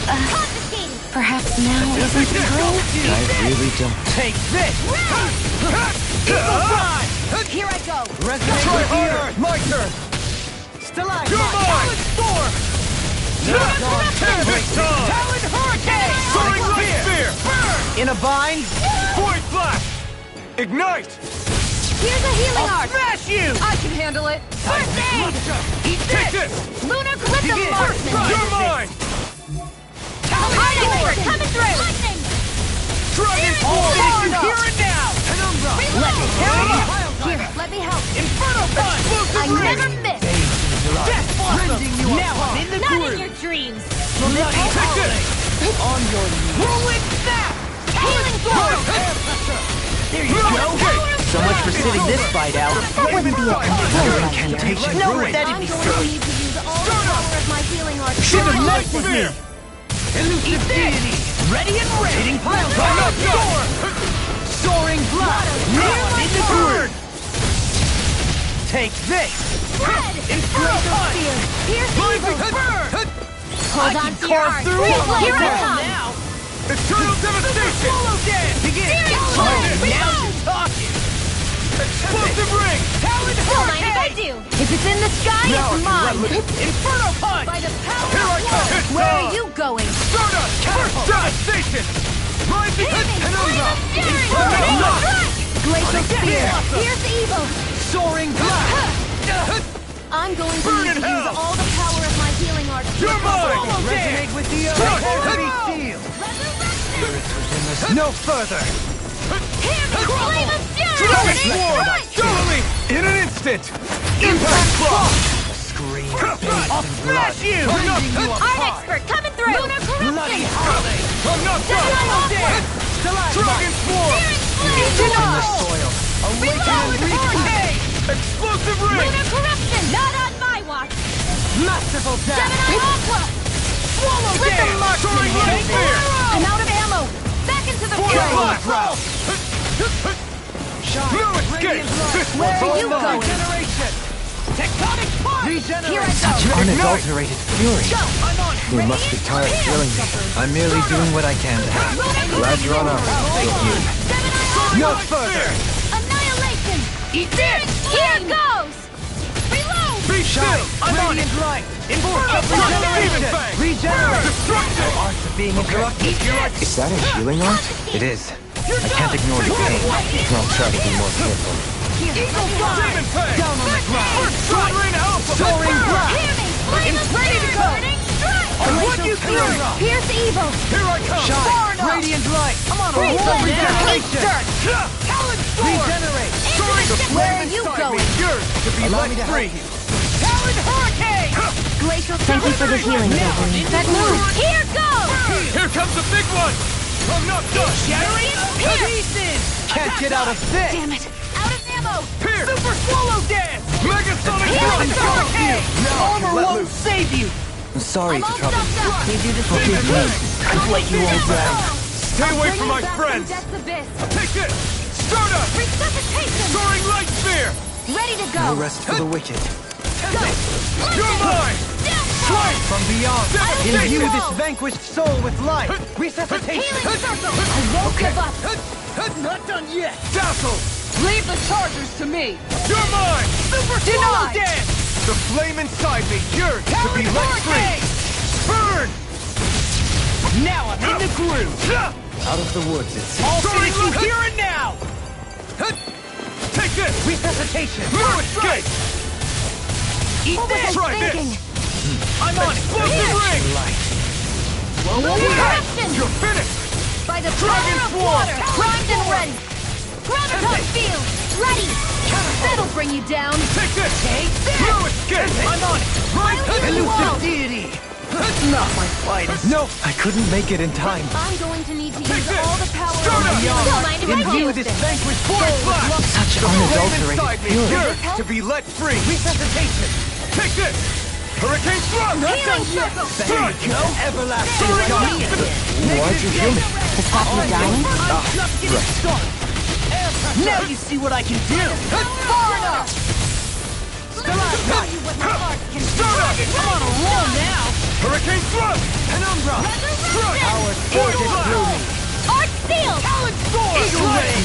Confiscated! Perhaps now isn't the time? I really don't. Take this! Eagle Prime! Here I go! Resonate Try with the harder! earth! My turn! Stalagmite! You're mine! Talon Storm! Tear this time! Talon Hurricane! Soaring Light Spear! Burn! In a bind? Void Flash! Ignite! Here's a healing I'll art! smash you! I can handle it. First aid! Eat Take this! this! Lunar Crystal Begin. Marksman! You're mine! Hard expert coming through! Lightning! Dragon All Swarm! finish you here and now! Penumbra! Let me help! Here, let me help. Inferno Punch! I never miss! Death Blossom! Now I'm in the Not in groove! your dreams! Bloody Take this! Holiday! On your knees! Whirlwind Snap! Healing Storm! There you go! So much for sitting this fight out. That wouldn't be a complete Incantation No, ruin. I'm going to need to use all the power of my healing art. Shiver to Light fight Spear! Elusive Deity! Ready and ready! Hitting pile drive! Storm! Soaring Blast! Now I'm in the groove! Take this! Red! Inferno Punch! Here's evil! Burn! Hold on to your heart! Here I come! Now! Eternal Devastation! Swallow Dance! Begin! Searing Oh, Blade! now you're talking! Explosive Ring! Talon Don't mind if I Hurricane! do! If it's in the sky, it's mine! Inferno Punch! By the power Here I of come! one! It's Where on! are you going? Stardust! First Devastation! Rising Penumbra! Inferno! Glacial Spear! Blossom. Here's the evil! Soaring Blast! I'm going to Burn need in to use hell. all the power of my healing art. to You're mine! accomplish this. Resonate with the Strike! heavy steel! No further! Hear me! Flame of Dragon Fury! Swarm! Show me! In an instant! Impact Claw! Scream! I'll smash you! Rending you Art apart! expert coming through! Lunar Bloody Corruption! Holiday! I'm not Stalagmite! done! Dragon Swarm! Searing In the Flame! soil! Awaken and recreate! Explosive Ring! Lunar Corruption! Not on my watch! Masterful death! Gemini Aqua! Swallow Let the Dance! marksman Soaring hit Light it! Spear! I'm out of ammo! Back into the Void fray! Blast! Shine! No escape! Radiant light! This Where one's are all you mine! going? Regeneration! Tectonic punch! Here I Such go! unadulterated fury. I'm on it! You must be tired of killing me. I'm merely doing what I can to help. Glad you're on our side. Thank you. Gemini No Aqua! further! Annihilation! Eat this! Here goes! Reload! Be still! I'm on it! Light! Inferno Demon Regeneration! Fang! Regeneration! Destruction! Arts of being interrupted! Is that a healing art? It is. I can't ignore the pain. I'll try to be more careful. Eagle Fly! Demon Fang! Down on the ground! First strike! Rain Alpha! Soaring Blast! Hear me! Flame It's of ready to Fire! go! Burning Strike! I'll put you through! Pierce evil! Here I come! Shine! Far enough. Radiant Light! I'm on a Freeze roll! Blade! Regeneration! Dirt! Talon Storm! Regenerate! Soaring the Where flame are you inside me! going? Yours to be Allow let me to free! help you. Talon Hurricane! Glacial Thank you for the healing, Now, Wolverine. into That the move! room. Here goes! Here comes the big one! I'm not done! Shattering Pierce! pieces! Can't get out of this! Damn it! Out of ammo! Pierce! Super Swallow Dance! Megasonic Talon Blast! Hurricane! Armor let won't loose. save you! I'm sorry I'm to all trouble you. stuffed up! Need you to Demon Fang! I've let you all down. Stay away from my Bring you back friends! Death's abyss! Take this! Stardust! Resuscitation! Soaring Light Spear! Ready to No go! rest for the wicked. You're mine! Strike! From beyond, Devastation! imbue this vanquished soul with life. Resuscitation. Healing circle! I won't give up! Not done yet. Dazzle! Leave the chargers to me. You're mine! Super Swallow Dance. The flame inside me, yours to Talon be let Hurricane. free! Burn! Now I'm in the groove. Out of the woods, it's I'll Soaring finish you Light- here and now. Take this! Resuscitation. No escape! Eat What was this. Try I this. thinking? I'm on it. Explosive ring! Corruption! You're finished! By the Dragon power of Swarm! water! Primed and ready! Graviton field! Ready! That'll bring you down! Take this! Take this. No escape! I'm on it. Right Elusive deity. Not my finest. No, I couldn't make it in time. I'm going to need to Take use this. all the power Start of up. my Don't mind if I Imbue deal this with it. vanquished soul Force with blast! love. Such The flame unadulterated inside me, fury. yours to be let free! Resuscitation. Take this! Hurricane Thrust! Healing circle! There you go. Everlasting Soaring God. Light! Why'd you heal me? To stop you dying? I'm just getting started. Now you see what I can do. Far enough! Still out. Show you what my heart can do! I'm on a roll now. Hurricane Thrust! Penumbra. Power Forces through me. Arc Seal! Talon Storm. Eagle Ray.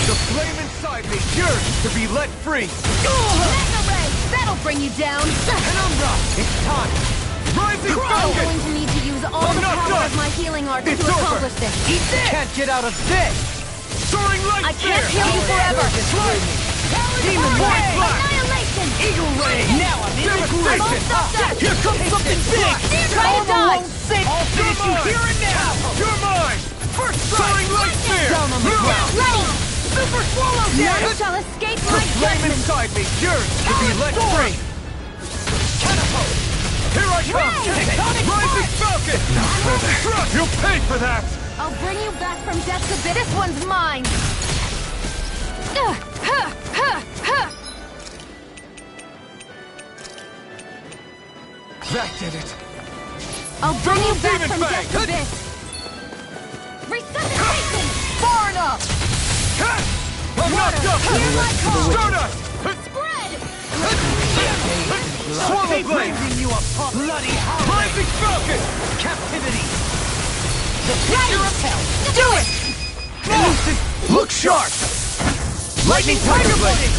The flame inside me, yours to be let free! Mega Ray! That'll bring you down! Penumbra. It's time. Rising I'm Falcon! going to need to use all I'm the not power done. of my healing arts to It's over. accomplish this. Eat this. Can't get out of this. Soaring Light I Spear! can't heal you forever! Demon Force Ray. blast! Annihilation! Eagle Ray. Now I'm in the I'm all groove. stuffed up! Here comes something big. Try to Armor dodge! won't save. I'll finish you here and now. You're mine! First Soaring Light Spear! Down on the ground. Ready! Super Swallow None Dance. shall escape The my flame judgment! inside me, yours to be let free! Catapult. Here I come! Tectonic Rising Falcon! No further! You'll pay for that! I'll bring you back from death's abyss. This one's mine! That did it! I'll bring you back Demon from Fang. death's abyss! Resuscitation! Far enough! I'm not done! Hear my call! Stardust! Spread! Swallow Blade! Bring you a bloody holiday. Rising Falcon! Captivity. The pressure of hell! Do it! Elusive! Look sharp! Lightning Tiger Blade!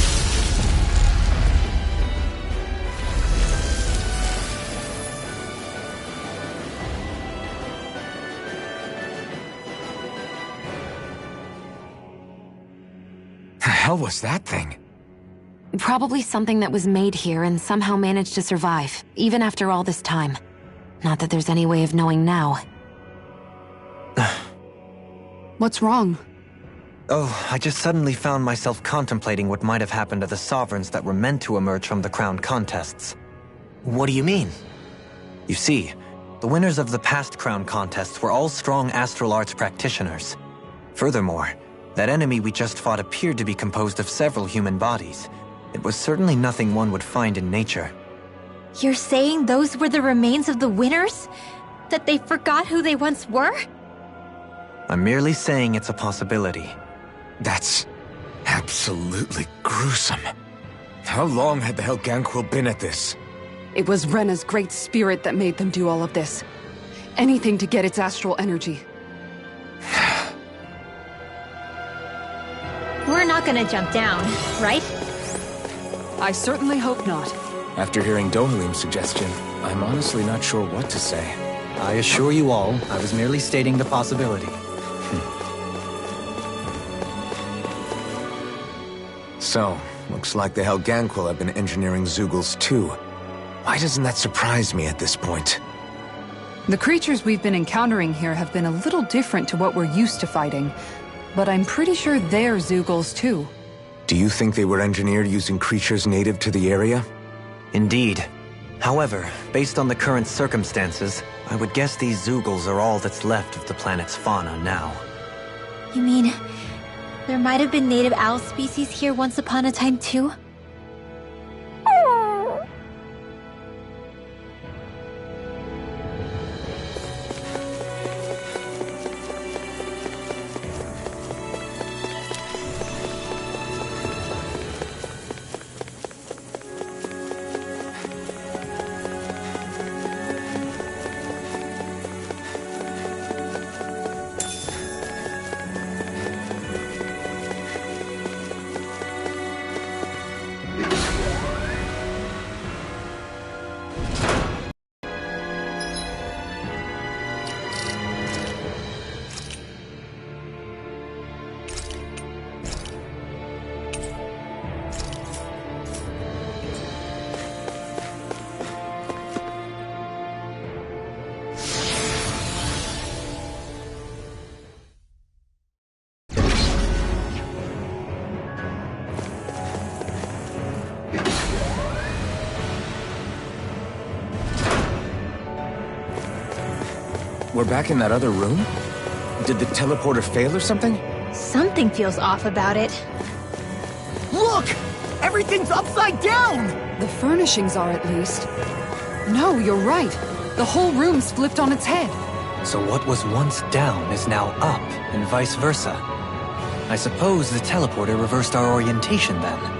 The hell was that thing? Probably something that was made here and somehow managed to survive, even after all this time. Not that there's any way of knowing now. What's wrong? Oh, I just suddenly found myself contemplating what might have happened to the sovereigns that were meant to emerge from the crown contests. What do you mean? You see, the winners of the past crown contests were all strong astral arts practitioners. Furthermore, that enemy we just fought appeared to be composed of several human bodies. It was certainly nothing one would find in nature. You're saying those were the remains of the winners? That they forgot who they once were? I'm merely saying it's a possibility. That's absolutely gruesome. How long had the Helganquil been at this? It was Rena's great spirit that made them do all of this. Anything to get its astral energy. We're not gonna jump down, right? I certainly hope not. After hearing Dohalim's suggestion, I'm honestly not sure what to say. I assure you all, I was merely stating the possibility. So, Looks like the Helganquil have been engineering Zeugles too. Why doesn't that surprise me at this point? The creatures we've been encountering here have been a little different to what we're used to fighting, but I'm pretty sure they're Zeugles too. Do you think they were engineered using creatures native to the area? Indeed. However, based on the current circumstances, I would guess these Zeugles are all that's left of the planet's fauna now. You mean, there might have been native owl species here once upon a time too? We're back in that other room? Did the teleporter fail or something? Something feels off about it. Look! Everything's upside down! The furnishings are, at least. No, you're right. The whole room's flipped on its head. So what was once down is now up, and vice versa. I suppose the teleporter reversed our orientation then.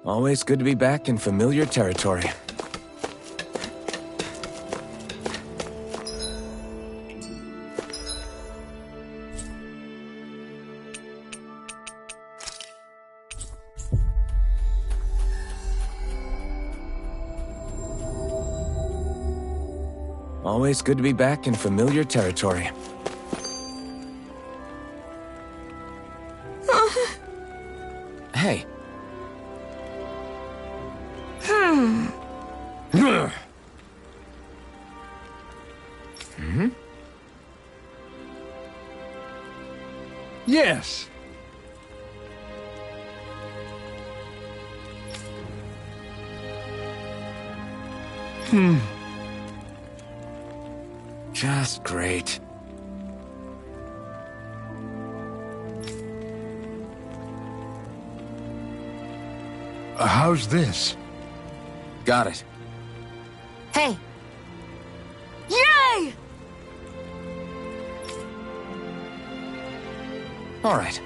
Always good to be back in familiar territory. Always good to be back in familiar territory. Hey. Yes. Just great. How's this? Got it. Hey! Yay! All right.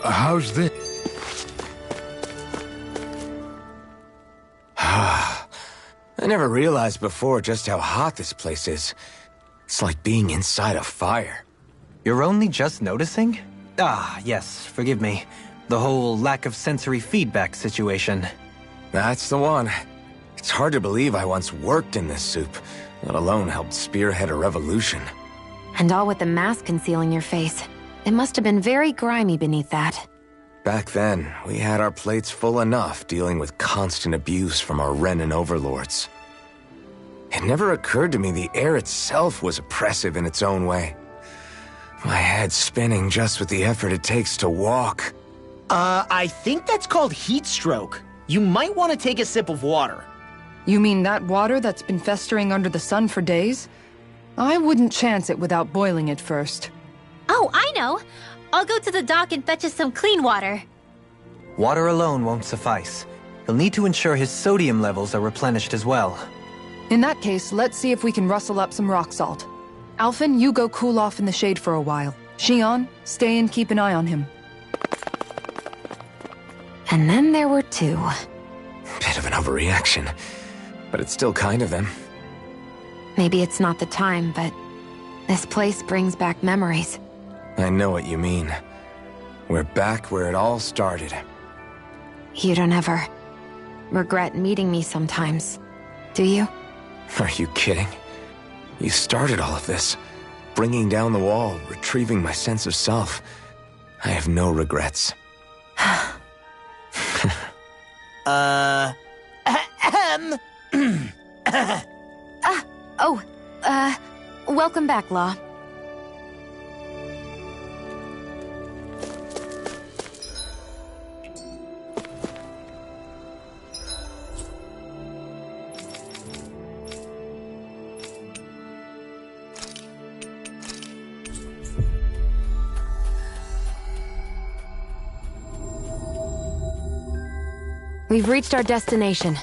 How's this? I never realized before just how hot this place is. It's like being inside a fire. You're only just noticing? Ah, yes, forgive me. The whole lack of sensory feedback situation. That's the one. It's hard to believe I once worked in this soup, let alone helped spearhead a revolution. And all with the mask concealing your face. It must have been very grimy beneath that. Back then, we had our plates full enough dealing with constant abuse from our Renan overlords. It never occurred to me the air itself was oppressive in its own way. My head's spinning just with the effort it takes to walk. I think that's called heat stroke. You might want to take a sip of water. You mean that water that's been festering under the sun for days? I wouldn't chance it without boiling it first. Oh, I know! I'll go to the dock and fetch us some clean water. Water alone won't suffice. You'll need to ensure his sodium levels are replenished as well. In that case, let's see if we can rustle up some rock salt. Alphen, you go cool off in the shade for a while. Xion, stay and keep an eye on him. And then there were two. Bit of an overreaction, but it's still kind of them. Maybe it's not the time, but this place brings back memories. I know what you mean. We're back where it all started. You don't ever regret meeting me sometimes, do you? Are you kidding? You started all of this. Bringing down the wall, retrieving my sense of self. I have no regrets. Welcome back, Law. We've reached our destination.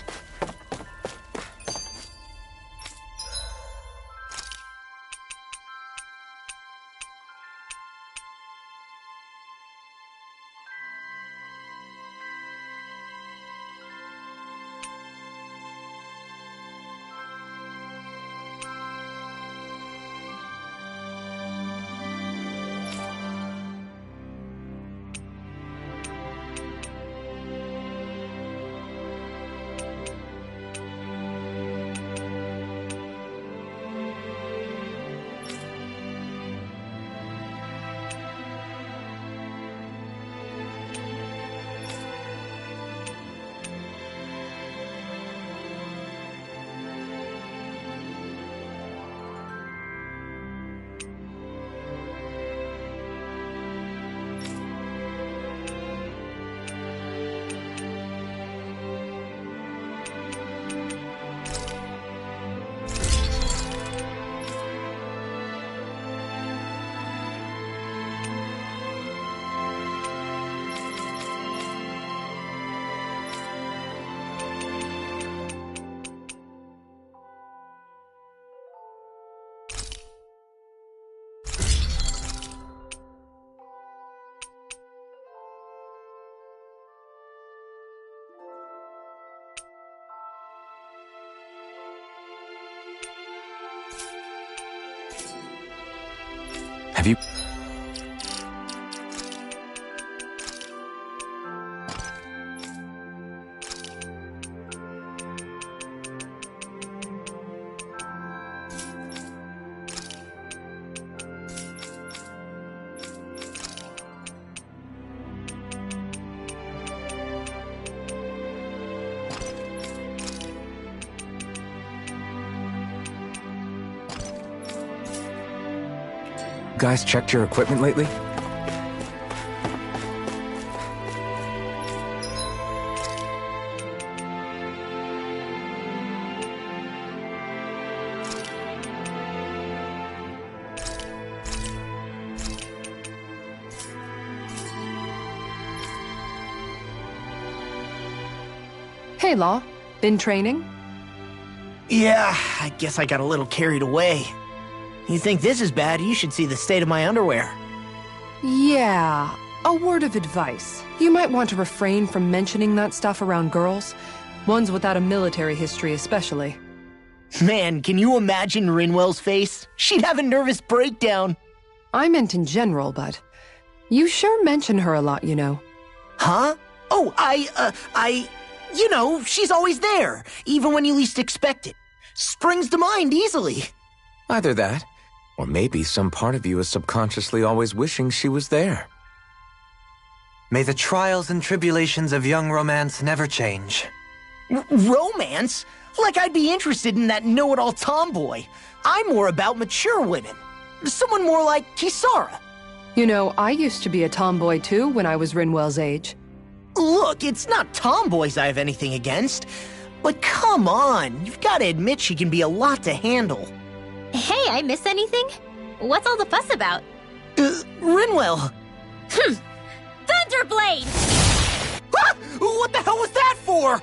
Have you... guys checked your equipment lately? Hey, Law. Been training? Yeah, I guess I got a little carried away. You think this is bad, you should see the state of my underwear. Yeah, A word of advice. You might want to refrain from mentioning that stuff around girls. Ones without a military history especially. Man, can you imagine Rinwell's face? She'd have a nervous breakdown. I meant in general, but you sure mention her a lot, you know. Huh? Oh, you know, she's always there, even when you least expect it. Springs to mind easily. Either that, or maybe some part of you is subconsciously always wishing she was there. May the trials and tribulations of young romance never change. Romance? Like I'd be interested in that know-it-all tomboy. I'm more about mature women. Someone more like Kisara. You know, I used to be a tomboy too when I was Rinwell's age. Look, it's not tomboys I have anything against. But come on, you've got to admit she can be a lot to handle. Hey, I miss anything? What's all the fuss about? Rinwell. Thunderblade! Ah! What the hell was that for?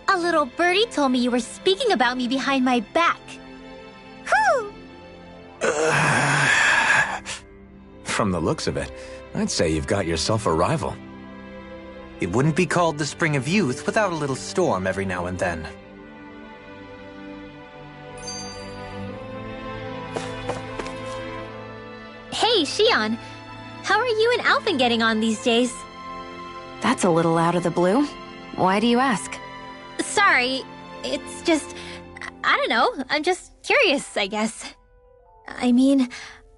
A little birdie told me you were speaking about me behind my back. Whew! From the looks of it, I'd say you've got yourself a rival. It wouldn't be called the Spring of Youth without a little storm every now and then. Hey, Shion. How are you and Alphen getting on these days? That's a little out of the blue. Why do you ask? Sorry, it's just... I don't know, I'm just curious, I guess. I mean,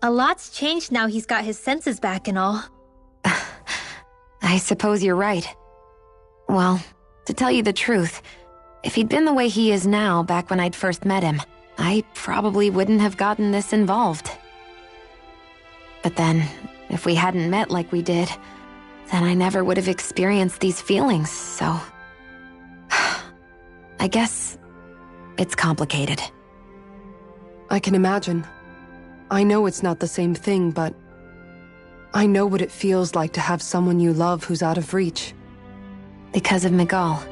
a lot's changed now he's got his senses back and all. I suppose you're right. Well, to tell you the truth, if he'd been the way he is now back when I'd first met him, I probably wouldn't have gotten this involved. But then, if we hadn't met like we did, then I never would have experienced these feelings, so... I guess it's complicated. I can imagine. I know it's not the same thing, but I know what it feels like to have someone you love who's out of reach. Because of Miguel.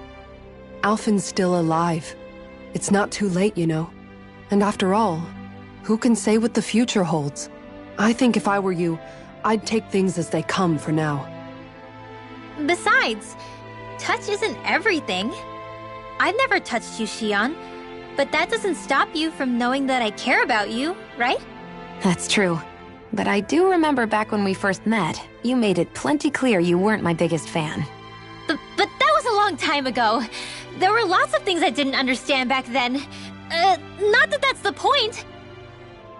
Alphen's still alive. It's not too late, you know. And after all, who can say what the future holds? I think if I were you, I'd take things as they come for now. Besides, touch isn't everything. I've never touched you, Shion, but that doesn't stop you from knowing that I care about you, right? That's true. But I do remember back when we first met, you made it plenty clear you weren't my biggest fan. But that was a long time ago. There were lots of things I didn't understand back then. Not that that's the point.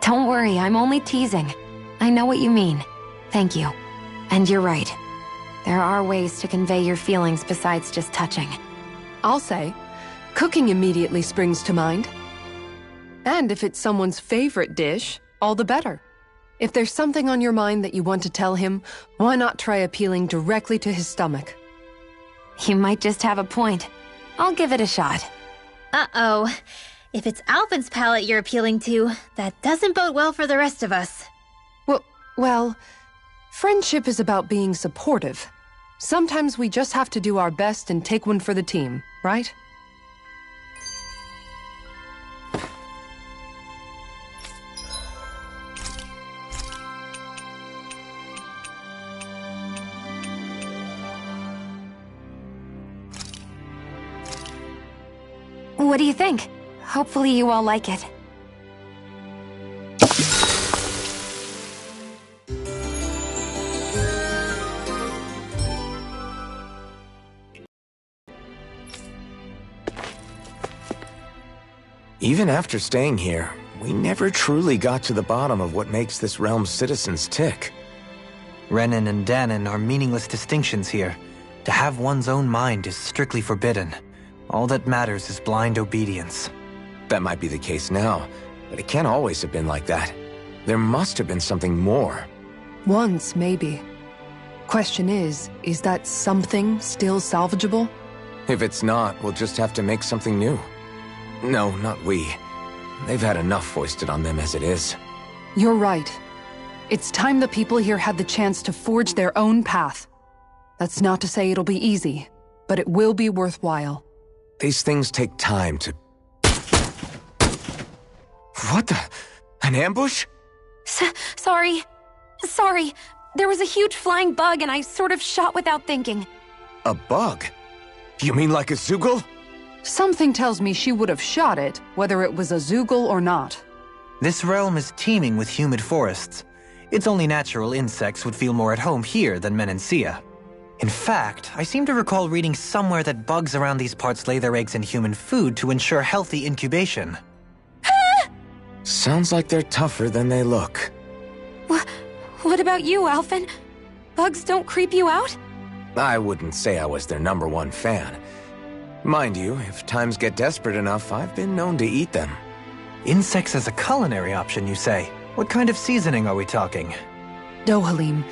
Don't worry, I'm only teasing. I know what you mean. Thank you. And you're right. There are ways to convey your feelings besides just touching. I'll say, cooking immediately springs to mind. And if it's someone's favorite dish, all the better. If there's something on your mind that you want to tell him, why not try appealing directly to his stomach? You might just have a point. I'll give it a shot. Uh-oh. If it's Alphen's palate you're appealing to, that doesn't bode well for the rest of us. Well, friendship is about being supportive. Sometimes we just have to do our best and take one for the team, right? What do you think? Hopefully you all like it. Even after staying here, we never truly got to the bottom of what makes this realm's citizens tick. Renan and Danon are meaningless distinctions here. To have one's own mind is strictly forbidden. All that matters is blind obedience. That might be the case now, but it can't always have been like that. There must have been something more. Once, maybe. Question is that something still salvageable? If it's not, we'll just have to make something new. No, not we. They've had enough foisted on them as it is. You're right. It's time the people here had the chance to forge their own path. That's not to say it'll be easy, but it will be worthwhile. These things take time to... What the... An ambush? Sorry. There was a huge flying bug and I sort of shot without thinking. A bug? You mean like a Zoogle? Something tells me she would have shot it, whether it was a Zoogle or not. This realm is teeming with humid forests. It's only natural insects would feel more at home here than Menancia. In fact, I seem to recall reading somewhere that bugs around these parts lay their eggs in human food to ensure healthy incubation. Sounds like they're tougher than they look. What about you, Alphen? Bugs don't creep you out? I wouldn't say I was their #1 fan. Mind you, if times get desperate enough, I've been known to eat them. Insects as a culinary option, you say? What kind of seasoning are we talking? Dohalim,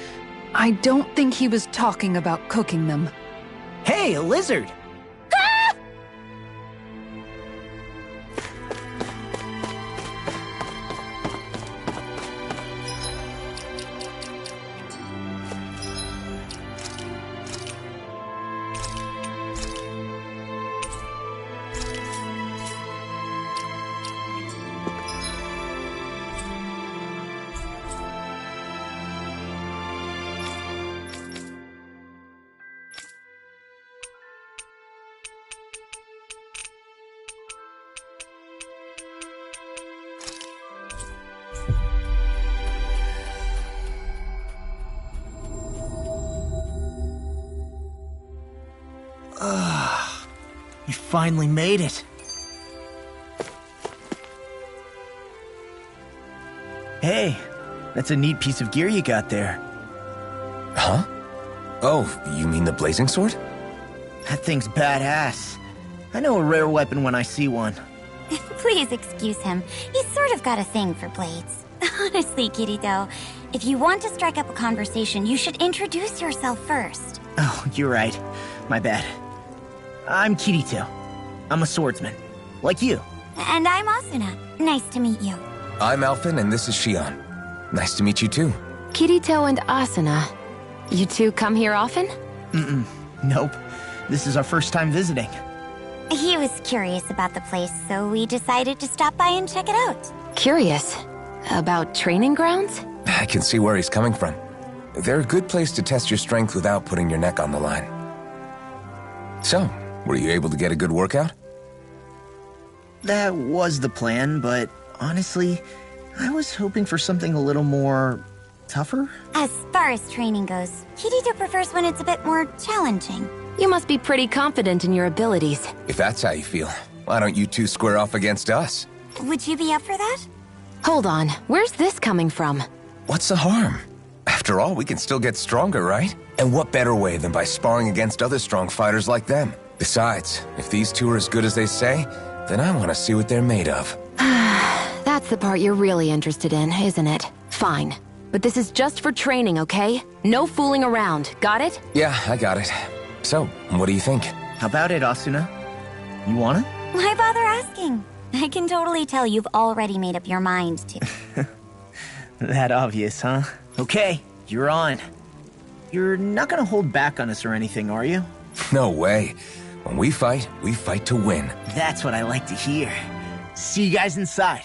I don't think he was talking about cooking them. Hey, a lizard! You finally made it. Hey, that's a neat piece of gear you got there. Huh? Oh, you mean the blazing sword? That thing's badass. I know a rare weapon when I see one. Please excuse him. He's sort of got a thing for blades. Honestly, Kirito, if you want to strike up a conversation, you should introduce yourself first. Oh, you're right. My bad. I'm Kirito. I'm a swordsman. Like you. And I'm Asuna. Nice to meet you. I'm Alphen, and this is Shion. Nice to meet you too. Kirito and Asuna. You two come here often? Nope. This is our first time visiting. He was curious about the place, so we decided to stop by and check it out. Curious? About training grounds? I can see where he's coming from. They're a good place to test your strength without putting your neck on the line. So, were you able to get a good workout? That was the plan, but honestly, I was hoping for something a little more tougher. As far as training goes, Kirito prefers when it's a bit more challenging. You must be pretty confident in your abilities. If that's how you feel, why don't you two square off against us? Would you be up for that? Hold on, where's this coming from? What's the harm? After all, we can still get stronger, right? And what better way than by sparring against other strong fighters like them? Besides, if these two are as good as they say, then I want to see what they're made of. That's the part you're really interested in, isn't it? Fine. But this is just for training, okay? No fooling around, got it? Yeah, I got it. So, what do you think? How about it, Asuna? You wanna? Why bother asking? I can totally tell you've already made up your mind to. That obvious, huh? Okay, you're on. You're not gonna hold back on us or anything, are you? No way. When we fight to win. That's what I like to hear. See you guys inside.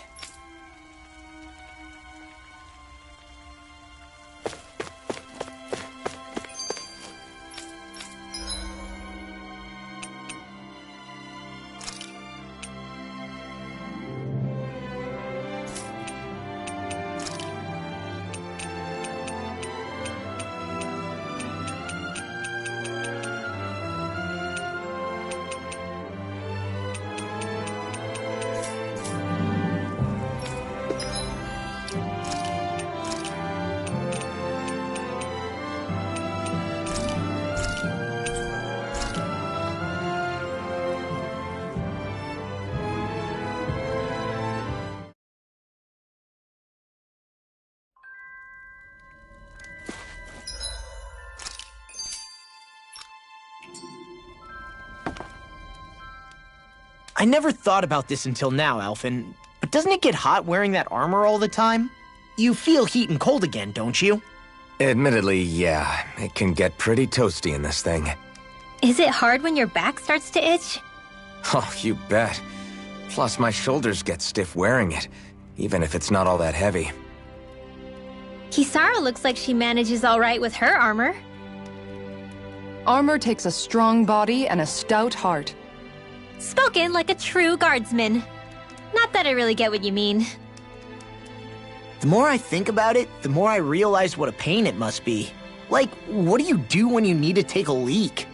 I never thought about this until now, Alphen, but doesn't it get hot wearing that armor all the time? You feel heat and cold again, don't you? Admittedly, yeah. It can get pretty toasty in this thing. Is it hard when your back starts to itch? Oh, you bet. Plus, my shoulders get stiff wearing it, even if it's not all that heavy. Kisara looks like she manages all right with her armor. Armor takes a strong body and a stout heart. Spoken like a true guardsman. Not that I really get what you mean. The more I think about it, the more I realize what a pain it must be. Like, what do you do when you need to take a leak?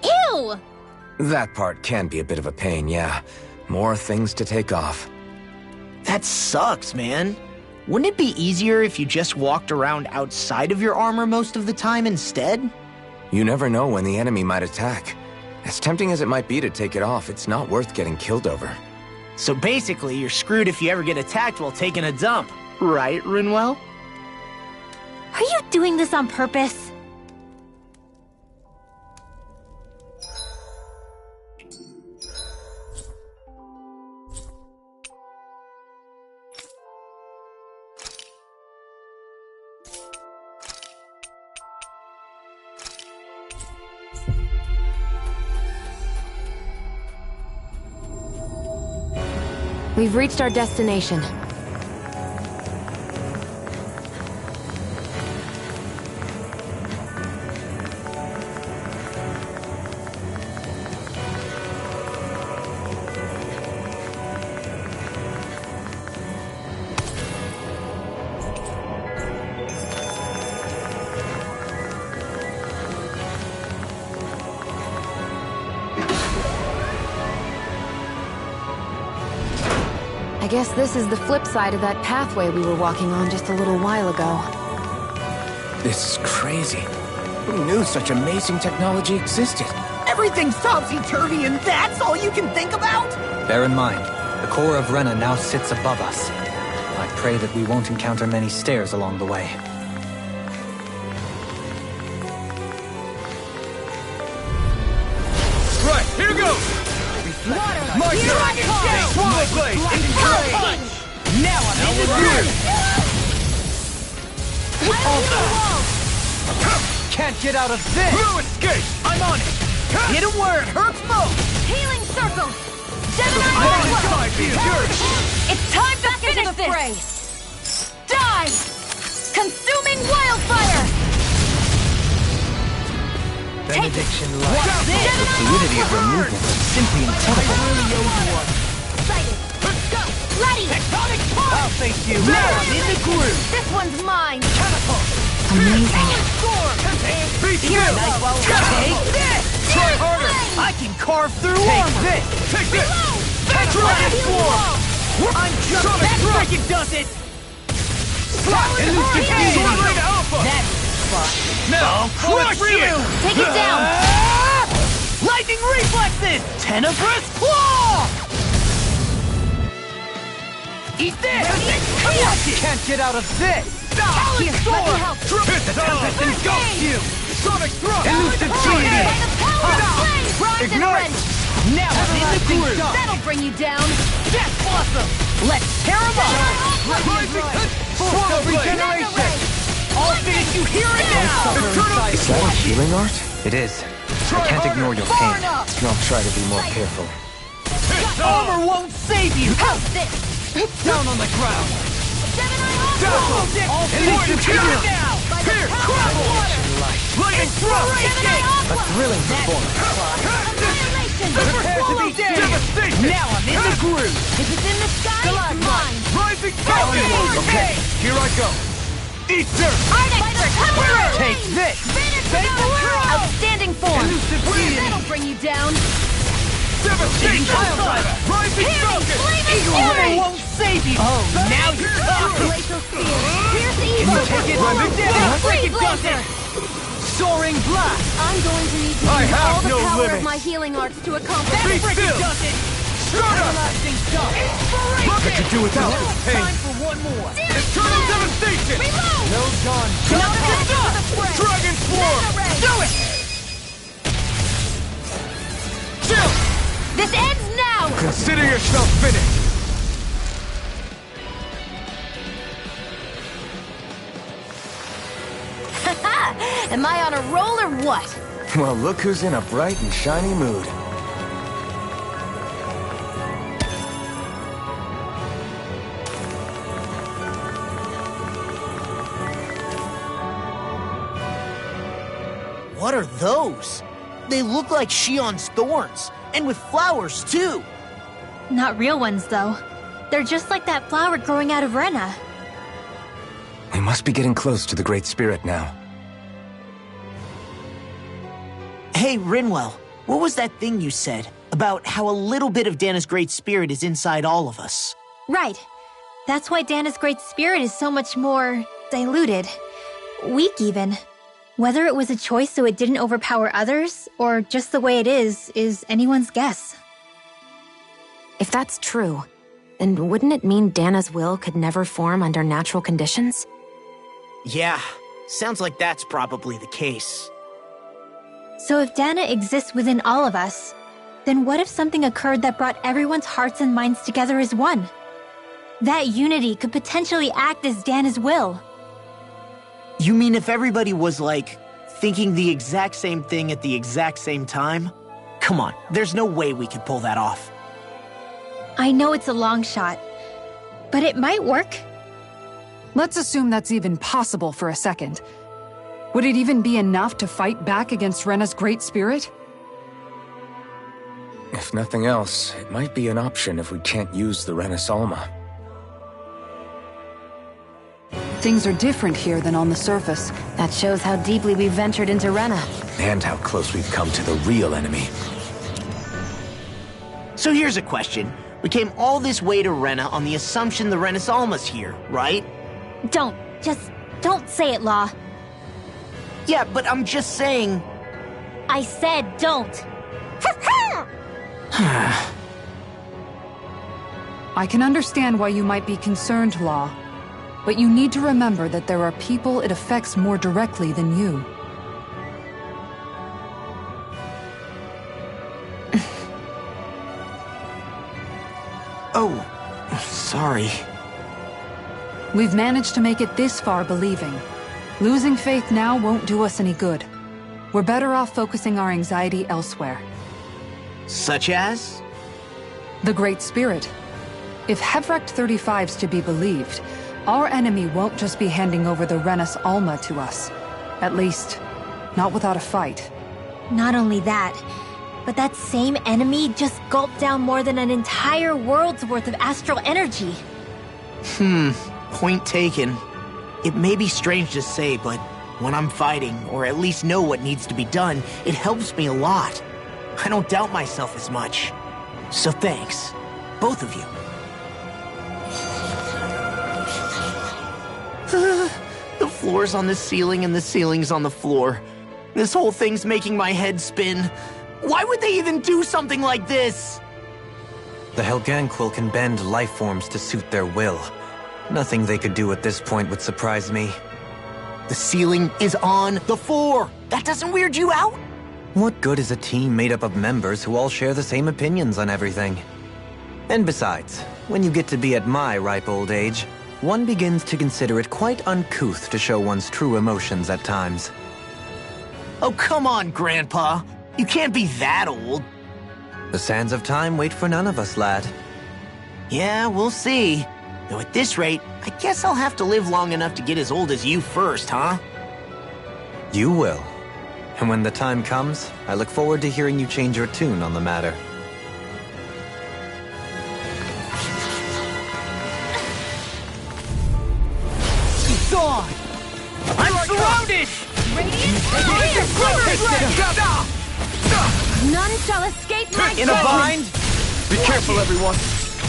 Ew! That part can be a bit of a pain, yeah. More things to take off. That sucks, man. Wouldn't it be easier if you just walked around outside of your armor most of the time instead? You never know when the enemy might attack. As tempting as it might be to take it off, it's not worth getting killed over. So basically, you're screwed if you ever get attacked while taking a dump. Right, Rinwell? Are you doing this on purpose? We've reached our destination. I guess this is the flip side of that pathway we were walking on just a little while ago. This is crazy. Who knew such amazing technology existed? Everything's topsy-turvy and that's all you can think about? Bear in mind, the core of Rena now sits above us. I pray that we won't encounter many stairs along the way. Right, here goes! My turn! Swallow blade! Now I'm in the groove! Can't get out of this! No escape! I'm on it! Hit it where it hurts most! Healing circle! Gemini Network! It's time to finish this! Die! Consuming wildfire! Benediction light. The fluidity of your movement is simply incredible. Ready! I'll face you. Now I'm in the groove. This one's mine! Amazing. Here, Nightwell. Take this! Try harder! I can carve through armor. Take this! Dragon Swarm! I'm just... That freaking does it! Elusive Sword Alpha! That's fun. Now, crush you! Take it down! Lightning reflexes! Tenebrous claw! Eat this! Can't get out of this! Here, let me help! The Tempest engulfs you! Sonic thrust! Elusive By genie! the power of flame! Rise and Ignite! wrench! Now I'm in the groove! That'll bring you down! Death Blossom! Let's tear 'em up! Swallow regeneration! I'll finish you here and now! Is that a healing art? It is. I can't ignore your pain. I'll try to be more careful. Armor won't save you! How's this? Down on the ground! Gemini I'll finish you here now! Here, crumble! Lightning thrust! A thrilling performance. Prepare to be dead! Devastation! Now I'm in the groove! If it's in the sky, it's mine! Rising Falcon! Okay, Here I go! Eat dirt! Arctic Through! take this! Outstanding form! Elusive genie! That'll bring you down! Devastation! Piledriver! Rising Falcon! Armor won't save you! Oh, now you're talking! Glacial Spear! Pierce Can evil! you take it? That freaking does it! Soaring blast! I'm going to need to I use have all the no power limits. of my healing arts to accomplish That Be freaking still. does it! Stardust! Everlasting stuff! What could you do without this pain? Time for one more! Eternal devastation! No gun! Dragon Swarm! Do it! Chill! This ends now! Consider yourself finished! Am I on a roll or what? Well, look who's in a bright and shiny mood. What are those? They look like Shion's thorns, and with flowers too. Not real ones, though. They're just like that flower growing out of Rena. We must be getting close to the Great Spirit now. Hey, Rinwell, what was that thing you said about how a little bit of Dana's Great Spirit is inside all of us? Right. That's why Dana's Great Spirit is so much more diluted. Weak, even. Whether it was a choice so it didn't overpower others, or just the way it is anyone's guess. If that's true, then wouldn't it mean Dana's will could never form under natural conditions? Yeah, sounds like that's probably the case. So if Dana exists within all of us, then what if something occurred that brought everyone's hearts and minds together as one? That unity could potentially act as Dana's will. You mean if everybody was, like, thinking the exact same thing at the exact same time? Come on, there's no way we could pull that off. I know it's a long shot, but it might work. Let's assume that's even possible for a second. Would it even be enough to fight back against Rena's Great Spirit? If nothing else, it might be an option if we can't use the Renis Alma. Things are different here than on the surface. That shows how deeply we've ventured into Rena. And how close we've come to the real enemy. So here's a question. We came all this way to Rena on the assumption the Renis Alma's here, right? Just don't say it, Law. Yeah, but I'm just saying... I said don't. I can understand why you might be concerned, Law. But you need to remember that there are people it affects more directly than you. Oh, sorry. We've managed to make it this far believing. Losing faith now won't do us any good. We're better off focusing our anxiety elsewhere. Such as? The Great Spirit. If Hevrecht 35's to be believed, our enemy won't just be handing over the Renis Alma to us. At least, not without a fight. Not only that, but that same enemy just gulped down more than an entire world's worth of astral energy. Point taken. It may be strange to say, but when I'm fighting, or at least know what needs to be done, it helps me a lot. I don't doubt myself as much. So thanks, both of you. The floor's on the ceiling and the ceiling's on the floor. This whole thing's making my head spin. Why would they even do something like this? The Helganquil can bend life forms to suit their will. Nothing they could do at this point would surprise me. The ceiling is on the floor. That doesn't weird you out? What good is a team made up of members who all share the same opinions on everything? And besides, when you get to be at my ripe old age, one begins to consider it quite uncouth to show one's true emotions at times. Oh, come on, Grandpa. You can't be that old. The sands of time wait for none of us, lad. Yeah, we'll see. Though at this rate, I guess I'll have to live long enough to get as old as you first, huh? You will. And when the time comes, I look forward to hearing you change your tune on the matter. It's on! I'm surrounded! None shall escape my In a bind? Be careful, everyone.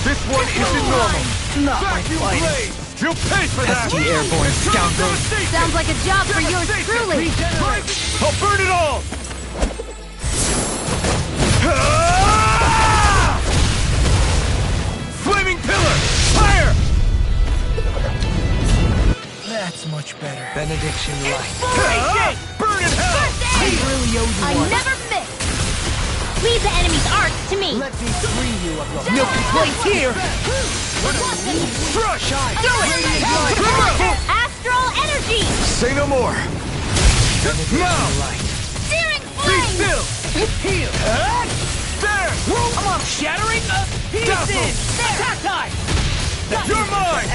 This one isn't normal. Not my Vacuum fight. blade! You'll pay for that! Pesky airborne scoundrel! Sounds like a job for yours truly. I'll burn it all! Flaming pillar! Fire! That's much better. Benediction Burn light. in hell! I really owe you I one. never miss. Leave the enemy's arts to me. Let me free you of your milky place here! Crush! Do it! Astral energy! Say no more! Now! Searing Be flame! still! Heal! There! Come on, shattering pieces! Attack time! You're mine!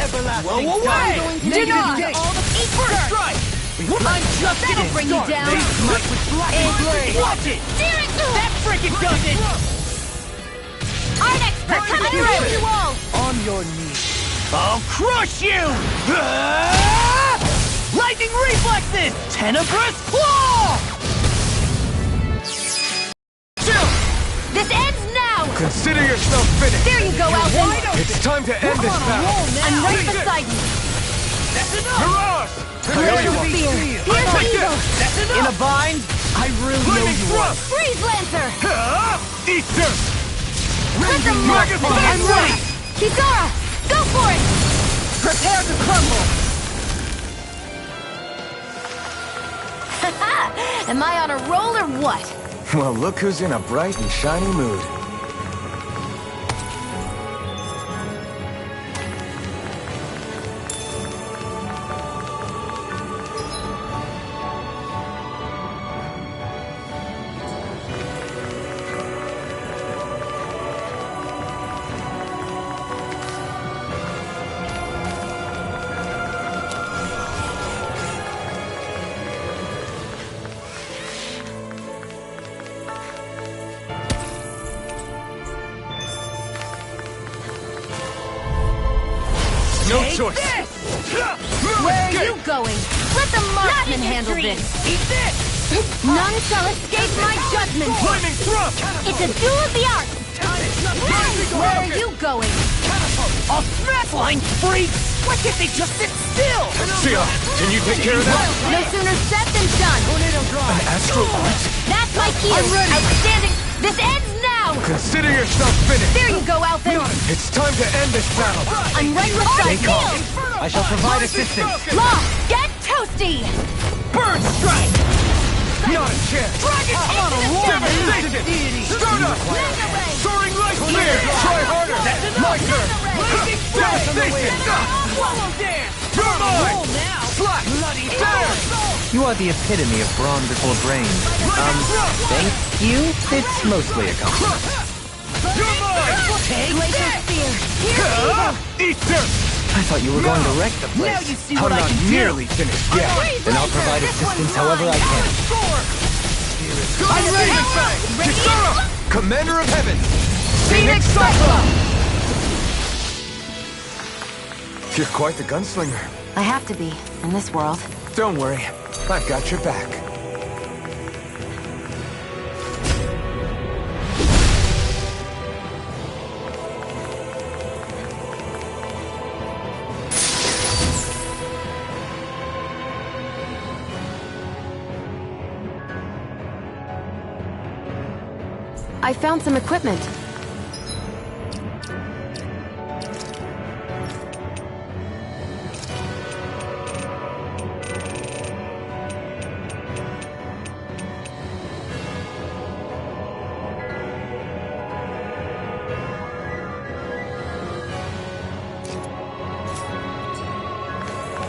Blow away! Denied all the First strike! I'm just That'll bring you down. They smite with blackened blade. Watch it! That frickin' does it! Our expert coming through! You all! On your knees. I'll crush you! Ah! Lightning reflexes! Tenebrous claw! This ends now! Consider yourself finished! There you go, Alvin! It's time to end this battle! I'm right beside you! That's enough! Mirage! Here's the fear! Here's the evil! That's enough! In a bind? I really know you are. Freeze Lancer! Eat dirt! Let them mark! I'm ready! Kisara! Go for it! Prepare to crumble! Am I on a roll or what? Well, look who's in a bright and shiny mood. No choice. Where are you going? Let the marksman handle this. Eat this! None shall escape my judgment. Flaming thrust! It's a duel of the arts. Where are you going? I'll smash line freak! Why can't they just sit still? Sheila, can you take care of that? No sooner said than done. An astral art? That's my cue. I'm ready. Outstanding. This ends now. Consider yourself finished! There you go, Alvin. It's time to end this battle! I'm right beside you. I shall provide assistance. Law, get toasty. Bird strike! Not a chance! Dragon I'm on a roll! Devastation! Stardust! Soaring light spear! Try harder! My turn! Devastation! Swallow dance! You're mine! Roll now! Slash! Bloody There! You are the epitome of brawn before brain. Thank you. It's mostly a compliment. You're mine! Take Glacier this! spear. Here's evil. Eat dirt! I thought you were going to wreck the Now place. you see I'm what I not can do! nearly finished yet. Then I'll provide assistance however I can. I'm ready! Kisara! Commander of Heaven! Phoenix Cyclone. You're quite the gunslinger. I have to be, in this world. Don't worry, I've got your back. I found some equipment.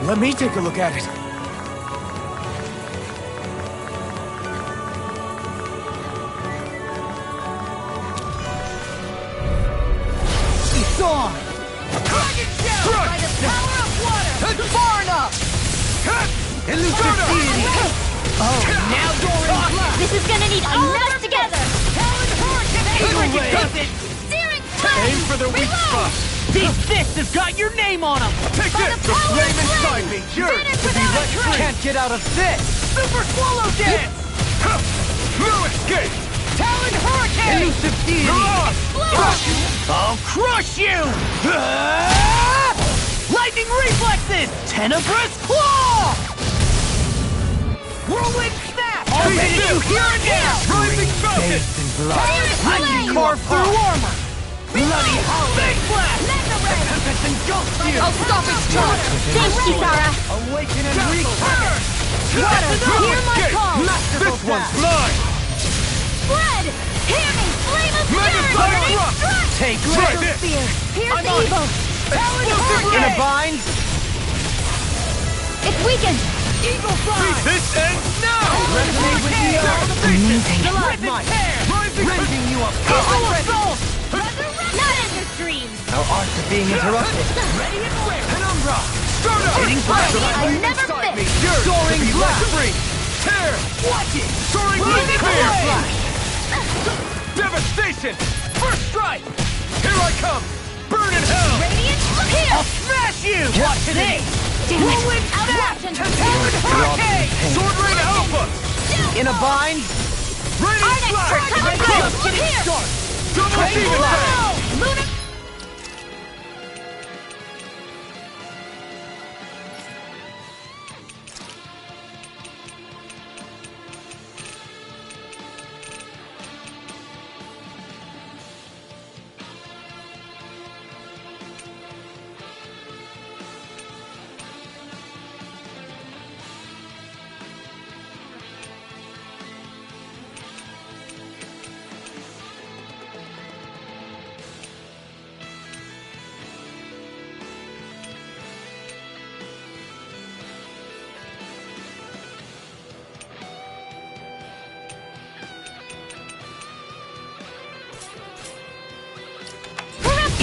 Let me take a look at it. It's on! Dragon Shell! By the power of water! Far enough! Elusive deity! Oh, now you're in luck! This is gonna need all of us together. Talon Hurricane! Does it! Steering Aim for the weak spot. These fists have got your name on them! Take this! The flame inside me! Yours! To be let free! Can't get out of this! Super Swallow Dance! No escape! Talon Hurricane! Elusive deity! Mirage! I'll crush you! Ah! Lightning reflexes! Tenebrous claw! Whirlwind snap! I'll finish you here and now! Rising Falcon! I can carve through armor! Bloody hollow! Big blast! Tempest engulfs you! I'll stop its charge. Thanks, Kisara. Awaken and return! Water, hear my call. This one's mine! Spread! Hear me! Flame of Mega fury! Sonic Rock! Strike! Take Try this! this! Spear! Here's I'm the on it. evil! In a bind? It's weakened! Eagle fly! This ends now! Resonate with the earth! Amazing. Stalagmite! Rending you up! Eagle assault! Not in your dreams! Our arts are being interrupted. Ready and where? Penumbra! Start up! Hitting blast! I never miss! Yours Soaring to be blast! left free! Tear! Watch it! Soaring Leaving blast! flash! Devastation! First strike! Here I come! Burn in hell! Radiant, look here! I'll smash you! Watch this! Damn it! Whirlwind Out of snap! action! Torrid hurricane! Sword Rain Alpha! In a bind! Radiant Arnex, Flash! come on, go! Look here! Double Demon Fang! Luna!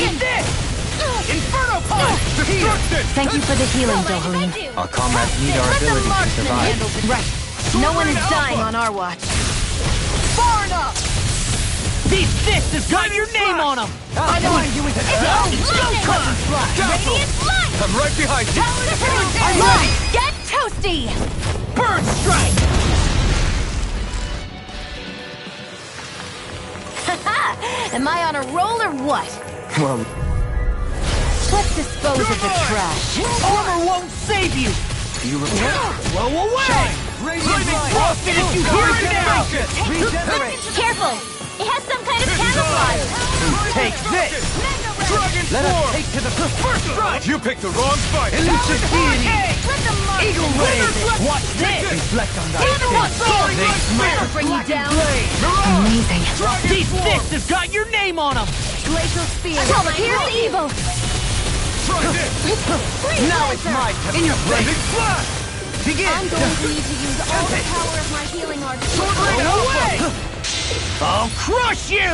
Eat this! Inferno punch! Destruction! Thank you for the healing, Dohaline. Our comrades need our ability to survive. Right. No one is dying on our watch. Far enough! These fists have got your name on them! I know you with a go, cousin fly! Radiant light! I'm right behind you! I'm ready! Get toasty! Bird strike! Am I on a roll or what? Well, Let's dispose of the trash. Armor won't save you! you report. Blow away! I'll finish you here and now! Regenerate. Careful! It has some kind of camouflage! Take this! Dragon Let us Swarm! take to the First strike! You picked the wrong fight! Elusive deity! Let the mark Eagle ray! Watch this! Reflect on that. They smell bring you down. Amazing. These fists have got your name on them! Glacial spear. Here's evil! Try this! Now it's my turn! In your face! Blazing Flash! Begin! I'm going to need to use all the power of my healing art. Sword Rain away! I'll crush you!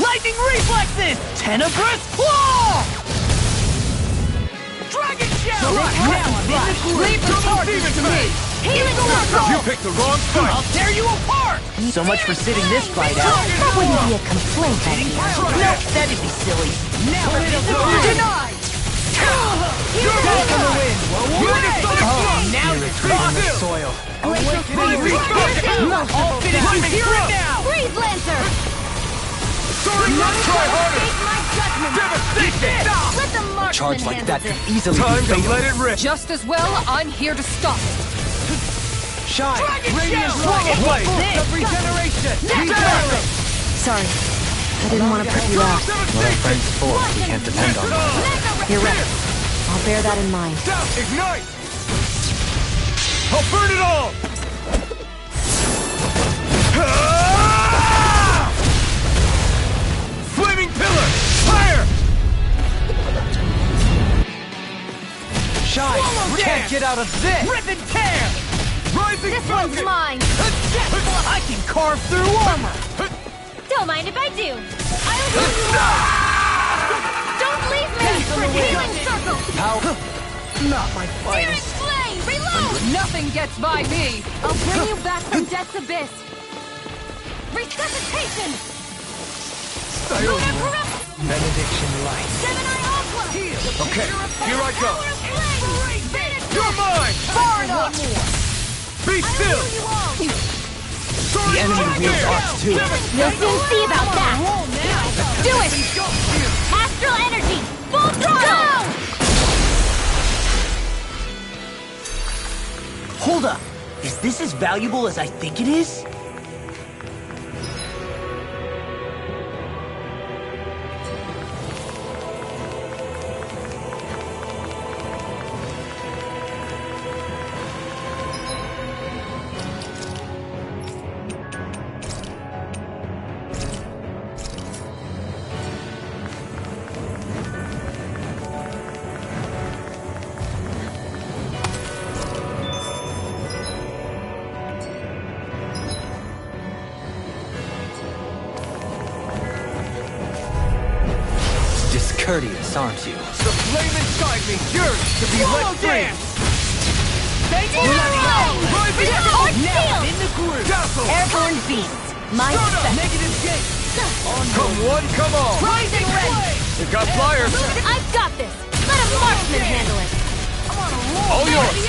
Lightning reflexes! Tenebrous claw! Dragon shell! Leave the charges to me! Healing circle! You picked the wrong fight! I'll tear you apart! So much for sitting this fight out. That wouldn't be a complaint, I hear. Nope, that'd be silly. Now denied! Now you're On the soil. Glacial spear. I'll finish you here and now! Breathe, Lancer! Try harder! Face my judgment! Devastation! Let the marksman Charge like handle that this. could easily Time be to fatal. let it rip! Just as well, I'm here to stop it. Shine. Radiant Dragon Blade! Blade of regeneration. Sorry. I didn't want to put you out. What our friends for, we can't depend on them. You're right. I'll bear that in mind. Down! Ignite! I'll burn it all! Flaming pillar! Fire! Shine. Can't get out of this. Rip and tear! Rising This one's Falcon! mine! I can carve through armor! Don't mind if I do! I'll heal you all! Don't leave me! Healing circle! Power. Not my Searing flame! Reload! Nothing gets by me. I'll bring you back from death's abyss! Resuscitation! Lunar corrupt! Benediction light. Gemini Aqua! Okay, here I go! Finish You're mine! Far enough! Be I'll still! heal you all! The enemy wields arcs too. We'll soon see about that! Do it! Astral energy! Full throttle! Hold up. Is this as valuable as I think it is? courteous, aren't you? The flame inside me yearns to be let free! Thank you! Now I'm in the groove! Airborne beams. My special. Negative gate! Come one, come all! Rising red. You got flyers! I've got this. Let a marksman handle it. All yours!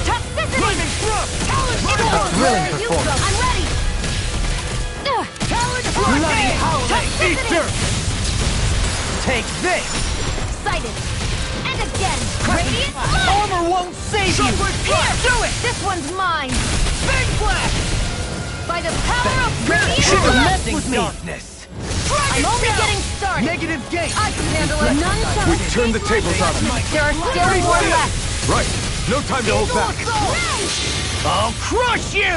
Toxicity. Flaming thrust! A thrilling performance. I'm ready. Bloody howling! Eat dirt! Take this! Excited. And again. Radiant blast. Armor won't save you! Here. Do it! This one's mine. Big blast! By the power of radiant Should have blast. messed with me! Darkness! I'm only getting started. Negative gate! I can handle it. None shall We've turned the tables on them. There are still more left. Right. No time to hold back. I'll crush you!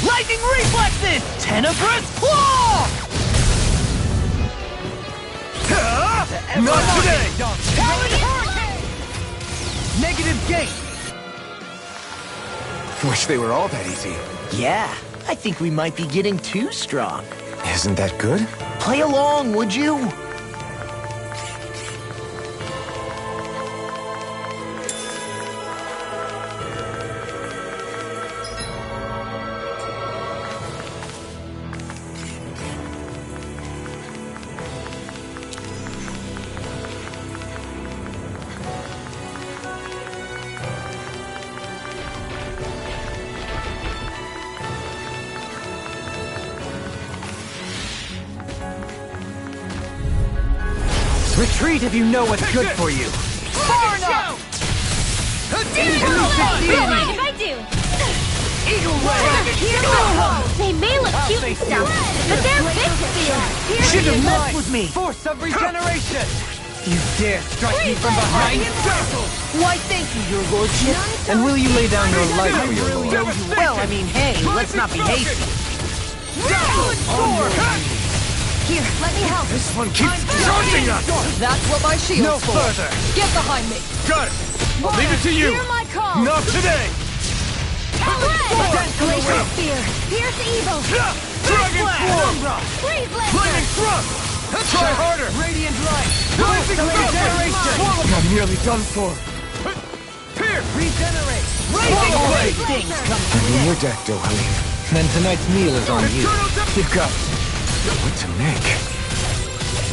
Lightning reflexes! Tenebrous claw! Not today! Negative gate! Wish they were all that easy. Yeah, I think we might be getting too strong. Isn't that good? Play along, would you? Retreat if you know what's good for you. Far enough. Don't mind if I do. Eagle Ray! They may look cute and stuff, but they're big steel. Should have messed with me! Force of regeneration! You dare strike me from behind? Why, thank you, your lordship. And will you lay down your life for your lord? Well, I mean, hey, let's not be hasty. Here, let me help. This one keeps charging us! That's what my shield's No for. further! Get behind me. Got it! I'll leave it to you! Hear my call. Not today! Glacial spear. Pierce evil. Dragon Swarm! Freeze Flaming lancer. thrust! Try harder! Radiant light! Rising Regeneration! I'm nearly done for. Pierce! Regenerate! Raging blade! Things come I'm near death, Dohalim. Then tonight's meal is on you. You've got what to make.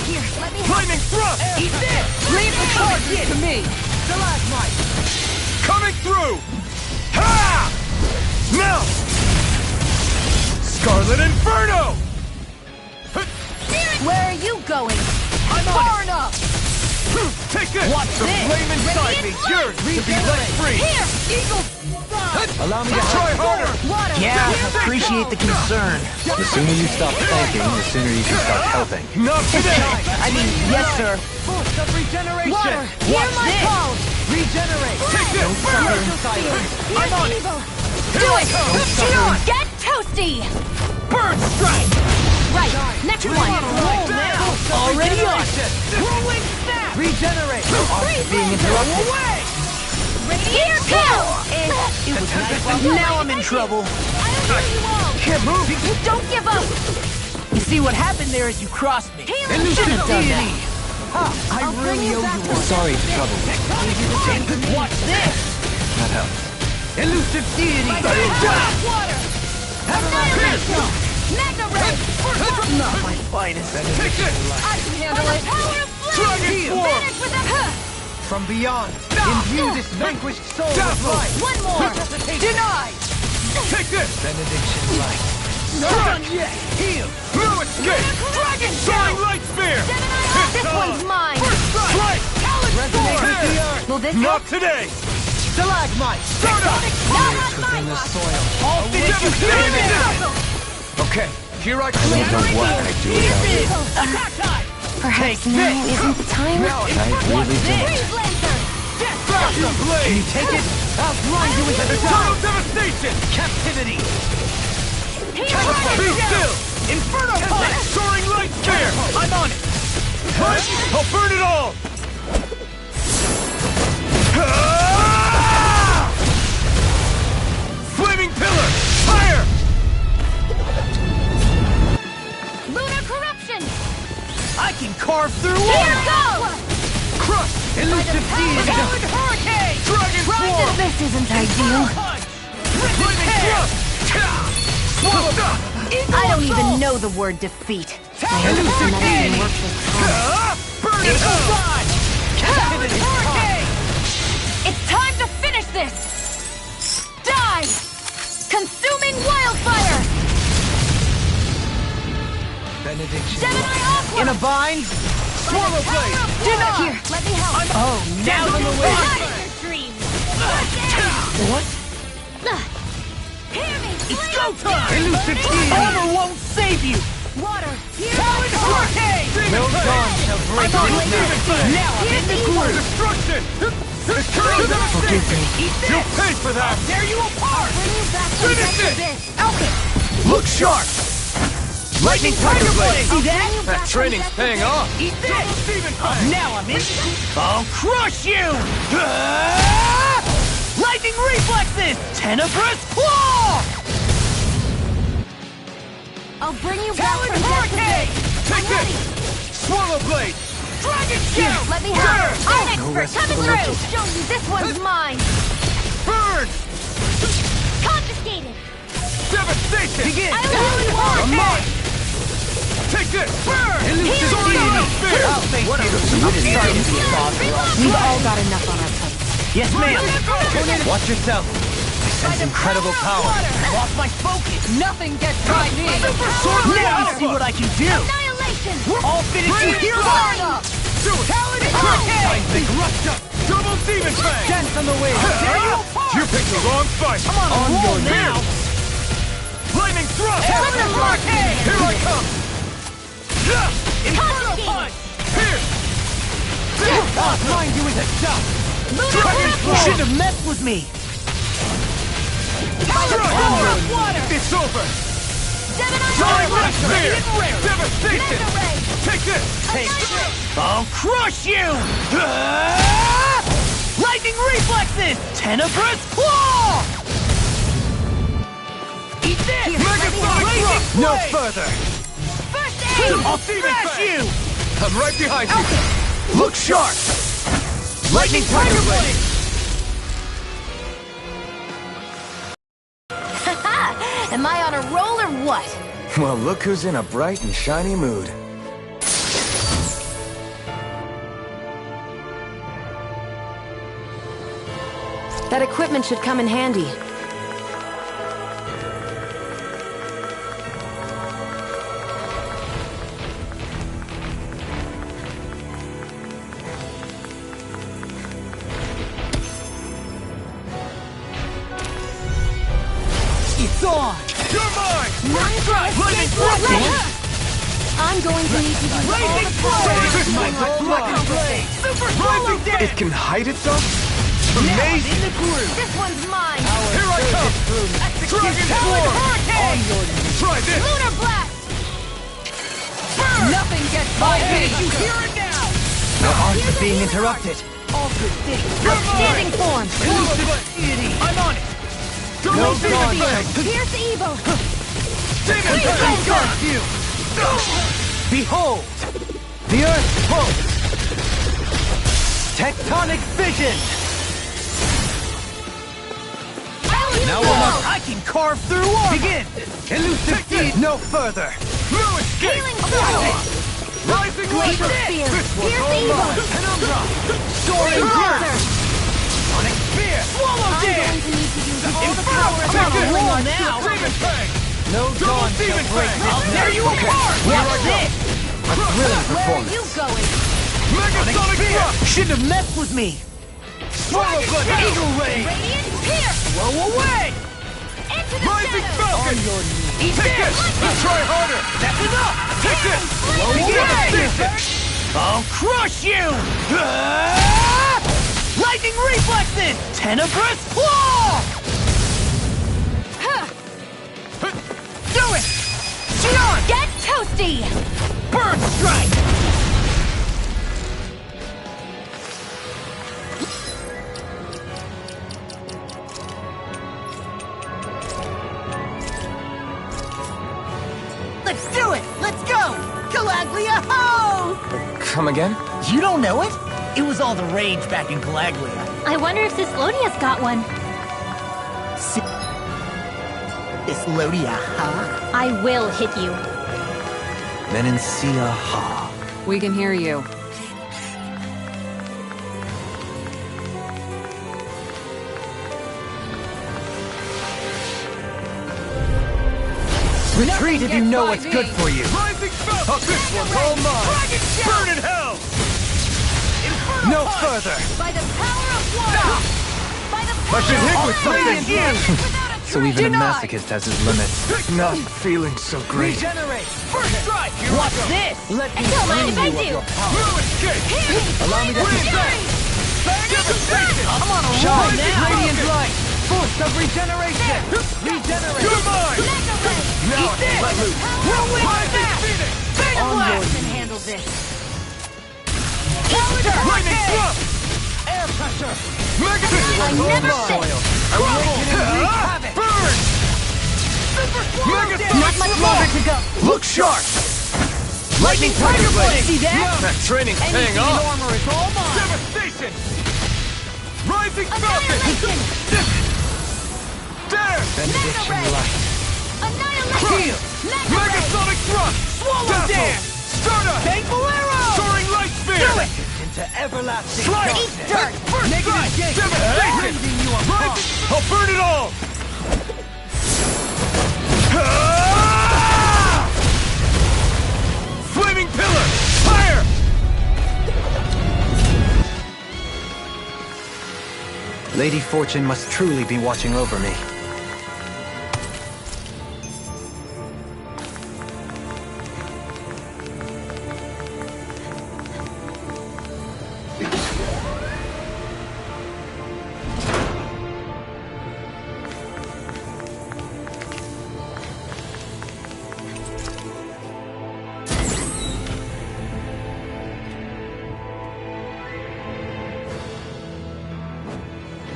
Here, let me help. Flaming thrust! Eat this! Leave the target to me! Stalagmite! Coming through! Ha! Now! Scarlet Inferno! Where are you going? I'm Far enough. Take this! Watch the this! flame inside me yearns to be let free! Here, eagle. Allow me to Try help. harder! Water. Yeah, appreciate the concern. The sooner you stop thanking, the sooner you can start helping. Not today! I mean, yes, sir. Force of regeneration! Water. Hear Watch my this! call. Regenerate! Take this! Don't suffer in silence! Pierce I'm on it! evil. Here I come! Get on. Get toasty. Bird strike! Right. Next one. Roll now! Already on! Rolling snap! Regenerate! Freeze Being interrupted! Away! Here, kill. It was nice. Now I'm in trouble. I'll heal you all. Can't move! Don't give up. You see, what happened there is you crossed me. Healing Shouldn't have done deity. that. I really owe you one. Sorry to trouble you. Watch this! That helps. Elusive deity! Water. Mega ray. Not my finest. Take this! I can handle it. Power of Dragon Swarm! Finish with a From beyond, imbue this vanquished soul with light. one more. Denied! Take this! Benediction light. Not done yet! Heal! No escape! Dragon Soaring Light Spear! This one's mine. Strike! Resonate with the earth! Will this Not help? today! Stalagmite! Start up! Not Within the soil. All finish you Okay, here I come. You know what I do without you. Attack time! Perhaps now isn't the time? Now I really don't. Freeze lancer. Flash of Can blade! you take it? I'll grind you into the Total ground! devastation! Captivity! Be still! Inferno punch! Soaring Light Spear! I'm on it! I'll burn it all! Flaming Pillar! Fire! Lunar corruption. I can carve through Here armor! goes! Crush! Elusive deity! Talon Hurricane! Dragon Swarm! This isn't ideal. I don't even know the word defeat. Elusive deity! Burn it up! Talon Hurricane! It's time to finish this! Die! Consuming wildfire! Benediction. Gemini Aqua! In a bind? Swallow blade! Deny! Here, let me help. Oh, now on the way! Not in your dreams! What? Hear me! It's go time! Elusive deity! Armor won't save you! Water! Here Talon Hurricane! No dawn shall break this night. Now I'm in the groove! Destruction! Forgive me. You'll pay for that! Tear you apart! Finish it! Look sharp! Lightning Tiger Blade! See that? That training's paying off! Eat this! Now I'm in! I'll crush you! Ah! Lightning Reflexes! Tenebrous Claw! I'll bring you back Talon from death to Hurricane! this. Take I'm this! ready. Swallow blade! Dragon Here, Shout! let me help. I'm an No expert rest for coming the through. wicked. Show you this one's mine. Burn! Confiscated. Devastation! Begin! I only want mine! Take this! Burn! Elusive Sword deity! of fear! I'll face What a you! deluded Sorry to thing. be a bother. We've all got enough on our plates. Yes, ma'am! Watch yourself. I sense incredible power. Lost my focus! Nothing gets by me. Sword now you see what I can do! Annihilation. I'll finish you here! Do it! Talon Hurricane! Big rush up! Double demon fang! Dance on the wing! Tear you apart! You picked the wrong fight! I'm on a roll now! Lightning thrust! Talon Hurricane! Here I come! Inferno Punch! Here! I'll find you with a shot! Dragon Claw! Shouldn't have messed with me! Dragon Water! It's over! Gemini Timeless Aqua. fear! Mega Devastation! Ray. Take this! Take this! I'll crush you! Ah! Lightning Reflexes! Tenebrous Claw! Eat this! Megasonic thrust! No further! First aid. I'll smash you! I'm right behind you! Look sharp! Lightning Tiger Blade! Am I on a roll or what? Well, look who's in a bright and shiny mood. That equipment should come in handy. It's on! You're mine! Lightning Thrust! I'm going to need to use all Lightning the power. Thrust! My Black Blade! Super Swallow It Death! can hide itself? Now I'm in the groove! This one's mine. Here I come! Dragon Talon Swarm! Hurricane! Try this! Lunar blast. Nothing gets by me! You hear it now! No arms are being interrupted. All good things! Outstanding form. Elusive deity! I'm on it! No dawn! Pierce evil. Demon Please fang! don't curse you! Behold! The Earth pulse! Tectonic vision! Now I can carve through armor! Begin! Elusive deed no further! No escape! Healing power. Rising Laser Laser! spear. This one's Pierce all evil. mine! Penumbra! Soaring Laser. Burst! Sonic Spear! Swallow I'm Dare! going to need to use all the Inferno power. Punch! I'm on a roll Demon now! fang! No dawn shall demon break fang. this. I'll tear you apart! What's this? A thrilling Where are performance. you going? Megasonic thrust! Shouldn't have messed with me! Swallow Blood Eagle Ray! Radiant pierce. Blow away! Into the Rising shadows. Falcon! Eat Take this! this! Now try harder! That's enough! Take this! Blow away! I'll crush you! Ah! Lightning Reflexes! Tenebrous Claw! Do it! Sion! Get toasty. Bird Strike! Let's do it! Let's go! Calaglia ho! Come again? You don't know it? It was all the rage back in Galaglia. I wonder if Cyslodia's got one. Cyslodia, huh? I will hit you. Menencia Ha. We can hear you. Retreat if you know what's good for you. Rising Falcon! This one's all mine! Burn in hell! No further! By the power of water! By the I've been hit with something! So even a masochist has his limits. Not feeling so great. Regenerate! First strike! What's this? Let me Don't mind if I free you do. of your power. No escape! Allow me to Devastation! I'm on a roll now! Radiant light! Force of regeneration! Regenerate! You're mine! Now I can let loose! Whirlwind Phoenix! On yours! can handle this. Lightning thrust! Air pressure! Mega I never Soil! Burn! Mega Not much longer to go. Look sharp! Lightning Tiger Blade! See that? That training's paying Anything in off! armor is all mine! Devastation! Rising Falcon! There! Benediction light. Heal! Megasonic thrust! Swallow Dazzle! dance! Stardust! Thankful arrow! Soaring light spear! Do it! Into everlasting Slice! darkness. Dirt! First Negative strike! gate! Devastation! Rending you apart! I'll burn it all! Flaming pillar! Fire! Lady Fortune must truly be watching over me.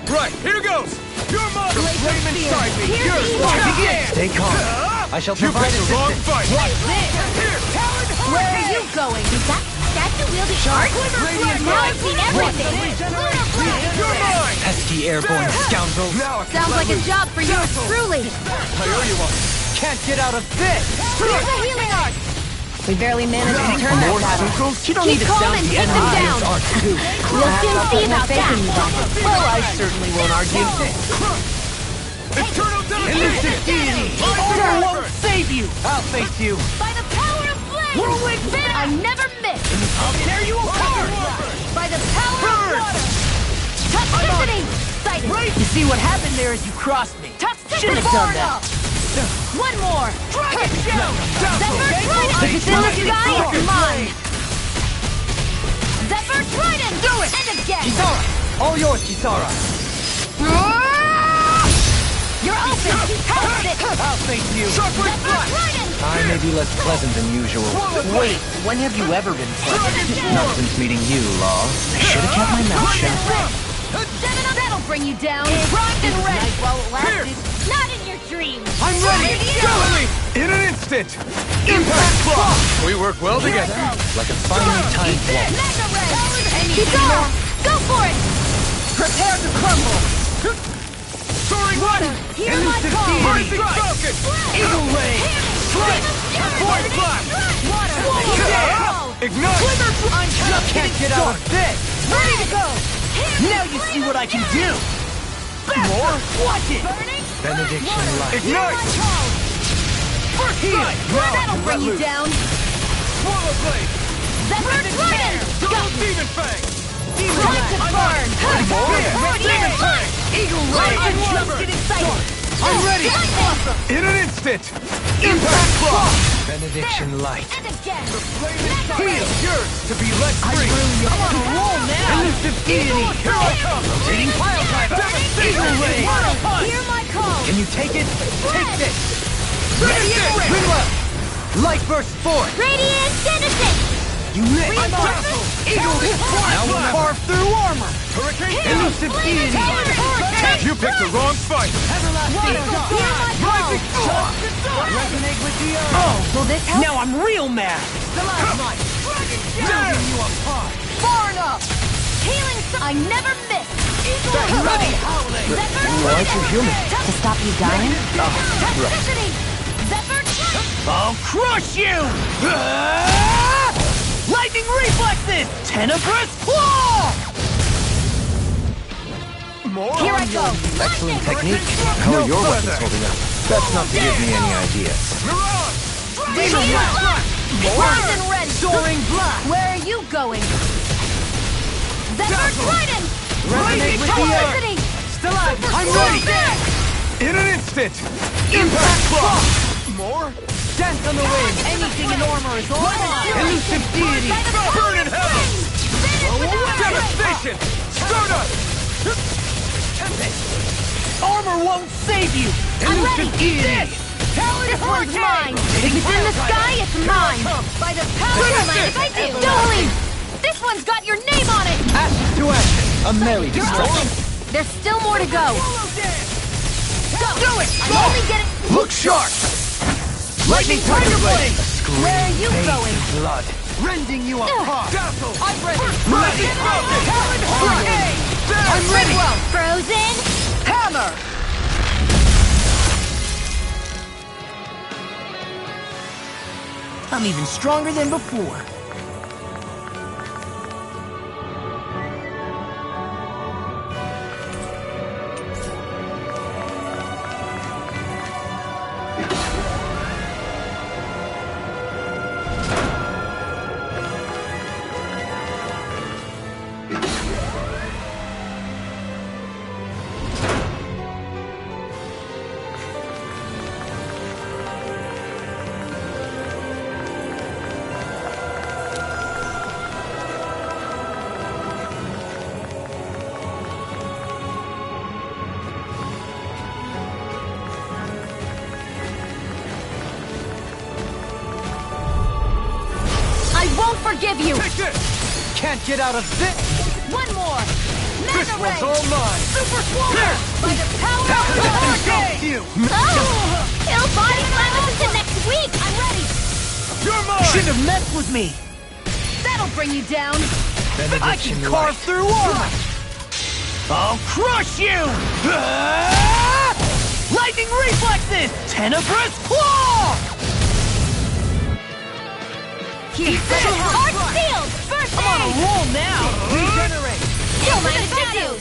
Right, here goes! Your motto, flame inside me! Yours, Begin! Stay calm. I shall You provide picked the wrong assistance. fight! Here! Where are you going? Is that statue wielding art? Radiant Now light! I've seen everything. Lunar Blade! You're mine! Pesky airborne scoundrel. Now I can Sounds let like a loose. job for you truly. I owe you one. Can't get out of this! Here's the healing art. We barely managed to turn More that battle. circles? You don't need to Keep calm sound and the take them enemy's down. art too. We'll soon see about that. Well, I certainly won't argue. Eternal Elusive deity! Order won't save you! I'll face you! By the power of flame! Whirlwind Venom! I never miss! I'll tear you apart! By the power of water! Toxicity! Sighted! You see what happened there is you crossed me. Toxicity! Shouldn't have done that. One more! Dragon Shell! Zephyr Trident! Take If it's in the lightning sky, storm. it's mine! Zephyr Trident! Do it! And again! Kisara! All yours, Kisara! You're open! House it! I'll face you! Zephyr Trident! I may be less pleasant than usual. Wait, when have you ever been pleasant? Not since meeting you, Law. I should have kept my mouth shut. That'll bring you down! Primed and ready! While it lasted. Not in your dreams! I'm ready! Go! In an instant! Impact block! We work well together. Like a finely timed waltz. Mega Red! Kisara! Go for it! Prepare to crumble! Soaring water! Hear my call! Rising Falcon! Eagle Ray! Void blast! Ignite! You can't get out of this! Ready to go! Now you see what I can do! More? Watch it! Benediction light. Ignite! First strike! That'll bring you down! Swallow blade! Zephyr Trident! Double demon fang! Time to burn! Demon fang! Eagle Ray! I'm just getting excited! I'm ready! In an instant! Impact block! Benediction light. And again! Heal! Yours to be let free! I'm on a roll now! Elusive deity! Here I come! Rotating pile driver! Eagle Ray! Hear my call! Can you take it? Take this! Rinla! Light burst forth! Radiant Genesis! You missed! I'm Dazzle! Eagle Now will carve through armor! Hurricane! Elusive deity! You picked the wrong fight! Everlasting Rising storm! Resonate with the earth! Oh! Will this help? Now I'm real mad! Tearing you apart! Far enough! Healing I never miss! Bloody howling! Why aren't you human? To stop you dying? Toxicity! Zephyr I'll crush you! Lightning reflexes! Tenebrous claw! Here I go! Excellent technique. How are your weapons holding up? That's not to give me any ideas. Poison ready! Soaring black! Where are you going? Zephyr Trident! Resonate with the Electricity! Stalagmite! I'm ready! In an instant! Impact claw! More? Dance on the wind! Anything in armor is all mine! Elusive deity! Burn in hell! Devastation! Stardust! Armor won't save you! I'm ready! Elusive deity! This one's mine! If it's in the sky, it's mine! By the power of my... If I do! Don't leave! This one's got your name on it! Ashes to ashes! A merry destruction! There's still more to go! Go! Do it! I only get it... Look sharp! Lightning Tiger Blade! Where are you going? Blood! Rending you apart! Dazzle! I'm ready! Rising Falcon! I'm ready! Frozen! Hammer! I'm even stronger than before. Forgive you! Can't get out of this! One more! This one's all mine! Super Swarmer! By the power of the hurricane! Oh! It'll body slam us into next week! I'm ready! You're mine! Shouldn't have messed with me! That'll bring you down! I can carve through armor! I'll crush you! Lightning reflexes! Tenebrous claw! He's Arch Shield! First I'm on a aid! roll now! Regenerate! Kill my shadows!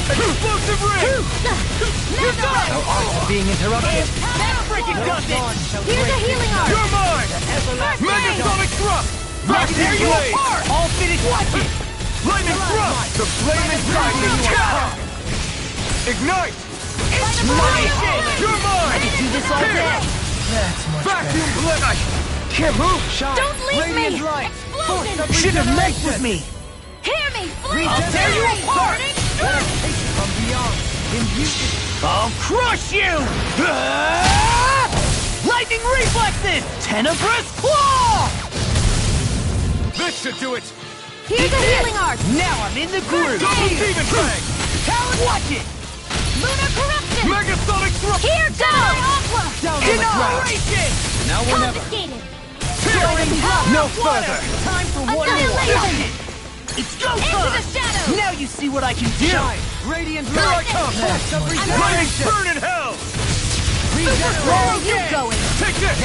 Explosive ring! No arts are being interrupted! Freaking dust it! Here's a healing art! You're mine! First aid! Megasonic thrust! I'll tear you Blade! apart! All finished watching! Lightning thrust! The flame inside me! Ignite! It's mine! You're mine! I can do this all day! That's much Vacuum blade! Can't move! Shine! Don't leave me! Light. Explosion! Should have messed with me! Hear me! Flame! I'll tear you apart! From beyond! I'll crush you! Lightning reflexes! Tenebrous claw! This should do it! Here's a healing art! Now I'm in the groove! Double Demon Fang! Talon, watch it! Lunar Corruption! Megasonic thrust! Here goes! Aqua! Down on the ground! Now or never! Confiscated! No further! Time for one more! Annihilation! It's go Into time! the shadows! Now you see what I can do! Radiant Here I come! Lightning burn in hell! Where are you going? Take this!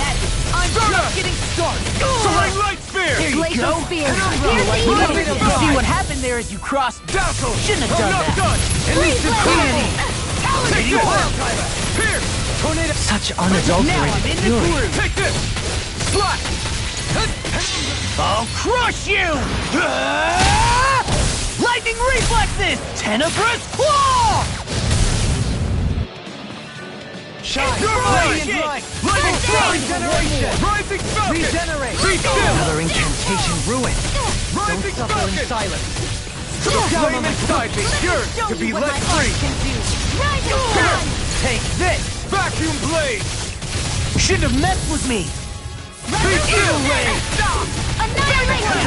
I'm just getting started! Soaring Light Spear! Here you Glacial go! Spear! Here's the healing! See what happened there as you crossed? Dazzle! Shouldn't have I'm done not that! done! Elusive deity! Take this! Here! Tornado! Such Now I'm unadulterated in the fury. groove! Take this! Slash! I'll crush you! Lightning reflexes! Tenebrous claw! Shine! You're mine! Lightning thrust! Regeneration! Rising Falcon! Regenerate! Be still! Another incantation ruined. Rising Suffer in Falcon! silence! To the flame inside me! Yearns to be let free! Rising Sun! Take this! Vacuum Blade! Shouldn't have messed with me! Be still! Annihilation!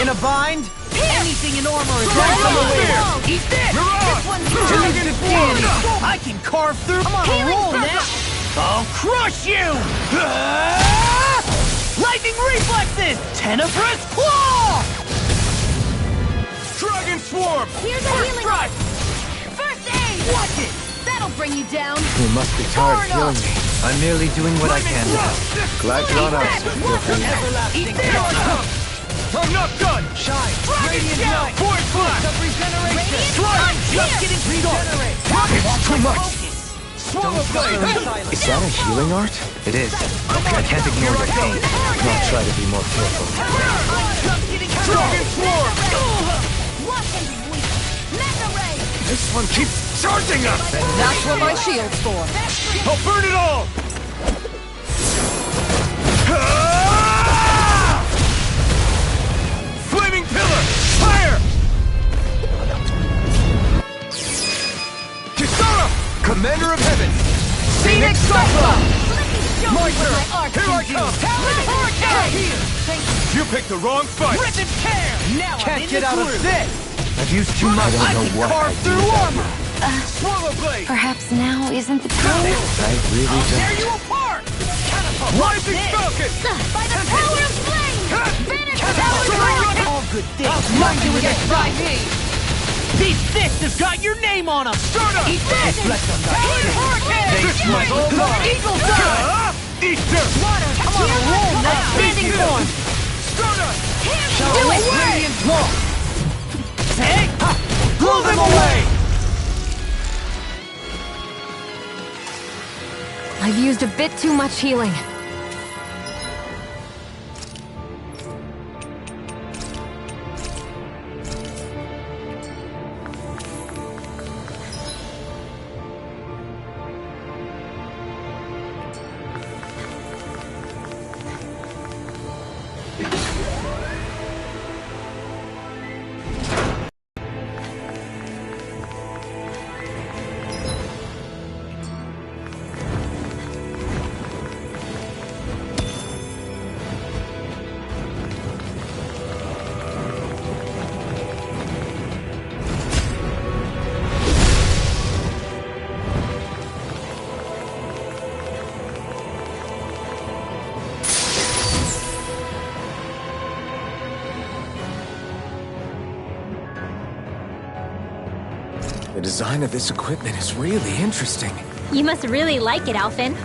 In a bind? Anything in armor is Mirage! right on the way! Eat this! Mirage! Elusive deity! I can carve through! I'm on a Healing roll Purple! now! I'll crush you! Lightning reflexes! Tenebrous claw! Dragon swarm! Here's a healing strike! First aid! Watch it! That'll bring you down. You must be tired of healing me. I'm merely doing what I can now. Glad you're not out, so feel free. Everlasting Here I come! I'm not done! Shine! Dragon Radiant Shell! light! Void Flash! Of regeneration! Strike! Just getting started! It's too much! Swallow blade! Is that a healing art? It is. I can't ignore your pain. I'll try to be more careful. Dragon swarm! Watch him be weak. Mega ray! This one keeps charging us! That's what my shield's for. I'll burn it all! Flaming pillar! Fire! Kisara! Commander of Heaven! Phoenix Cyclone! Meister! Here I come! You picked the wrong fight! Rip and tear! Now Can't I'm get in out the of groove. this! I've used too much. I don't know what Carve I through do. armor! Swallow blade! Perhaps now isn't the time? I really Tear don't. you apart! Catapult! Rising Falcon! By the power of flame! Vanish Catapult! All good things. Nothing gets by me. These fists have got your name on them! Stardust! Eat this! Bless them This one's all mine! Eagle Dive! Easter! Water! I'm on a roll now! Standing form! Stardust! Do it! Radiant Claw! Hey! Blow them away! I've used a bit too much healing. The design of this equipment is really interesting. You must really like it, Alphen.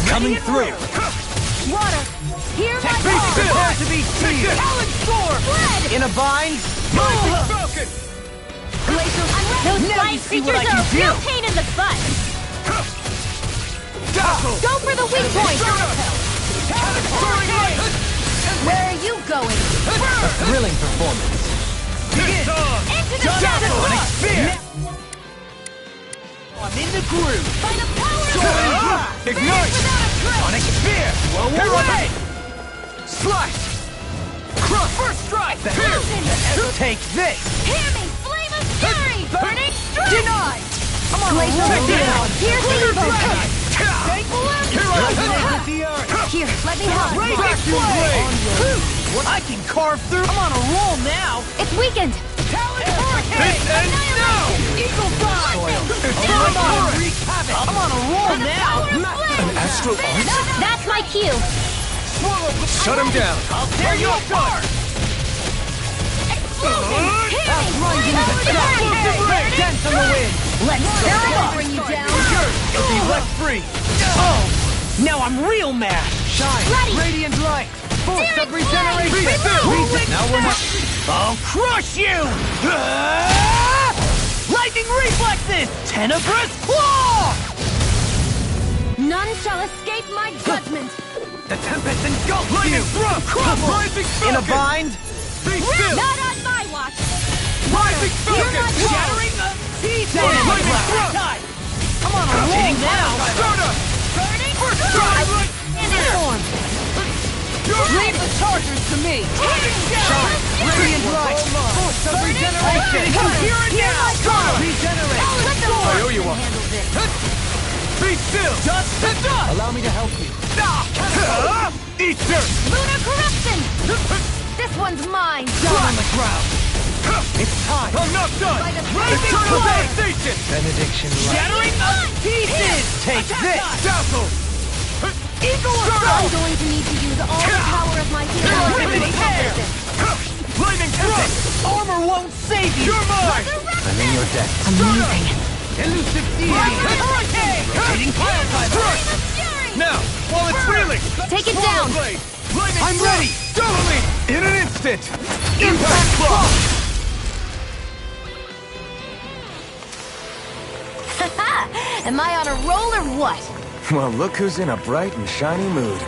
Coming through! Water! Hear my Prepare to be seized! Talon Storm! Fled! In a bind! Rising Falcon! Glacial Those Now flying you see creatures what I are a can real do. pain in the butt! Dazzle! Go for the weak point! Soaring light! Where are you going? A thrilling performance. This on! Into the Dazzle! shadows! Spear! I'm in the groove! By the power of Ignite! Sonic Spear! Blow Here I away! come! Slice! Crush! First strike! Pierce! Take this! Hear me! Flame of fury! Burning strike! Denied! I'm on a Glacial roll Steel! now! Here's the evoke! Take balloon! Here I Resonate come! with the earth! Here, let me help! Vacuum blade! What I can carve through! I'm on a roll now! It's weakened! Talon Hurricane! This ends now! Eagle Dive! I'm on a wreak havoc! I'm on a roll now! An astral art? That's my cue! Shut him down! I'll tear you apart! Explosion! Hear That's me! right into the sky! Explosive ray! Dance on the wind! Let's tear him up! Bring you down! You'll be left free! Oh! Now I'm real mad! Shine! Ready. Radiant light! Force Searing of regeneration! flame. Be still! Remove. Now we're not... I'll crush you! Ah! Lightning reflexes! Tenebrous claw! None shall escape my judgment! The tempest engulfs you! Lightning thrust! Crumble! Rising In a Falcon! bind? Be still! Not on my watch! Rising Falcon! Shattering of teeth! Lightning thrust! I'm on a roll now! Stardust! Burning First strike! strike! Form! Leave the chargers to me. Radiant light! Force of regeneration! Here Here it now! my call! Regenerate! Let them I owe you one. Be still! Dust to dust! Allow me to help you. Eat dirt! Lunar corruption! This one's mine! Down on the ground! It's time! I'm not done! By the Eternal devastation! Benediction light. Shattering of pieces! Take this! Dazzle! Eagle I'm going to need to use all the power of my healing to Riveting hair! Lightning thrust! Armor won't save you! You're mine! I'm in your debt. Amazing. Elusive deity! Hurricane! Rotating pile driver! Now, while it's reeling! Take it down! Blade! Lightning I'm thrust! ready! Doubling! In an instant! Impact block! Am I on a roll or what? Well, look who's in a bright and shiny mood.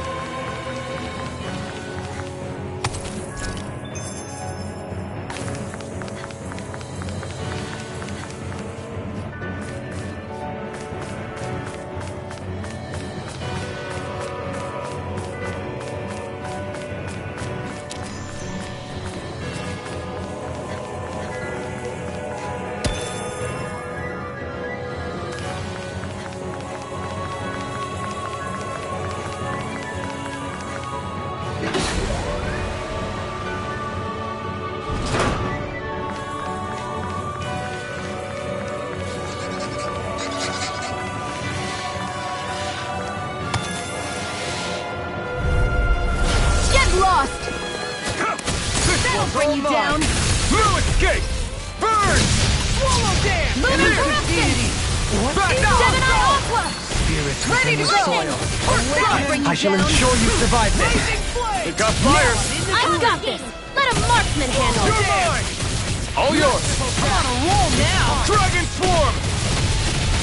Bring you down. No escape! Burn! Swallow dam! Lunar corruption! Back Gemini down! Aqua! Spirits Ready within to the go! soil. Bring you I shall down. ensure you survive this. It got fire! I've got this! Let a marksman handle You're it! mine! All yours! I'm on a roll now! Dragon Swarm!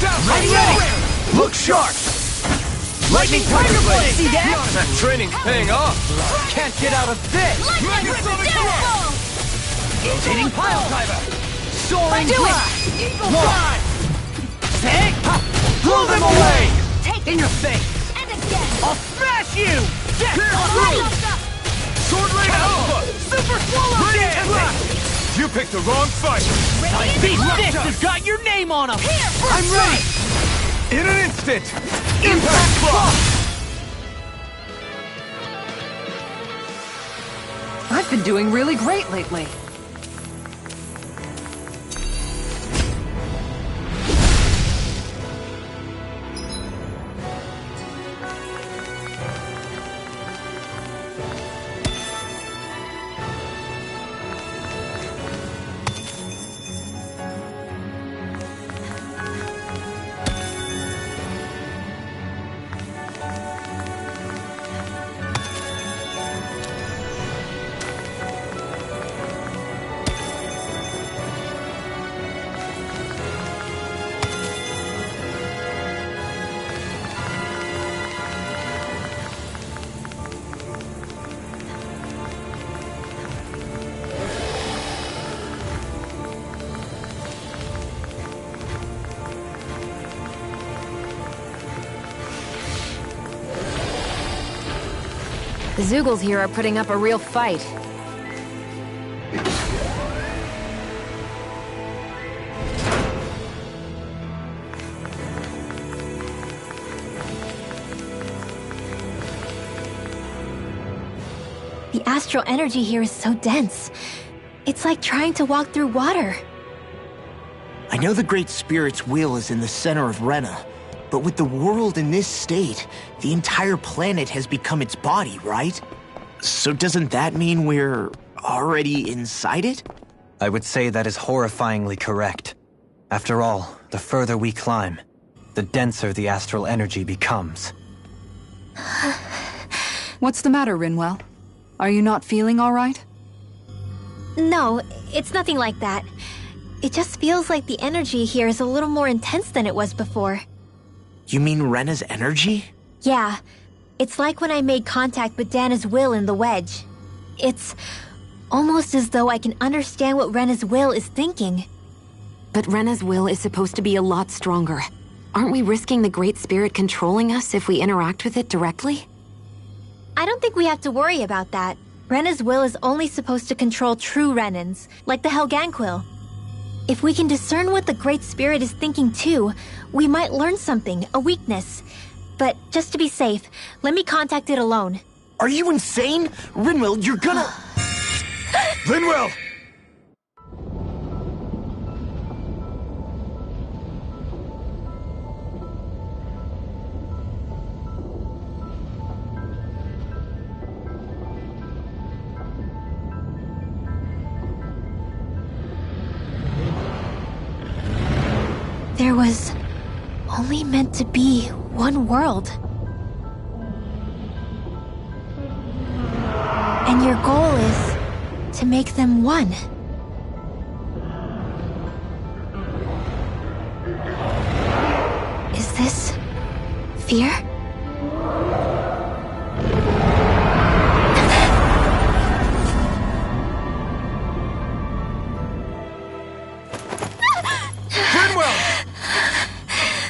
Dazzle! I'm ready! Look sharp! Lightning Tiger Blade! See that? That training's paying off! Can't get out of this! Megasonic Thrust! Rotating pile driver! Soaring Do it! blast! Eagle Drive! Take! Blow them away! Take In your face! And again! I'll smash you! Yes! Right! Sword Rain Alpha! Super Swallow Radiant Dam! Blast! You picked the wrong fight! Beast Fist has got your name on him! I'm ready! In an instant! Impact block! I've been doing really great lately. The Zeugles here are putting up a real fight. The astral energy here is so dense. It's like trying to walk through water. I know the Great Spirit's will is in the center of Rena, but with the world in this state, the entire planet has become its body, right? So doesn't that mean we're already inside it? I would say that is horrifyingly correct. After all, the further we climb, the denser the astral energy becomes. What's the matter, Rinwell? Are you not feeling all right? No, it's nothing like that. It just feels like the energy here is a little more intense than it was before. You mean Rena's energy? Yeah. It's like when I made contact with Dana's will in the wedge. It's almost as though I can understand what Rena's will is thinking. But Rena's will is supposed to be a lot stronger. Aren't we risking the Great Spirit controlling us if we interact with it directly? I don't think we have to worry about that. Rena's will is only supposed to control true Renans, like the Helganquil. If we can discern what the Great Spirit is thinking too, we might learn something, a weakness. But just to be safe, let me contact it alone. Are you insane? Rinwell, you're gonna... Rinwell! There was only meant to be one world. And your goal is to make them one. Is this fear?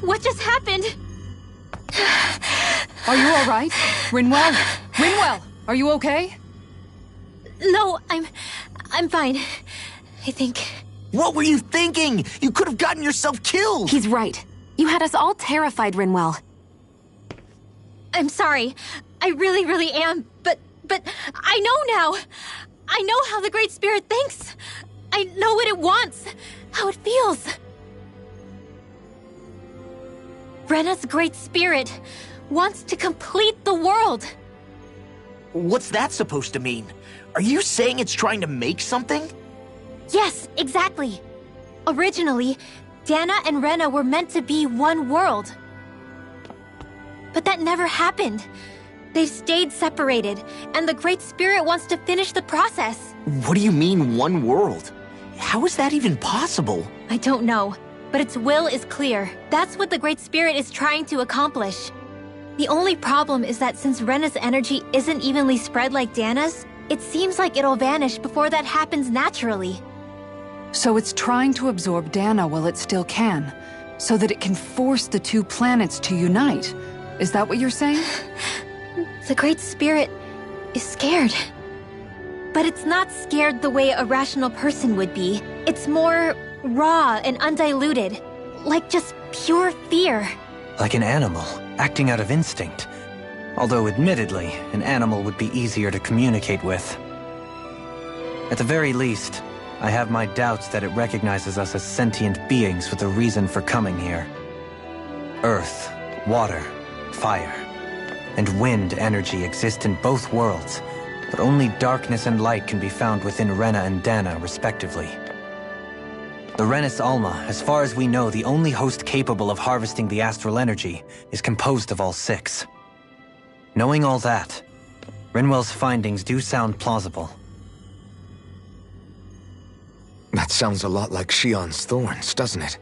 What just happened? Are you all right? Rinwell? Rinwell, are you okay? No, I'm fine. I think... What were you thinking? You could have gotten yourself killed! He's right. You had us all terrified, Rinwell. I'm sorry. I really am. But I know now. I know how the Great Spirit thinks. I know what it wants. How it feels. Rena's Great Spirit wants to complete the world. What's that supposed to mean? Are you saying it's trying to make something? Yes, exactly. Originally, Dana and Rena were meant to be one world. But that never happened. They've stayed separated, and the Great Spirit wants to finish the process. What do you mean, one world? How is that even possible? I don't know, but its will is clear. That's what the Great Spirit is trying to accomplish. The only problem is that since Rena's energy isn't evenly spread like Dana's, it seems like it'll vanish before that happens naturally. So it's trying to absorb Dana while it still can, so that it can force the two planets to unite. Is that what you're saying? The Great Spirit is scared. But it's not scared the way a rational person would be. It's more raw and undiluted, like just pure fear. Like an animal, acting out of instinct. Although admittedly, an animal would be easier to communicate with. At the very least, I have my doubts that it recognizes us as sentient beings with a reason for coming here. Earth, water, fire, and wind energy exist in both worlds, but only darkness and light can be found within Rena and Dana, respectively. The Renis Alma, as far as we know, the only host capable of harvesting the astral energy, is composed of all six. Knowing all that, Rinwell's findings do sound plausible. That sounds a lot like Shion's thorns, doesn't it?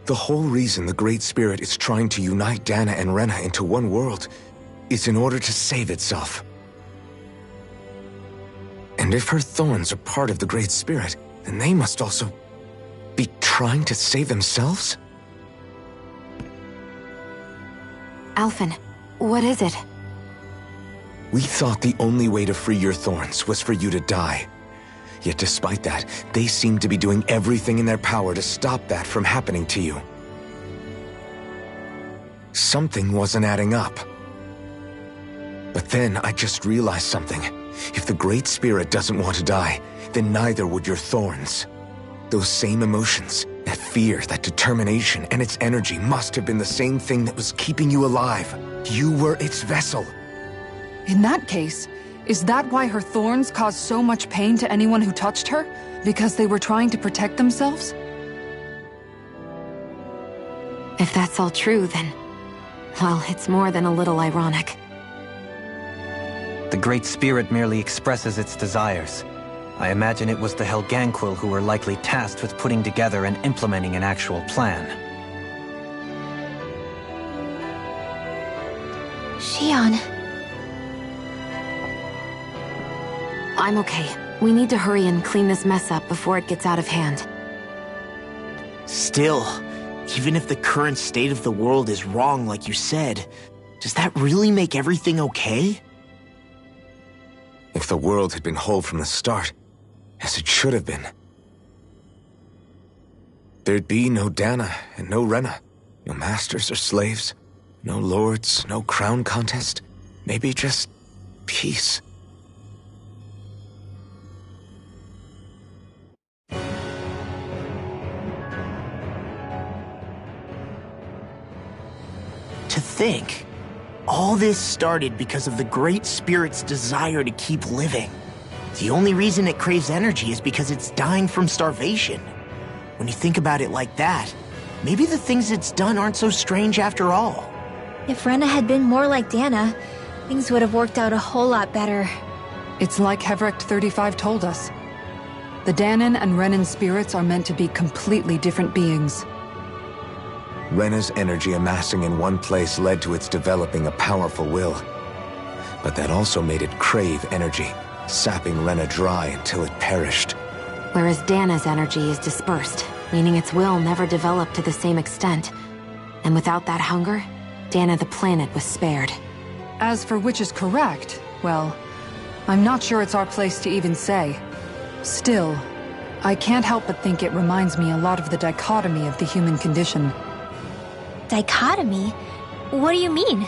The whole reason the Great Spirit is trying to unite Dana and Rena into one world is in order to save itself. And if her thorns are part of the Great Spirit, then they must also be trying to save themselves? Alphen, what is it? We thought the only way to free your thorns was for you to die. Yet despite that, they seem to be doing everything in their power to stop that from happening to you. Something wasn't adding up. But then I just realized something. If the Great Spirit doesn't want to die, then neither would your thorns. Those same emotions, that fear, that determination, and its energy must have been the same thing that was keeping you alive. You were its vessel. In that case, is that why her thorns caused so much pain to anyone who touched her? Because they were trying to protect themselves? If that's all true, then... well, it's more than a little ironic. The Great Spirit merely expresses its desires. I imagine it was the Helganquil who were likely tasked with putting together and implementing an actual plan. Shion... I'm okay. We need to hurry and clean this mess up before it gets out of hand. Still, even if the current state of the world is wrong like you said, does that really make everything okay? If the world had been whole from the start, as it should have been, there'd be no Dana and no Rena. No masters or slaves. No lords, no crown contest. Maybe just peace. To think, all this started because of the Great Spirit's desire to keep living. The only reason it craves energy is because it's dying from starvation. When you think about it like that, maybe the things it's done aren't so strange after all. If Rena had been more like Dana, things would have worked out a whole lot better. It's like Hevrecht 35 told us. The Danan and Renan spirits are meant to be completely different beings. Rena's energy amassing in one place led to its developing a powerful will. But that also made it crave energy, sapping Rena dry until it perished. Whereas Dana's energy is dispersed, meaning its will never developed to the same extent. And without that hunger, Dana the planet was spared. As for which is correct, well, I'm not sure it's our place to even say. Still, I can't help but think it reminds me a lot of the dichotomy of the human condition. Dichotomy? What do you mean?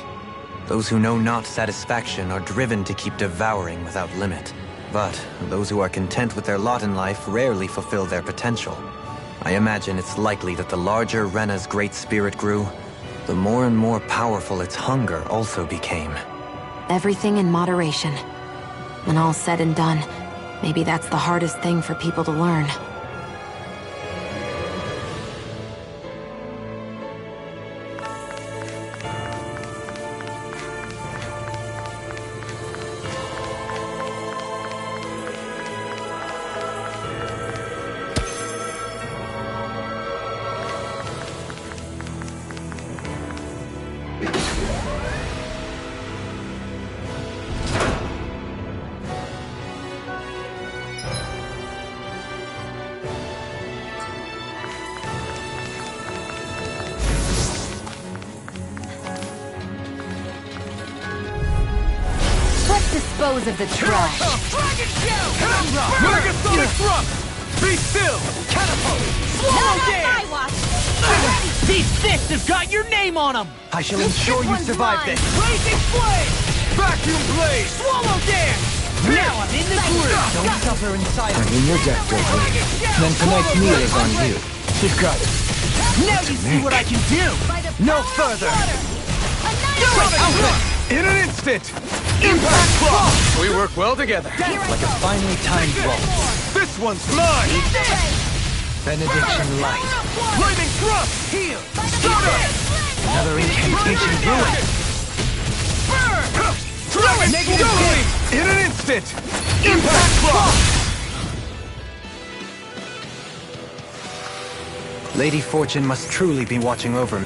Those who know not satisfaction are driven to keep devouring without limit. But those who are content with their lot in life rarely fulfill their potential. I imagine it's likely that the larger Rena's great spirit grew, the more and more powerful its hunger also became. Everything in moderation. When all's said and done, maybe that's the hardest thing for people to learn. Dispose of the trash. Dragon Shell! Megasonic Thrust! Be still! Catapult! Swallow Not on dance! my watch! These fists have got your name on them! I shall ensure you survive this. Blazing Flame! Vacuum Blade! Swallow dance! Now I'm in the groove! Don't suffer in I'm silence. in your debt, Dopey. Then tonight's meal is on you. You've got it. Now you see what I can do! No further! In an instant! Impact Frost! We work well together. Like a finely timed waltz. This one's mine! Benediction light. Lightning Thrust! Heal! Stutter! Another incantation ruined. Dragon Stone! In an instant! Impact Frost! Lady Fortune must truly be watching over me.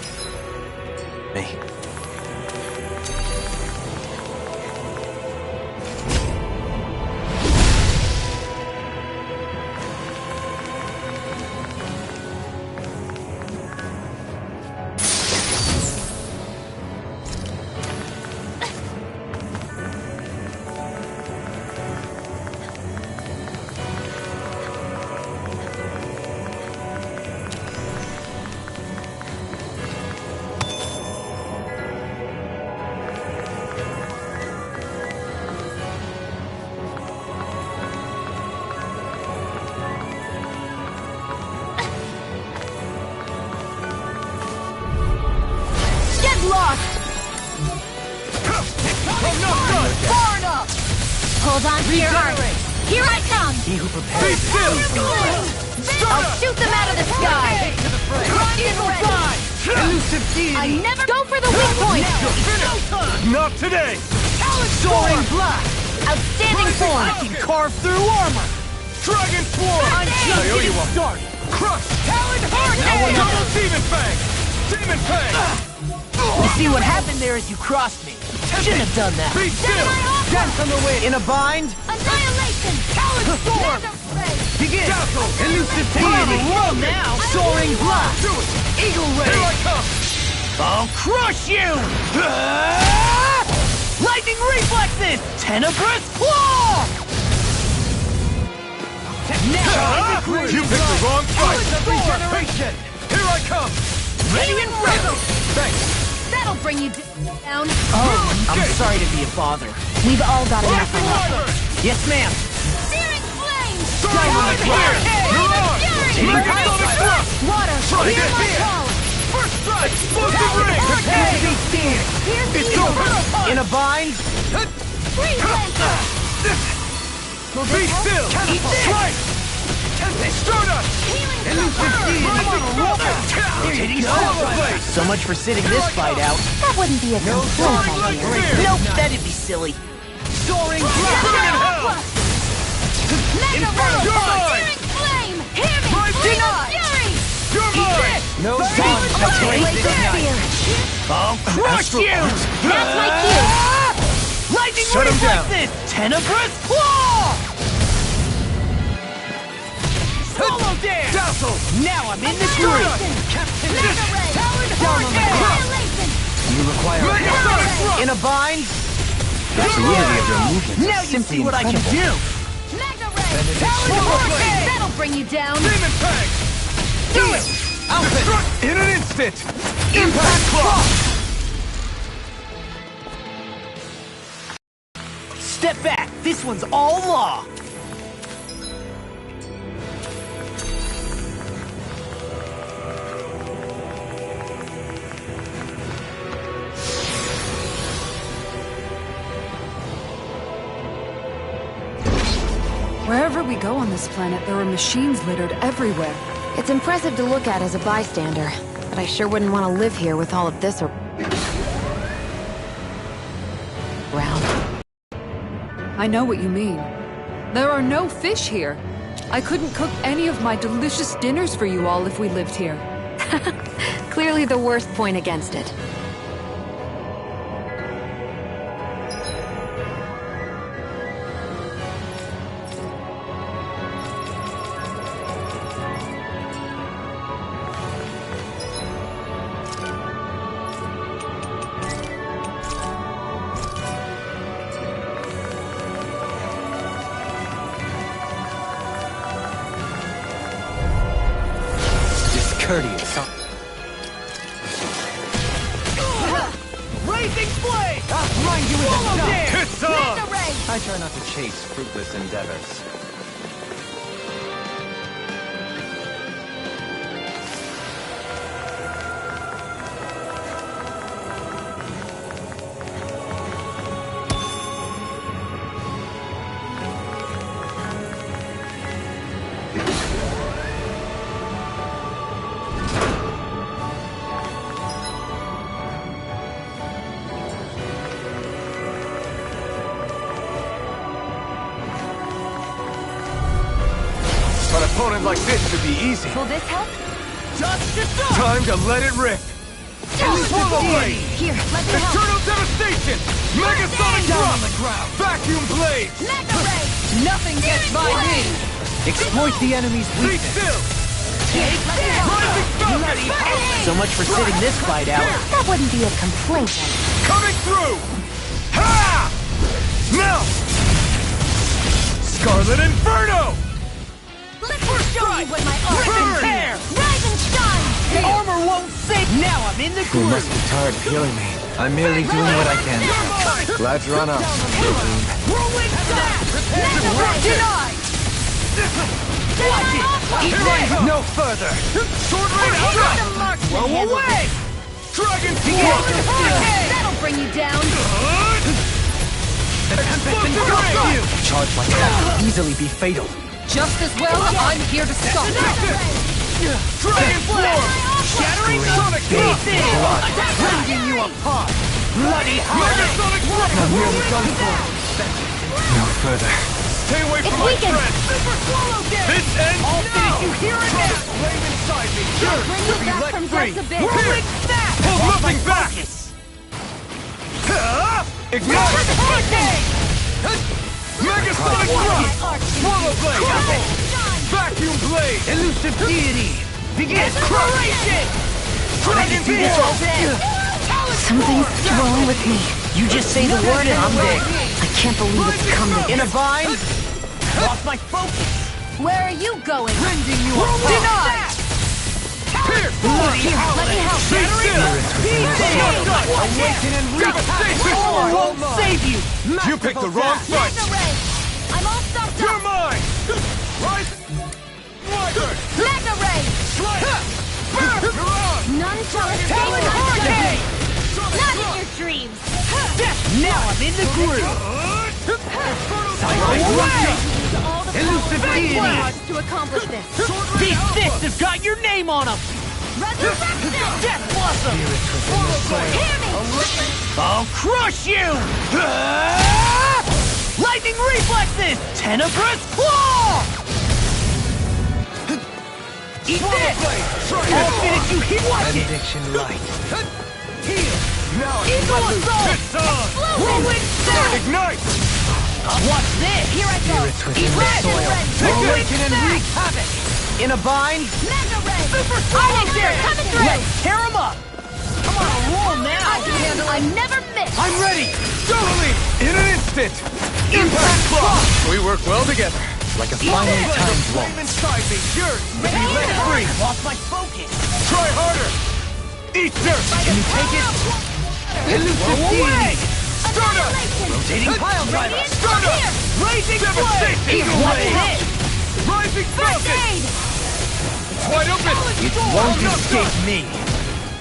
Hold on to your heart. Here I come! He who prepares. Be still! I'll shoot them out of the sky! Elusive deity! I never go for the weak point! Not today! Soaring blast! Outstanding I form! can carve through armor! Dragon Swarm! I'm just I owe you getting one. started! Crush! Talon Hard! Double Demon Fang! Demon Fang! You see what happened there as you crossed me? Shouldn't have done that! Be still! Dance on the wind! In a bind? Annihilation! Talon Storm! Begin! Dazzle! Elusive deity! Roll now! Soaring blast! Do it! Eagle ray! Here I come! I'll crush you! Lightning reflexes! Tenebrous claw! You picked the wrong fight! Regeneration! Here I come! Ready and ready! Thanks! That'll bring you down. Oh, I'm sorry to be a bother. We've all got enough of that. Yes, ma'am. Searing flames! Dynamite Fire! You're on! Megasonic Thrust! Water! Try Hear this my here! call! First strike! Explosive ring! Prepare to be steered. Here's It's the over. punch! In a bind. Freeze Lancer! Be still! Strike! Stardust! Healing So much for sitting this fight out. That wouldn't be a complaint idea. Nope, that'd be silly. Soaring Mega You're mine! Searing flame! Hear me! My Flame of denied! fury! You're mine! No time to Blade Spear! I'll crush you! That's my cue! Lightning Shut him rays down. like this! Tenebrous claw! Swallow dance! Dazzle! Now I'm in the groove! Captain Mega Ray! Down on the ground! Annihilation! You require a Megasonic Thrust! In a bind? The fluidity of your movements Now is you simply see what incredible. I can do! Mega Ray! That'll bring you down! Demon Tank! Do it! Destruct in an instant! Impact claw! Step back! This one's all law! Wherever we go on this planet, there are machines littered everywhere. It's impressive to look at as a bystander, but I sure wouldn't want to live here with all of this around. I know what you mean. There are no fish here. I couldn't cook any of my delicious dinners for you all if we lived here. Clearly the worst point against it. Discourteous. Blazing blade! I'll grind you into dust! It's on! I try not to chase fruitless endeavors. An opponent like this should be easy. Will this help? Time to let it rip! Swallow Blade! Here, let me help! Eternal Devastation! Megasonic Down on Thrust! the ground! Vacuum Blade! Mega Ray! Nothing gets by me! Exploit the enemy's Be weakness! still! Here, let me help! Rising Falcon! So much for sitting this fight out. That wouldn't be a complaint. Coming through! Ha! Now! Scarlet Inferno! Let me show you what my art Rip and is! tear! Rise and shine! Armor won't save! Now I'm in the You groove! must be tired of healing me. I'm merely doing what I can. Glad you're on up. Rolling stop! Mega Ray! Denied! Watch it! Eat this! No further! Sword Rain Strike! Blow away! Dragon Begin Sword! your hurricane! That'll bring you down! Explosive Ring! Charge like that could easily be fatal. Just as well, I'm here to stop it. Dragon Swarm! Shattering Sonic Beat Thrust! this! Rending you apart! Bloody Megasonic Thrust! I'm nearly done for. No further. Stay away from It's my weakened. friend! Super swallow dance! This ends I'll now! finish you here and now! Flame inside me! Bring Yours you to be back let from free! death's abyss! Rolling snap! Hold nothing back! Ignite! Hurricane! Megasonic Thrust! Swallow Blade! Vacuum Blade! Elusive deity! Begin creation! Dragon Swarm! Something's wrong with me. You just say the word and I'm there. I can't believe it's coming. In a bind? Lost my focus! Where are you going? Rending you apart! Denied! Here! Bloody Let me help. Awaken and reach! All won't save you! You picked the wrong fight! Mega Ray! I'm all stuffed You're up! mine! Right? Mega Ray! You're on! None shall escape Talon my Hurricane! Not in your dreams! Now I'm in the groove! All the Elusive power deity. required to accomplish this! These fists have got your name on them! Resurrection! Death Blossom! Hear me! I'll crush you! Lightning Reflexes! Tenebrous Claw! Eat this! I'll finish you here! Watch it! Benediction light. Now I Eagle Assault! It's on! Whirlwind Snap! Ignite! Watch this! Here I go! Spirits within the Mega soil. Ray! Awaken and wreak havoc! In a bind? Mega Ray! Super Onyx Swallow is coming through! Let's tear him up! I'm on a roll now! I can handle it! I never miss! I'm ready! Totally! In an instant! Impact Claw! We work well together. Like a finely timed Flame waltz. inside me, yours! Let it free! Lost my focus! Try harder! Eat dirt! Can you take it? Elusive deity! Annihilation! Rotating pile driver! Radiant Stardust! here! Blazing Devastation! Flame! Watch this! Rising First Falcon! aid! It's wide open! It won't escape me!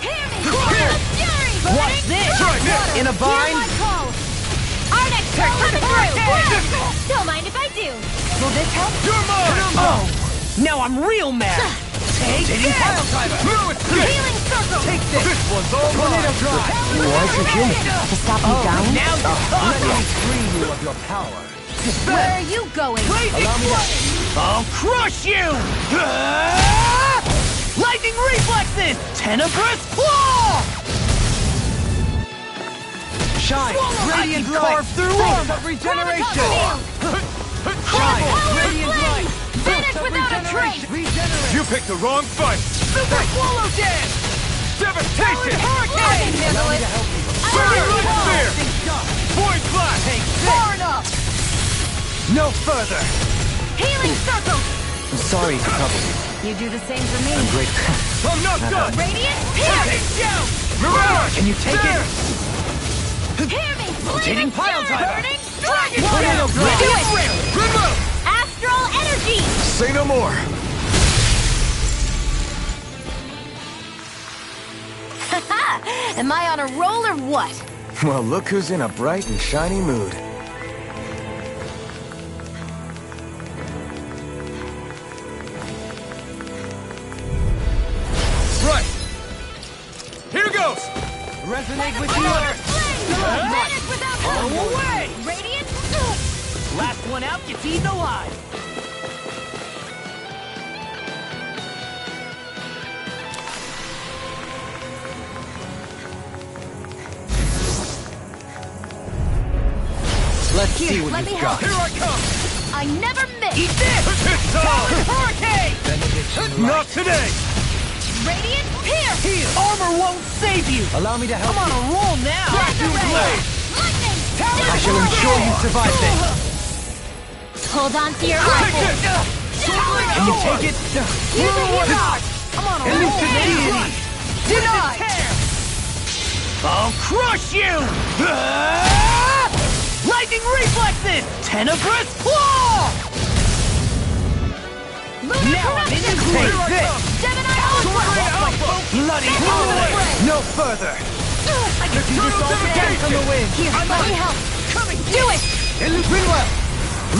Hear me! Endless fury! Watch this! Try this! In a Hear bind? my call! Arnex coming through! Don't mind if I do! Will this help? You're mine! Oh! Now I'm real mad! Take Rotating this! pile driver! No escape! Healing circle! Take this! This one's all Tornado mine! drive! Why is it human? To stop you dying? Now you're talking! Free you of your power. Where are you going? I'll crush you! Lightning Reflexes! Tenebrous Claw! Shine! Radiant carve through Force of regeneration! Shine! Radiant light! Finish without a trace! You picked the wrong fight! Super Swallow Dance! Devastation! I can handle it! Fairy Light Sphere! Void Blast! Far enough! No further! Healing circle! I'm sorry to trouble you. You do the same for me. I'm grateful. I'm not done! Radiant, here! Mirage! Can you take there! Hear me! Rotating pile driver! Burning dragon! Tornado drive! Do it! Remote! Astral energy! Say no more. Am I on a roll or what? Well, look who's in a bright and shiny mood. Right! Here goes! Resonate with the earth! Vanish without All hope! away! Radiant, Last one out gets eaten alive! Let's see what let me you've help. got. Here I come! I never miss! Eat this! It's on! Hurricane! Benediction Not light. today! Radiant, here! Armor won't save you! Allow me to help I'm on a you. roll now! Lightning! I shall ensure you survive this. Hold on to your Take rifle! this! Can you take it? Use a hero! I'm on a roll Elusive now! deity. Denied! I'll crush you! Lightning Reflexes! Tenebrous Claw! Lunar Now I'm in corruption! the take this! Gemini onward! Bloody holiday! No further! I can Do this all dance on the wind! Here, let me help! Do it! Winwell!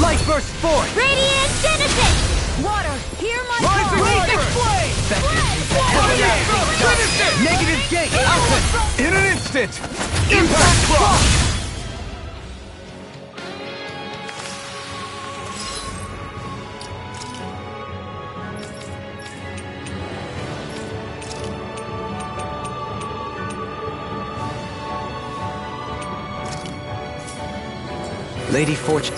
Light burst forth! Radiant Genesis! Water, hear my call! Rising flame! Finish it! Negative gate! Output! In an instant! Impact Claw! Lady Fortune.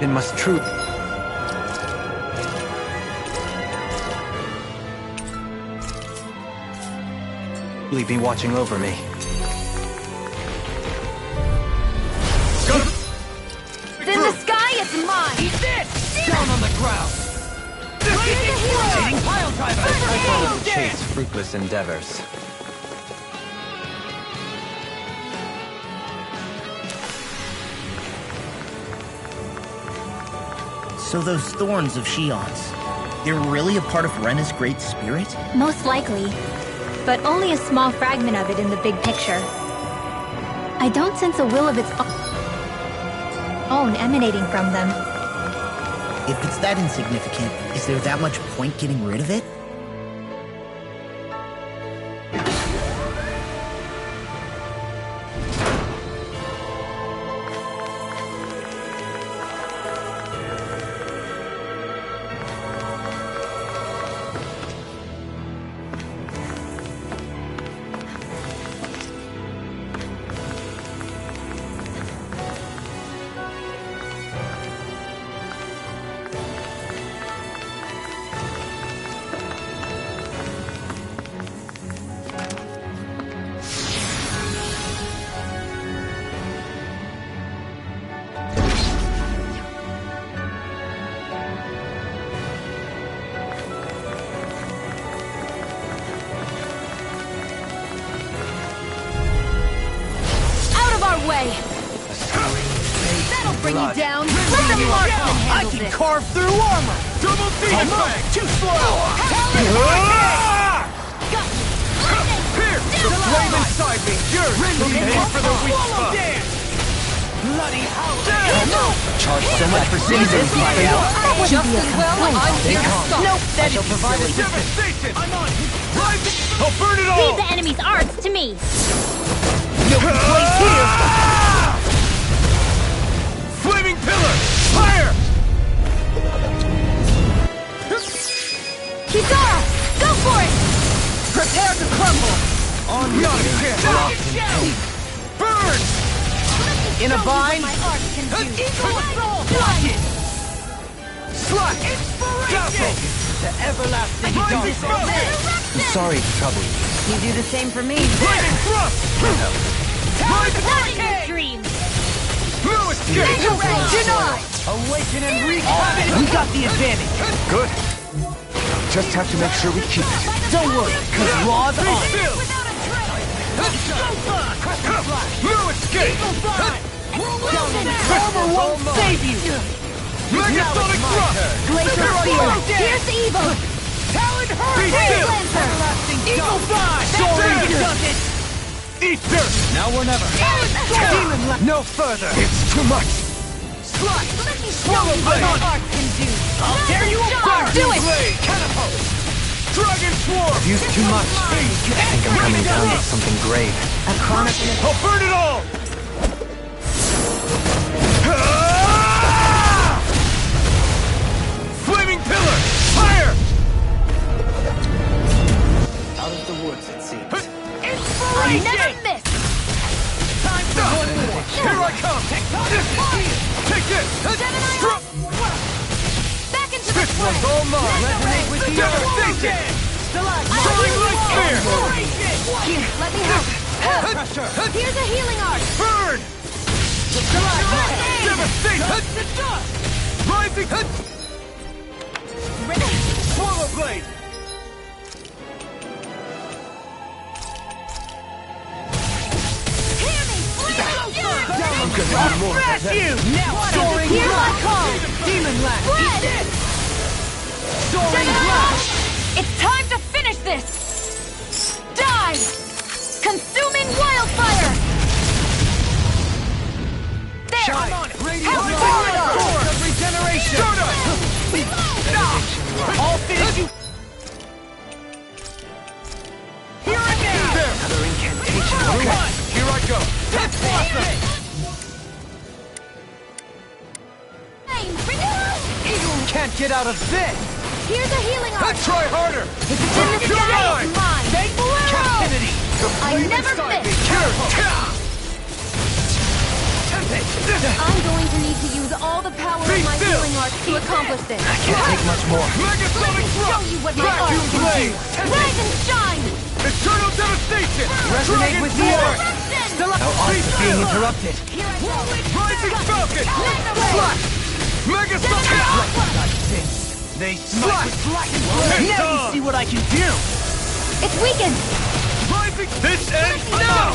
It must truly be watching over me. It's in the sky, it's mine! Eat this! Down on the ground! Pile driver! I call it chase fruitless endeavors. So those thorns of Shion's, they're really a part of Rena's great spirit? Most likely. But only a small fragment of it in the big picture. I don't sense a will of its own emanating from them. If it's that insignificant, is there that much point getting rid of it? That'll bring you down. Let the marksman handle this. I can carve through armor. Double demon fang. Too slow. Here, the flame inside me. Yours. Aim for the weak spot. Bloody hell. Charge so much for citizens, Raphael. Just as well, I'm here to stop. Nope, that shall provide us devastation. I'm on. I'll burn it all. Leave the enemy's arts to me. No place here. Flaming pillar! Fire! Kizaru, go for it! Prepare to crumble. On me! Burn! In a bind. Block it! Slash! Dazzle! The everlasting darkness. I'm sorry to trouble you. You do the same for me. Lightning thrust! Not in your dreams! No escape! Denied! Awaken and wreak havoc. We got the advantage. Good. Just have to make sure we keep it. Don't worry, cause Raw's on. No escape! Armor won't save you. Megasonic thrust! Glacier Spear! Here's the evil! Talon Be Hurricane! still! Everlasting Eagle Fly! Soaring Does it! Eat dirt! Now or never. Demon left. No further. It's too much. Let me show you what my art can do! I'll tear you apart. Do it! Blade! Catapult! Dragon swarm! I've used too much. I think I'm coming down with something grave. A chronic... I'll burn it all! Flaming pillar! Fire! Out of the woods, it seems. I never miss! Time for one more. Here I come! Take this! Back into the This one's all mine! Resonate with the Devastation! Soaring light spear! Here, let me help. Here's a healing art. Burn! Devastation! Rising! Swallow blade! I'm gonna need more of that. Now soaring Here's my blast. call. Demon lash. Red! Soaring blast. It's time to finish this! Die! Consuming wildfire! There! Shine. On it. Have corridor! Sword of regeneration. All finish you. Here I go. Another incantation. Okay, here I go. Death blossom. Eagle can't get out of this. Here's a healing art! Try harder! If it's in the sky, it's mine! Fake captivity. I never miss! I'm going to need to use all the power of my heart to accomplish this. I can't take much more. Megasonic Show thrust! you what my art Vacuum can blade! do. Rise and shine! Eternal devastation! Resonate Dragon with the Sword! earth! Still up. How odds of being interrupted. Rising Falcon! Slash! Megasonic! They smite with black and blue. Now you see what I can do. It's weakened! Rising! This ends now!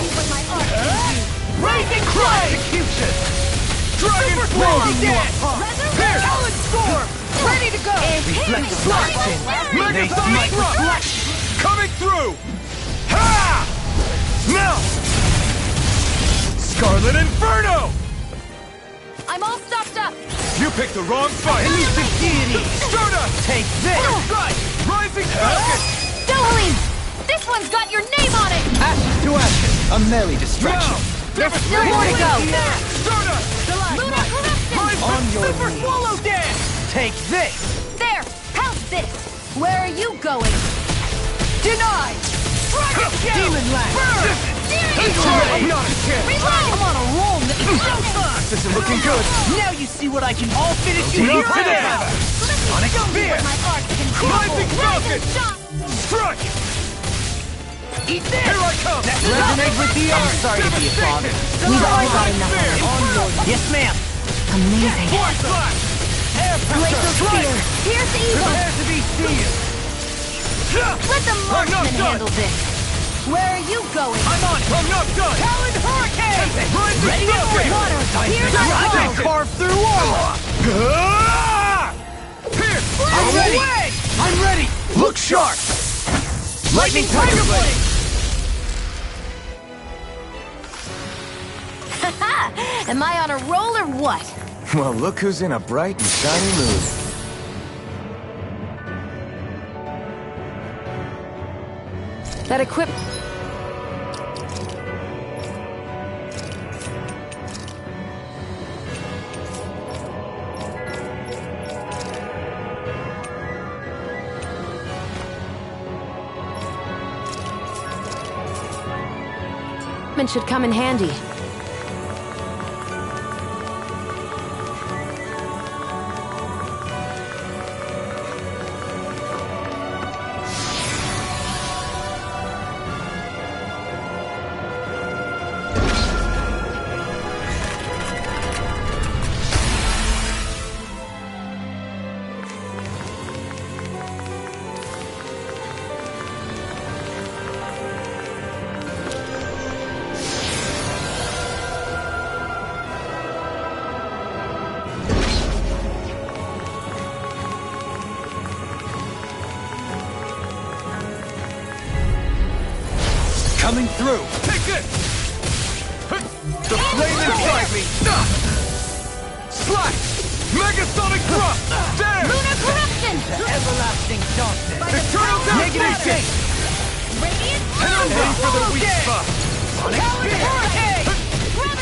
Rising Cry! Execution! Dragon Sword! Sword! Pierce! Solid Storm! Ready to go! Reflect slicing. They Megasonic smite with black. thrust! Coming through! Ha! Now! Scarlet Inferno! I'm all stocked up! You picked the wrong fight! Elusive deity! Stardust! Take this! Right! Rising Falcon! Dohalim! This one's got your name on it! Ashes to ashes. A merry distraction. There's still more to go! Stardust! Lunar Corruption! On your Super knees. Swallow Dance! Take this! There! How's this? Where are you going? Denied! Dragon Demon Lash! Not a chance! I'm on a roll, This isn't looking good! Now you see what I can all finish you Deep off to the with! hammer! Sonic Spear! Rising Falcon! Strike! Eat this! Here I come! Resonate with the earth! I'm sorry to be a father. We've all got enough. Yes, ma'am. Amazing. Force Slash! Glacial Spear! Here's the evil! Prepare to be sealed. Let the I'm not marksman done. handle this! Where are you going? I'm on it! I'm not done! Talon Hurricane! Rising Ready to Falcon! Water! Here's I our can call! carve through armor! Ah! Pierce! I'm ready! I'm ready! Look sharp! Lightning Tiger Blade! Am I on a roll or what? Well, look who's in a bright and shiny mood. That equip... should come in handy. Coming through! Take this! The flame inside me! Slash! Megasonic thrust! Damn! Lunar Corruption! Everlasting darkness! Eternal devastation! Radiant And I'm for the weak spot! Sonic Hurricane!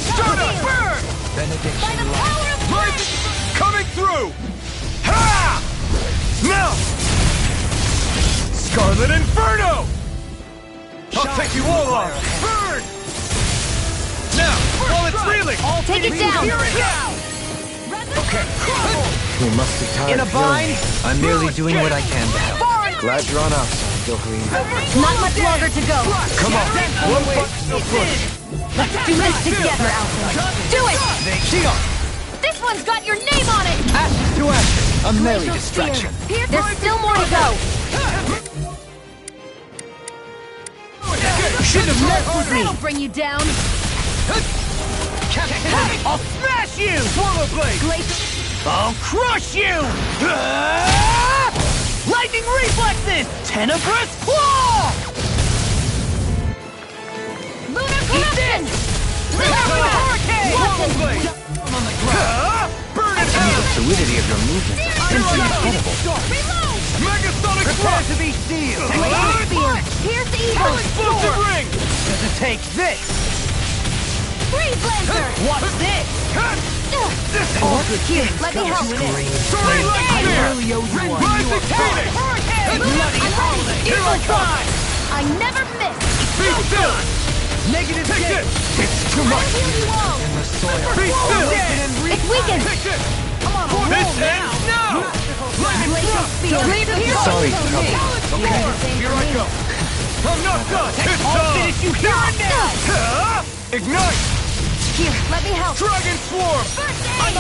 Stardust! Burn! By the power of Right! Coming through! Ha! Now! Scarlet Inferno! I'll take you all on! Burn! Now, while it's reeling! Take it down! Okay. We must be tired In a of hearing bind? it. I'm merely doing what I can to help. Glad you're on our side, Dohalim. Not much longer to go. Come on, one punch, no push. Let's do this together, Alpha. Do it! Shion! This one's got your name on it! Ashes to ashes. A merry Glacial Spear. distraction. There's still more to go. You shouldn't have messed with me! That'll bring you down. I'll smash you! Swallow Blade! Glacial... I'll crush you! Lightning reflexes! Tenebrous claw! Lunar Corruption! Hurricane! Swallow Blade! Burn it The out! fluidity of your movement is simply incredible. Reload! Megasonic Prepare thrust! to be sealed! Glacial Spear. Here's the evil. Explosive ring! Does it take this? Freeze Lancer! What's this? Here, let me help. Three Light I Spear! really owe you one. Rising Phoenix! Bloody holiday! Here I come! I never miss. Be still! Negative Take J. this! It's too much! Heal you all. Be still! It's weakened. Take this! I'm on a roll This now. ends great trouble. Okay, here I go. I'm not done. It's I'll finish you here and now! Ignite! Here, let me help. Dragon Swarm!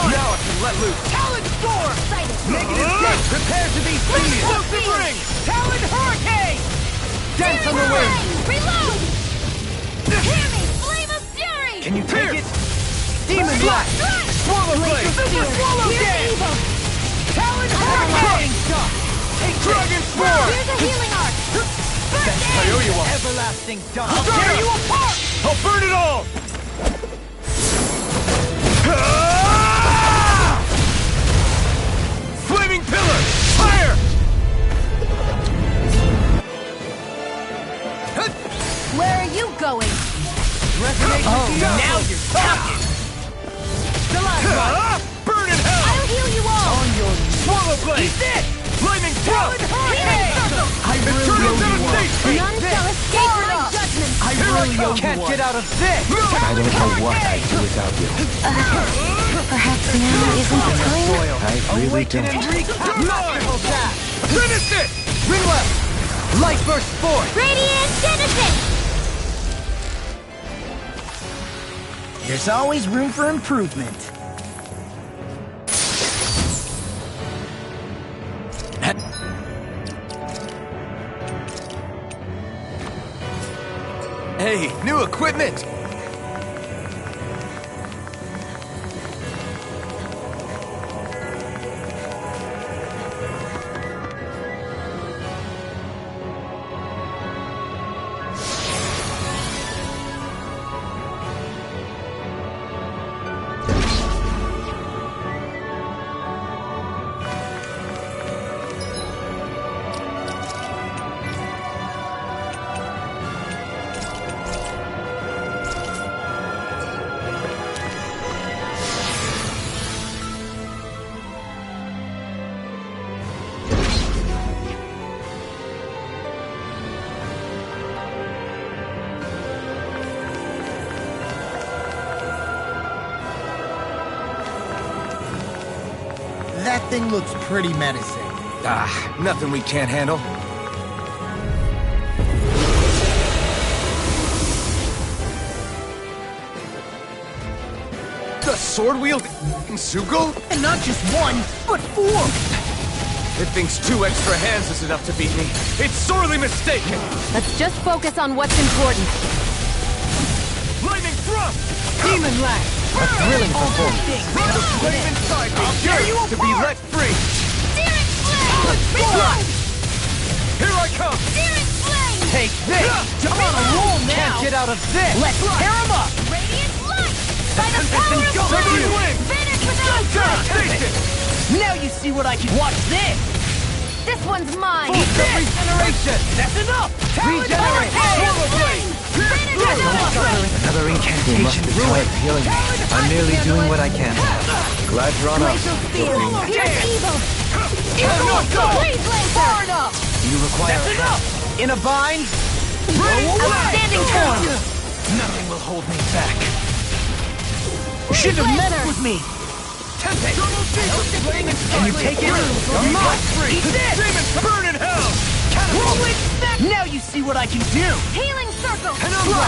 Now I can let loose. Talon Storm! Negative 6, prepare to be seized! Explosive Ring! Talon Hurricane! Dance on the wind! Reload! Hear me, Flame of Fury! Can you take it? Demon Blast! Swallow Blade! Super Swallow Dance! Talon Hurricane! Take Dragon Swarm! Here's a healing arc! I owe you one. Everlasting Dawn! I'll tear you apart! I'll burn it all! Flaming Pillar! Fire! Where are you going? Now you're talking! Burn in hell! I'll heal you all! On your Swallow Blade! Eat this! Lightning Thrust! I really Eternal owe you one. Devastation! None shall escape my judgment! I really owe you Can't get out of this! I don't know what I'd do without you. Perhaps now isn't the time? I really Awaken don't. and Masterful Dash! Finish it! Ring left! Light Burst forth! Radiant Genesis! There's always room for improvement. Hey, new equipment! That thing looks pretty menacing. Ah, nothing we can't handle. The sword-wielding Sugel? And not just one, but 4! It thinks 2 extra hands is enough to beat me. It's sorely mistaken! Let's just focus on what's important. Lightning Thrust! Demon Lash! A thrilling performance. The flame inside me yearns to be let free! Searing Flame! Reload! Here I come! Searing Flame! Take this! I'm on a roll now! Can't get out of this! Let's tear him up! Radiant Light! By the power of Severed Flame! Wing! Finish without Taste it! Now you see what I can watch this! This one's mine! Regeneration! That's enough! Regenerate! Swallow Blade! Another incantation ruined. Healing. I'm merely doing what I can. Glad you're on up. Here's evil! Please, far enough! You require That's enough! In a bind? Outstanding form! Nothing will hold me back. You shouldn't have messed with me! Tempest! Can you take it? You're mine! Eat this! Demons burn in hell! Rolling snap! Now you see what I can do! Healing Circle! Penumbra!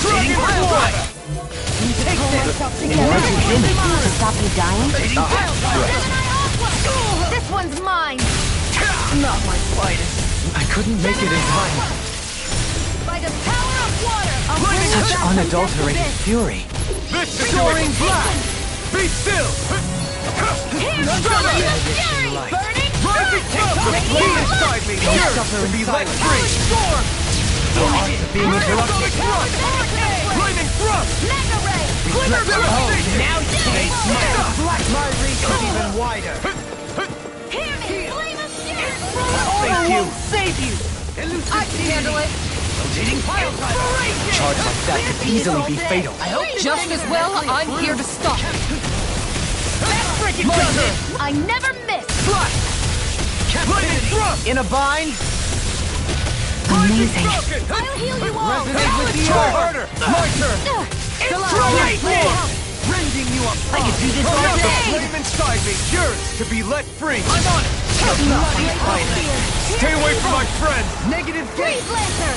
Rotating Pile Driver! Take this! What you human do to stop you dying? Rotating Pile Driver! This one's mine! Not my finest! I couldn't make it in time. By the power of water! I'll bring you Such back from unadulterated depths of fury. This is Soaring Blast! Be still! Here's Flame of Fury! Burning Rising Sun! The flame inside me yearns to be let free! Storm! Being interrupted. Lightning Thrust! Mega Ray! Quiver Devastation! Now you can't smile! My reach is even wider! Hear me! Flame of Fury! Thank you! Save you! I can handle it! Rotating Pile Driver! Charge like that could easily be fatal. Just as well, I'm here to stop. That freaking does it! I never miss! Lightning Thrust! In a bind? Amazing. I'll heal you all! Resonate with the Try earth! harder! My turn! Right there! Rending you up! I can do this all The day! flame inside me yearns to be let free! I'm on it! Stay away from my friend! Negative Freeze Lancer!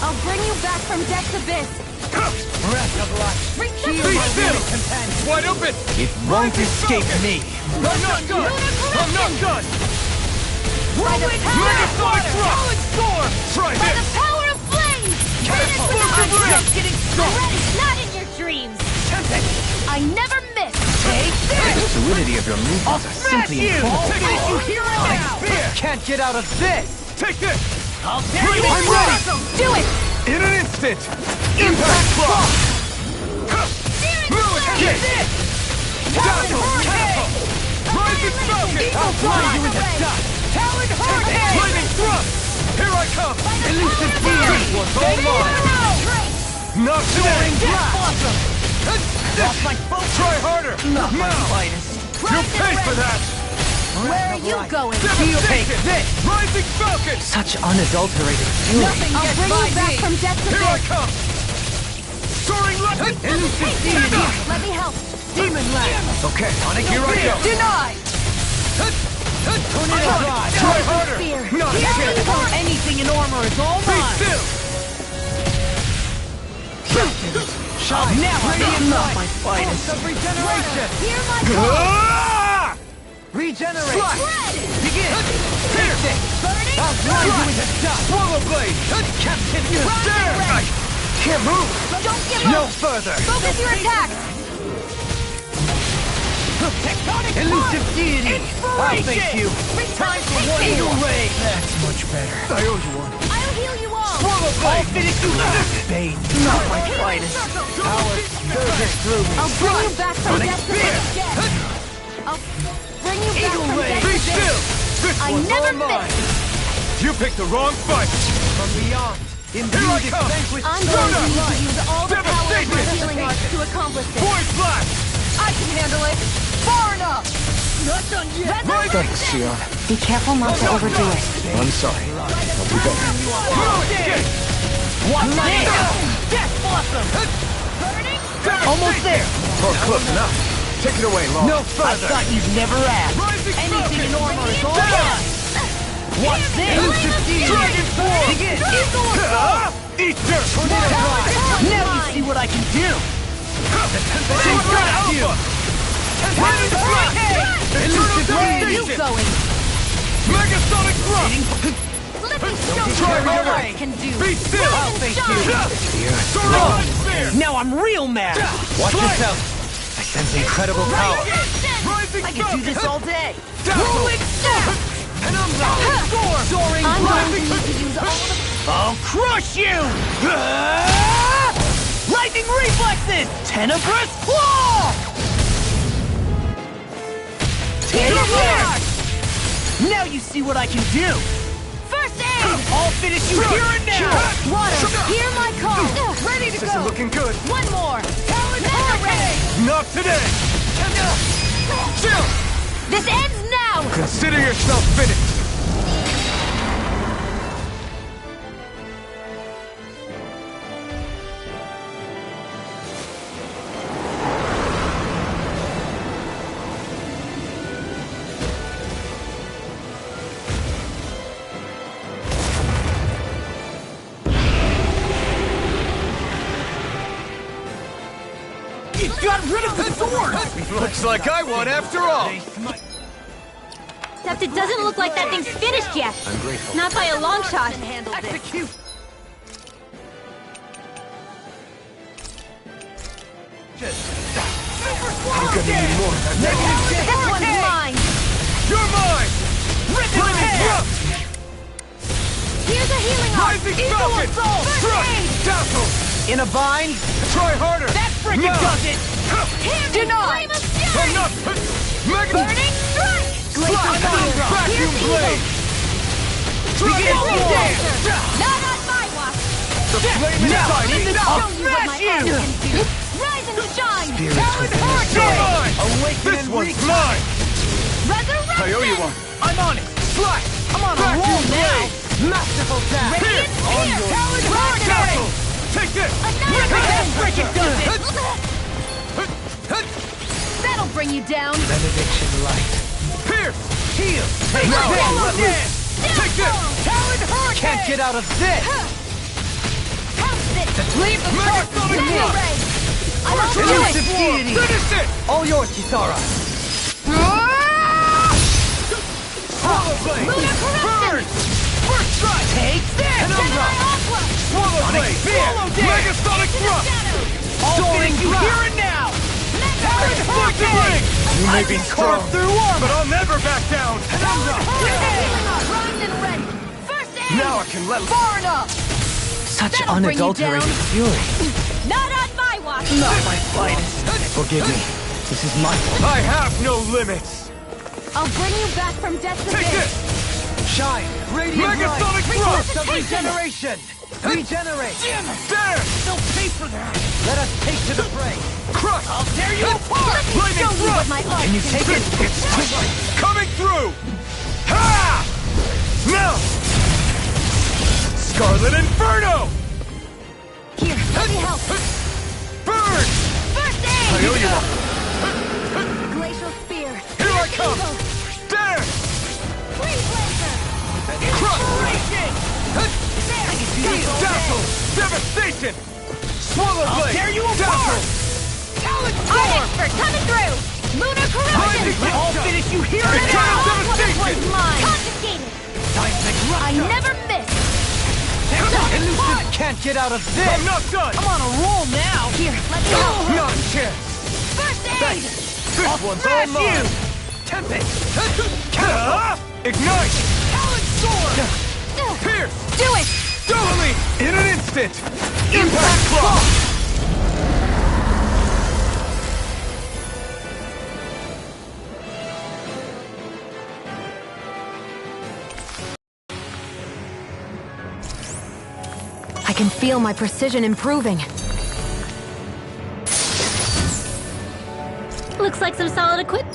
I'll bring you back from Death's Abyss! Breath of life. Be still! Wide open! It won't escape me. I'm not done! I'm not done! By the power Mega of Sonic water! Thrust! Try By this! the power of flames! Explosive I'm ray! just getting started! Not in your dreams! I never miss! Take The this! fluidity of your movements are simply incredible. Take it! You hear it now! Spear! Can't get out of this. Take this! I'll tear you I'm apart. ready! Do it! In an instant! Impact Block! Move it! Kick! Dazzle! Catapult! Rising Falcon! I'll blind you into dust. Talon Hurricane. Lightning Thrust! Here I come! Elusive This Deity. one's all mine! Not today! Death Blossom. Lost my focus. Try harder! Not my Now! finest. You'll pay for that! Where are you going? Devastation! this. Rising Falcon! Such unadulterated fury. I'll bring you back from Death's Here I Abyss! come! Soaring Lightning! Elusive Deity. Let me help! Demon Land. Okay, here I go! Denied. Tornado Drive. Try harder! Spear. Not a chance! Anything in armor is all Be mine. still! Shine. Now I'm in my finest. Of regeneration. Hear my call! Ah! Regenerate. Slash! Begin. Here! Burning I'll grind you into dust. Swallow Blade! Captivity. There! I can't move! Don't give No up! further. Focus your attacks! Tectonic Elusive Deity. I'll thank you. Time for one Eagle more. Ray. That's much better. I owe you one. I'll heal you all! Swallow I'll Blade! finish you. Bane. Not my finest. Power surges through me. I'll bring you back from Sonic Death's Spear. Abyss! I'll bring you back Eagle from Ray. Death's Be Abyss! still! This I one's never all mine! miss! You picked the wrong fight! From beyond. Here I Imbued come! vanquish. I'm going to need to use all the power of my Devastation. healing arts to accomplish this. Void Blast! I can handle it. Far enough. Not done yet. Thanks, Shion. Be careful not to overdo it. I'm sorry. I'll do better. Escape! What's this? Death Blossom. Almost there. Oh, close enough. Take it away, Law. No further. I thought you'd never ask. Rising Anything in Falcon! armor is all mine. What's this? Elusive Deity! Dragon Form. Begin. Eat dirt! Tornado Drive. Now you see what I can do. Congrats you! Lightning Thrust! Elusive Eternal Ray. You Devastation! going? Mega Sonic Thrust! Let me show you Try what harder! I can do! Be still! I'll thank you. Soaring Light Spear! Now I'm real mad. Watch yourself. I sense incredible power. Rising I can do this all day. Dazzle! And I'm soaring. I'm going to Blast. need to use all the... I'll crush you! Lightning reflexes! Tenebrous claw! Now you see what I can do! First aid! I'll finish you here and now! Water, hear my call! Ready to This is go! looking good. One more! Mega Ray! Not today! Chill! This ends now! Consider yourself finished! You got rid of the sword! Looks like I won after all! Except it doesn't look like that thing's finished yet. I'm grateful. Not by a long shot. Execute! I'm gonna need more than that. This one's mine! You're mine! Lightning Thrust! Here's a healing arm! Rising Eagle Falcon! Assault! Thrust! Dazzle! In a bind? Try harder! That frickin' No. does it! Denied! I'm not... Mega... Burning Strike! Vacuum Blade! Begin Dragon war! Not on my watch! The flame inside me! I'll Show you what my smash arm you! can do! Rise and shine! Talon You're Hurricane! mine! Awaken This and one's reach! mine! Resurrection! I owe you one! I'm on it! Slash! I'm on a Vacuum roll now! Blade! Masterful tap! Here! On your Talon Hurricane! Dazzle! Take this! That frickin' does it! That'll bring you down! Benediction light. Here! Pierce! Heal! Take Now this! I'll let loose! Take this! Talon Hurricane! Can't get out of this! Leave the torch to me! I'm all Elusive deity! Finish it! All yours, Kisara! Swallow Blade! Burn! First strike! Take this! Penumbra! Swallow Blade! Swallow Dance! Megasonic Thrust! All finish you here and now! Talon Explosive Hurricane! Ring! You may be strong, Carved through armor! but I'll never back down! Penumbra! primed and ready. First aid. Now I can let... Far enough. Such That'll bring you unadulterated down. fury. Not on my watch. Not my finest. Forgive me. This is my fault. I have no limits! I'll bring you back from death to Take this. this! Shine! Radiant Megasonic light! Thrust! Of regeneration! Regenerate! Damn it! There! They'll pay for that! Let us take to the fray! Crush! I'll tear you apart! Lightning Show you what Thrust! my art Can you take it? It's too late! Coming through! Ha! Now! Scarlet Inferno! Here, let me help. Burn! First I aid. owe you one. Glacial spear. Here I come! There! Freeze laser. Crush! There. Dazzle! Devastation! Swallow I'll Blade! tear you apart! Dazzle! Talon Art Storm! expert coming through. Lunar Rising corruption. I'll finish you here and Eternal now! Devastation! Mine. Confiscated. Seismic I Rupture! never miss. Elusive can't get out of this! I'm not done! I'm on a roll now! Here, let me help. Not a chance! First aid. Thanks! This one's all Thrash mine! you! Tempest! Ignite! Talon Sword! Pierce! Do it. Totally! In an instant! Impact Cross! I can feel my precision improving. Looks like some solid equipment.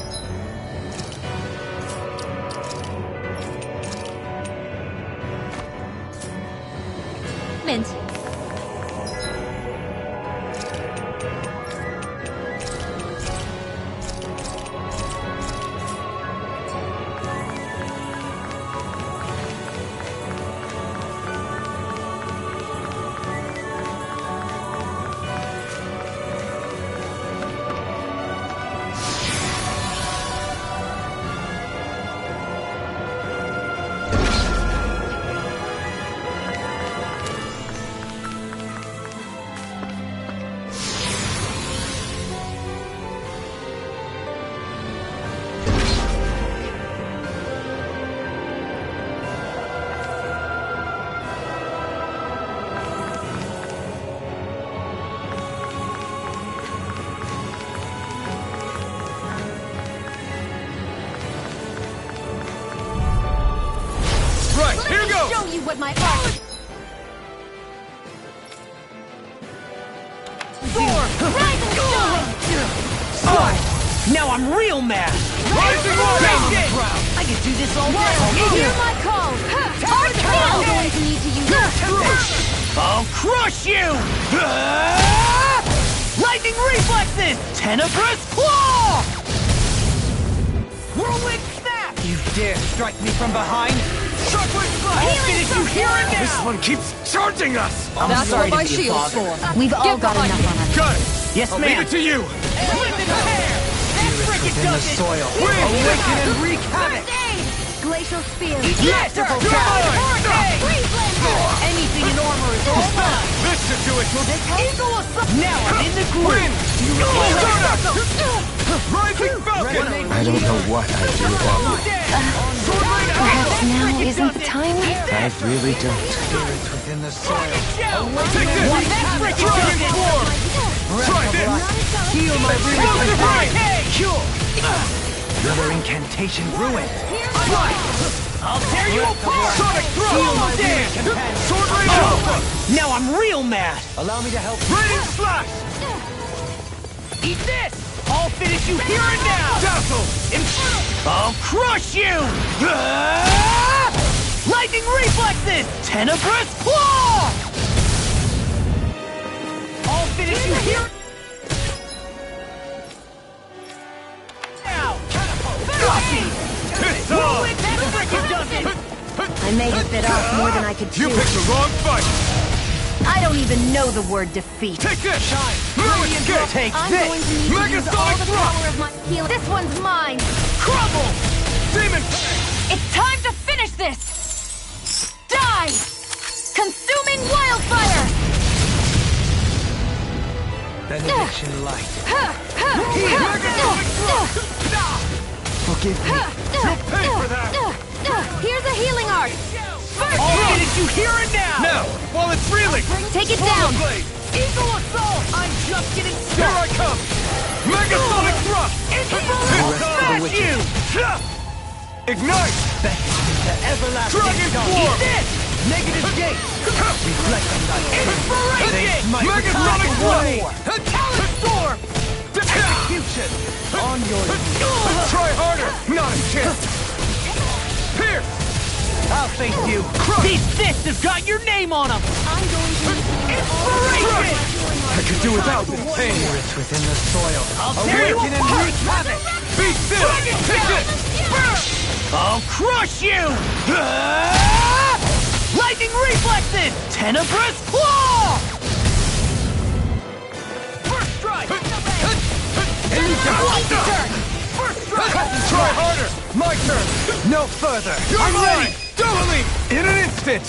Show you what my art. Rising Storm! Now I'm real mad! Rising Storm! Down on the ground! I can do this all day! Hear my call. Art kill. I'm going to need to use that. I'll crush you! Lightning reflexes! Tenebrous claw! Whirlwind snap! You dare strike me from behind? Sharpwood slash! I'll finish you here and now! This one keeps charging us! I'm That's sorry what my to be a shield's bother. for. We've all got enough on our Got it! Yes, I'll ma'am. leave it to you! Flip and tear! That frickin' within the does it! soil. Awaken and wreak havoc! Glacial spear. Yes, Come hurricane! Freeze laser. Anything in armor is all mine! This should do it! Eagle assault! Now I'm in the groove! Rising Falcon! I don't know what I'd do without you. Perhaps now isn't the time? I really don't. Spirits within the soil. Take this! Dragon Swarm! Try this! Heal my Explosive Ring! Cure! Another incantation ruined. I'll tear you apart! Sonic Throw! Heal my weary companion! Sword Rain Alpha! Now I'm real mad! Allow me to help. Radiant Slash! Eat this! I'll finish you here and now! Dazzle! I'll crush you! Lightning reflexes! Tenebrous claw! I'll finish you here now! I may have bit off more than I could chew. You picked the wrong fight! I don't even know the word defeat. Take this! Shine! Now escape! Take I'm this! going to need to use all the power of my healing. This one's mine. Crumble! Demon! It's time to finish this! Die! Consuming wildfire! Benediction light. Forgive me. You'll pay for that! Here's a healing art! I'll finish you here and now! Now, while it's reeling! Take it down! Blade! Eagle Assault! I'm just getting Here I started! come! Megasonic thrust! Smash you! Ignite! The everlasting Dragon dawn. Swarm! Eat this! Negative gate! Reflect on thy Inspiration! My Megasonic way! thrust! Talent storm! Execution! On your knees! Try harder! Not a chance! Here! I'll face you! These fists have got your name on them! I'm going to... Inspiration! I could do without this pain! Spirits within the soil. I'll tear you Awaken and apart! wreak havoc! Be still! Take it! I'll crush you! Lightning reflexes! Tenebrous claw! First strike! First strike! Try harder! My turn! No further! You're I'm mine! ready! Double leap! In an instant!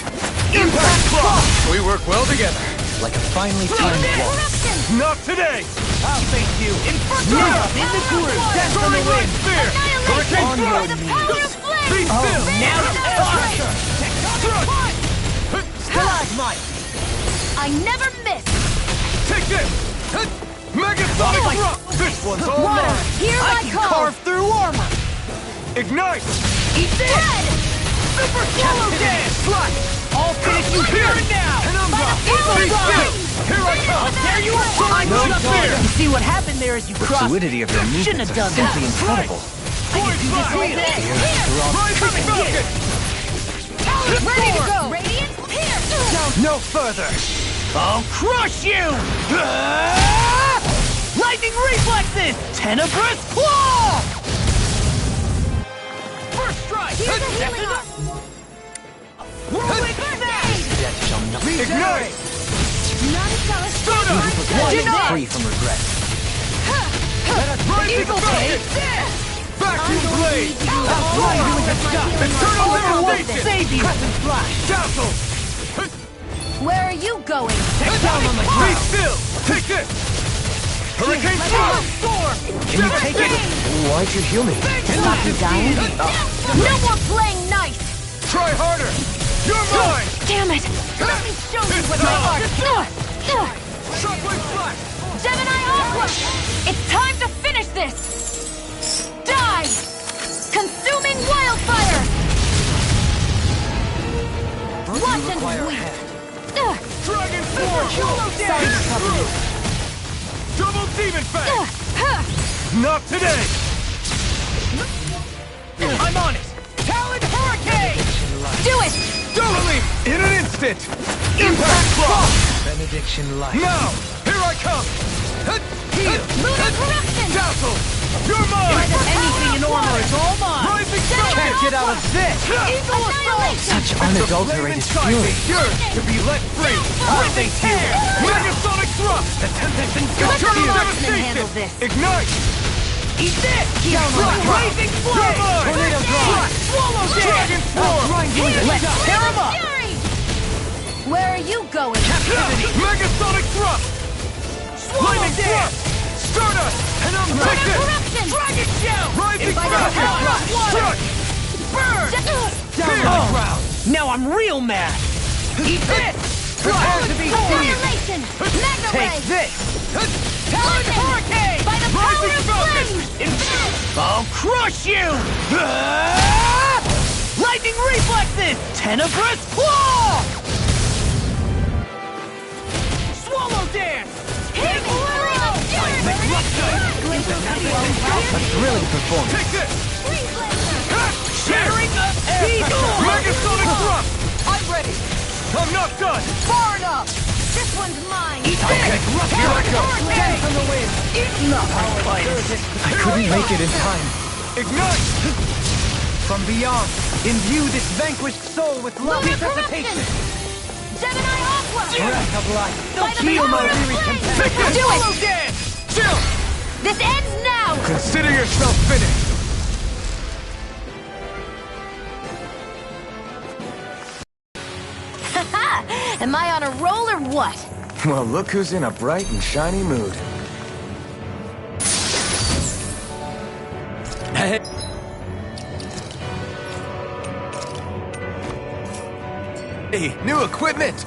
Impact Claw! We work well together. Like a finely timed waltz. Not today! I'll face you! Inferno! In the groove! Death on the wind! Spear! Hurricane On your Thrust! knees! Be still! Now it's time! Stalagmite! I never miss! Take this! Megasonic Thrust! This one's all Water, mine! hear I my can call! carve through armor! Ignite! Eat this! Red! Super Swallow Dance! Slash! I'll finish you here and now! Penumbra! Be still! Here I come! I'll tear you apart! No fear! You see what happened there as you The crossed? fluidity of your Shouldn't movements have are done that. simply incredible. Void Blast! Rising Falcon! Ready to go! Radiant, here! No further! I'll crush you! Lightning reflexes! Tenebrous claw! First strike! Here's a healing art! Whirlwind smash! Death shall not Ignite! None shall escape You my prepare sight. to be free from regret. Rising Eagle Falcon! Blade! Vacuum Blade! I'll fly you into stuff! Eternal Overworld Devastation! save you! Crescent Flash! Dazzle! Where are you going? Take down on the Be ground! still! Take this! Hurricane Thrust! Storm! Can you take it? Why'd you heal me? Not you dying? No more playing nice! Try harder! You're mine! Damn it! Let me show you what my art... Shockwave Flash! Gemini Aqua! It's time to finish this! Die! Consuming wildfire! Watch and weep! Dragon Swarm! Sorry to trouble you. Double Demon Fang! Not today! I'm on it! Talon Hurricane! Do it! Double Leap! In an instant! Impact Frost! Benediction light. Now! Here I come! Heal! Lunar Corruption! Dazzle! You're mine! Anything in armor is all mine! Rising Can't Falcon! get out of this! Eagle Assault! Such unadulterated fury. Yours to be let free! I'll face you! Megasonic Thrust! The temptation's Let Eternal the marksman Devastation! handle this. Ignite! Eat this! Down on the ground. Blazing Flame! mine! Tornado Drive! Swallow Dragon Dance! Swarm! Let's tear him up! Fury! Where are you going? Megasonic Thrust! Lightning Thrust! Stardust! And I'm Lunar Vixen! Corruption! Dragon Shell! Rising By the Falcon! power of water! Strike! Burn! Down on the ground! Now I'm real mad! Eat this! Prepare to be Annihilation! Mega Take Ray! this! Talon Hurricane! By the power Rising of Falcon! flames! I'll crush you! Lightning reflexes! Tenebrous claw! Swallow dance! Hit me! A thrilling performance. Take this! Shattering of Eagle! Megasonic Thrust! I'm ready! I'm not done! Far enough! This one's mine! Okay, here I go! Dance on the wind! Enough! I couldn't make it in time. Ignite! From beyond, imbue this vanquished soul with love resuscitation. Gemini Aqua! Breath of life, heal my weary companion. Do it! Chill! This ends now! Consider yourself finished! Haha! Am I on a roll or what? Well, look who's in a bright and shiny mood. Hey, new equipment!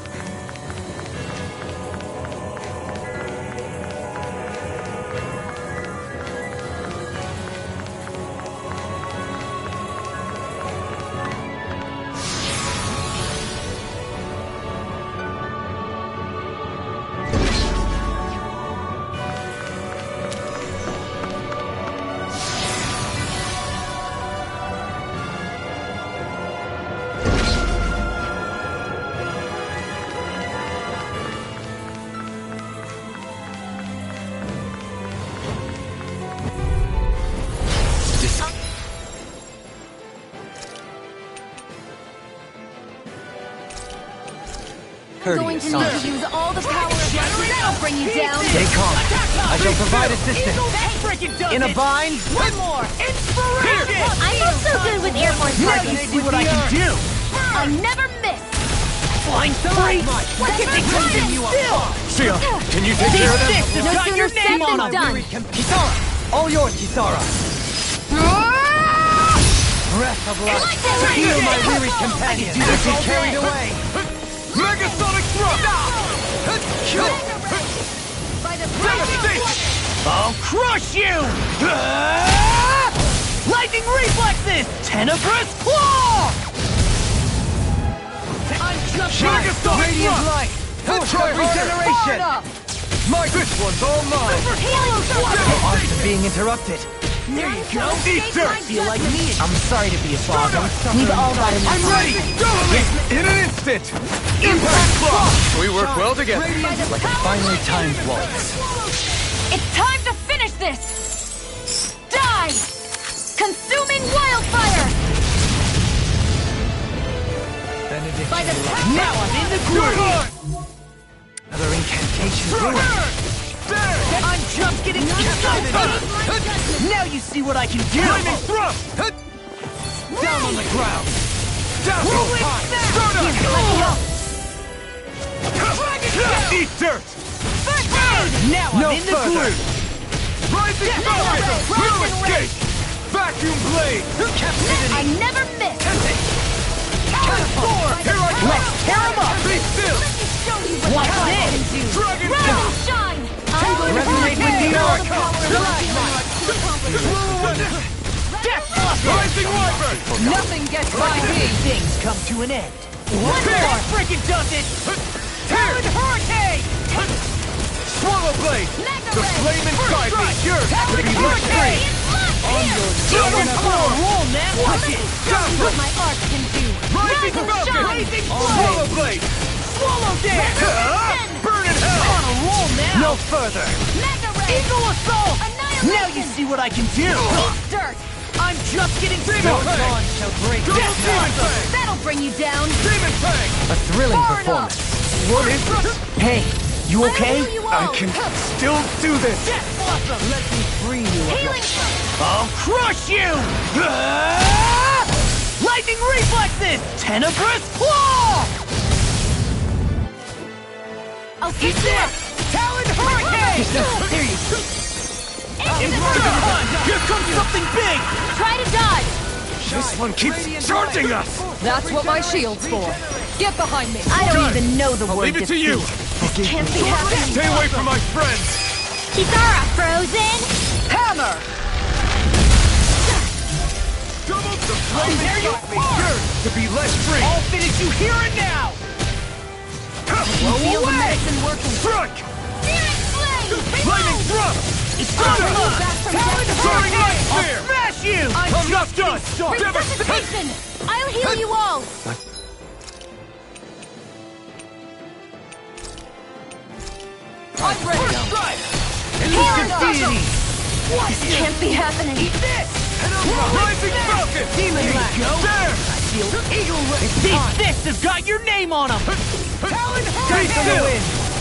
Going to need to use all the power of my that'll bring you down. Stay calm. I shall provide assistance. In a bind. One more. Inspiration! I'm not so good with airborne Now you targets. see what I can do. I never miss. Flying freeze. What can they continue on? Sia, can you take care of them? No sooner said than done. Kisara, all yours, Kisara. Breath of life, heal my weary companion. Do this be carried away. Megasonic thrust! I'll crush you! Lightning reflexes! Tenebrous claw! I'm just Megasonic radiant thrust! light! Force of regeneration! My this one's all mine! The art of being interrupted. There you go! Eat dirt! Feel like me. I'm sorry to be a fog. We've all got enough. I'm ready! In an instant! Impact claw! We work well together. Like a finely timed waltz. It's time to finish this! Die! Consuming wildfire! By the power Now I'm in the groove! Another incantation doing. I'm just getting started! Now you see what I can do! Lightning thrust! Down on the ground! Down so high! Eat dirt! Now I'm in the groove! Rising Falcon! Will escape! Vacuum blade! I never miss! Here I come! Let's tear him up! Be still! What's this? Dragon Rise Tail! and shine! I'm going to Resonate with the arc! Death Buster! Rising Wyvern! Nothing gets by me! Things come to an end. One more! Freaking does it! Talon Hurricane! Swallow Blade! The flame inside me yearns to be let free! On your children roll now! Watch it! what my art can do! Rising Falcon! Rising Swallow Blade! Swallow dance! Burn in hell! On a roll now! No further! Mega Ray! Eagle Assault! Now you see what I can do! Eat dirt! I'm just getting started! Dawn shall break Go this Demon Fang! That'll bring you down! Demon Fang! A thrilling Far performance. What is this? Hey, you okay? I'll heal you I all. can still do this! Death Blossom! Let me free you of your... Healing! I'll crush you! Lightning reflexes! Tenebrous claw! I'll keep Eat this! Talon Hurricane! There you go. Here comes something big! Try to dodge! This one keeps charging us! That's what my shield's for. Get behind me. I don't even know the I'll word leave it to you! This can't be happening! Stay away from my friends! Kisara, frozen! Hammer! Double the flame there you yearns to be let free! I'll finish you here and now! Feel the medicine working. Strike! Spirit flame! Lightning thrust! It's time! Back from Talon death. Soaring light I'll spear! smash you! I'm not done! Resuscitation! I'll heal you all! I'm ready! First strike! Elusive deity! This can't be happening! Eat this! Rising Falcon! Demon Lash! There! I feel Eagle Ray! These fists have got your name on them! Talon Hurricane! Be still!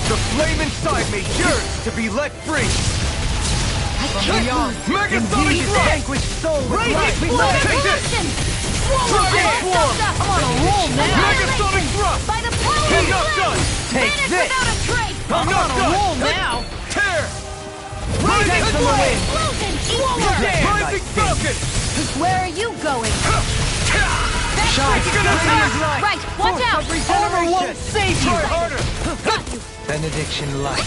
The flame inside me yearns to be let free! Megasonic vanquished soul with light! Take this! Dragon Swarm! I'm on a roll now! Megasonic Thrust! By the power I'm of not done! Take Vanish this! without a trace! I'm not on a done! roll now! Tear! Rising from the wind! Explosion! Eagle! Rising Falcon! Where are you going? Shine! Right, watch out! Armor won't save you! Try harder! Got you! Benediction light.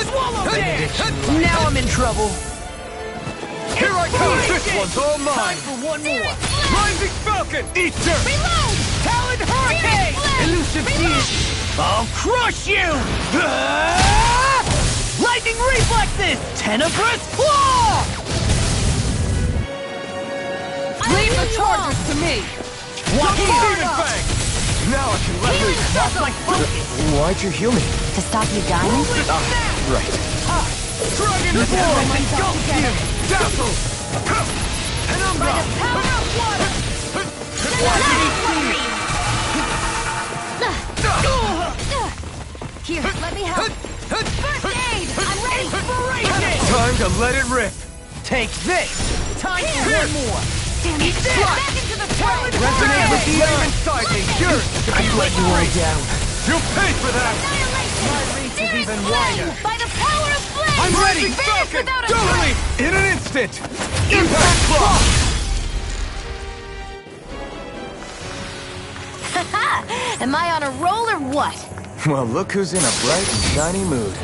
Swallow Benediction light. Now I'm in trouble! Here I come! This one's all Time mine! for one more! Rising Falcon! Eat dirt! Reload! Talon Hurricane! Elusive deity! I'll crush you! Lightning reflexes! Tenebrous claw! Leave the charges to me! Watch Demon Fang! Now I can let loose! That's my focus! Why'd you heal me? To stop you dying? Right. Dragon Swarm! Engulf you! Dazzle! Penumbra! By the power of water! Here, let me help. First aid! I'm ready! Time to let it rip! Take this! Time for one more! Eat this! Back into the fray! Resonate with the flame inside me! Yours to be let you Lay down! You'll pay for that! My reach is even wider! By the power of flame! I'm ready! Vanish Falcon! without a Totally! In an instant! Impact Claw! Am I on a roll or what? Well, look who's in a bright and shiny mood.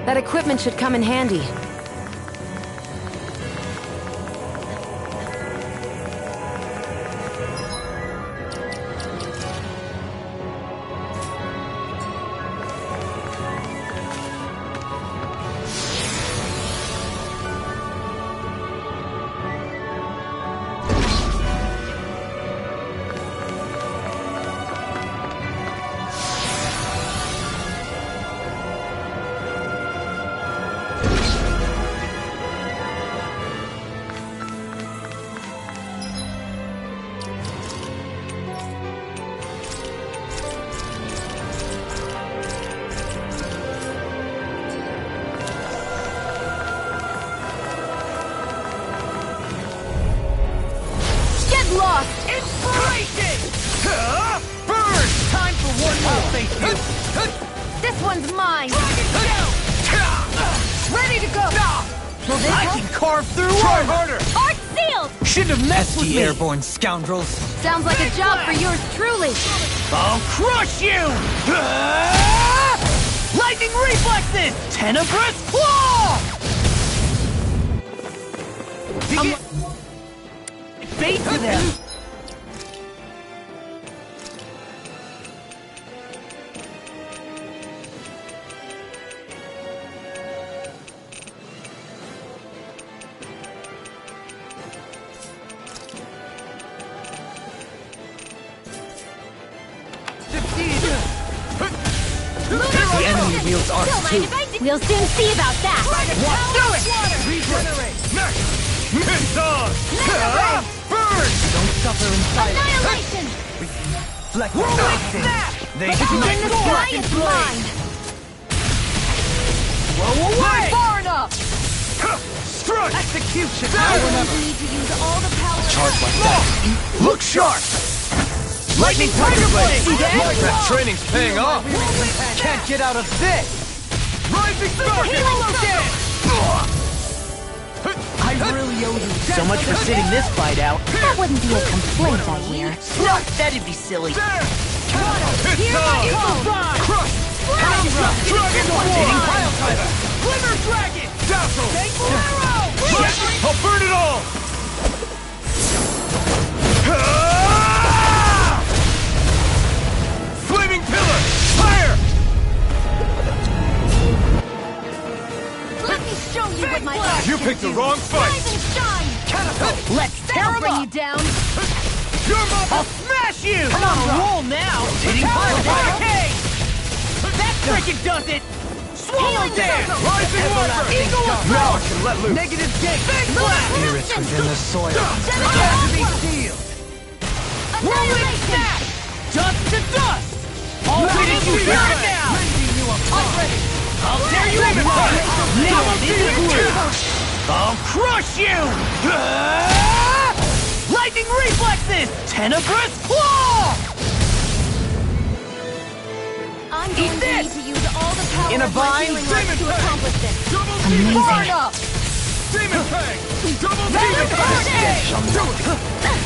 That equipment should come in handy. Lost! Inspiration! Burn! Time for one more! Face you! This one's mine! Dragon Ready to go! Will this I help? can carve through Try armor! harder! Art sealed! Shouldn't have messed with Pesky me! airborne scoundrels. Sounds like a job for yours truly! I'll crush you! Lightning reflexes! Tenebrous claw! Bait to them! The enemy wields arts too. We'll soon see about that! Do it! Regenerate! Miss on! Burn! Don't suffer in silence. Annihilation! Flex Whirlwind things. snap! They In the sky, it's mine! Blow away! Far enough! Strike! Execution! I will need to use all the power charge like that. Look sharp! Lightning Tiger Blade! See that? That training's paying off! Can't get out of this! Rising Falcon! I really owe you. So much for sitting this fight out. That wouldn't be a complaint, I hear. No, that'd be silly. There! It's Here on! I come! Crush! Penumbra! Dragon Rotating Swarm! pile driver! Glimmer Dragon! Dazzle! Thankful arrow! I'll burn it all! Flaming Pillar! Fire! Let me show you what my art You can picked the do. wrong fight! Rise and shine! Catapult! Let's tear That'll him bring up! you down! You're my... I'll smash you! I'm on a roll now! Hitting pile hurricane! freaking does it! Swallow dance! Rising Weapon! Eagle Now I can let loose! Negative gate! Spirits within the soil. Got to be sealed! Rolling snap! Dust to dust! All ready to hear it now! I'm ready! I'll tear you apart! Now I'm in the groove! I'll crush you! Lightning reflexes! Tenebrous claw! I'm going to need to use all the power In a of my bind? healing arts to accomplish this. Amazing! Burn up! Demon Fang! Double Venom Demon Fang!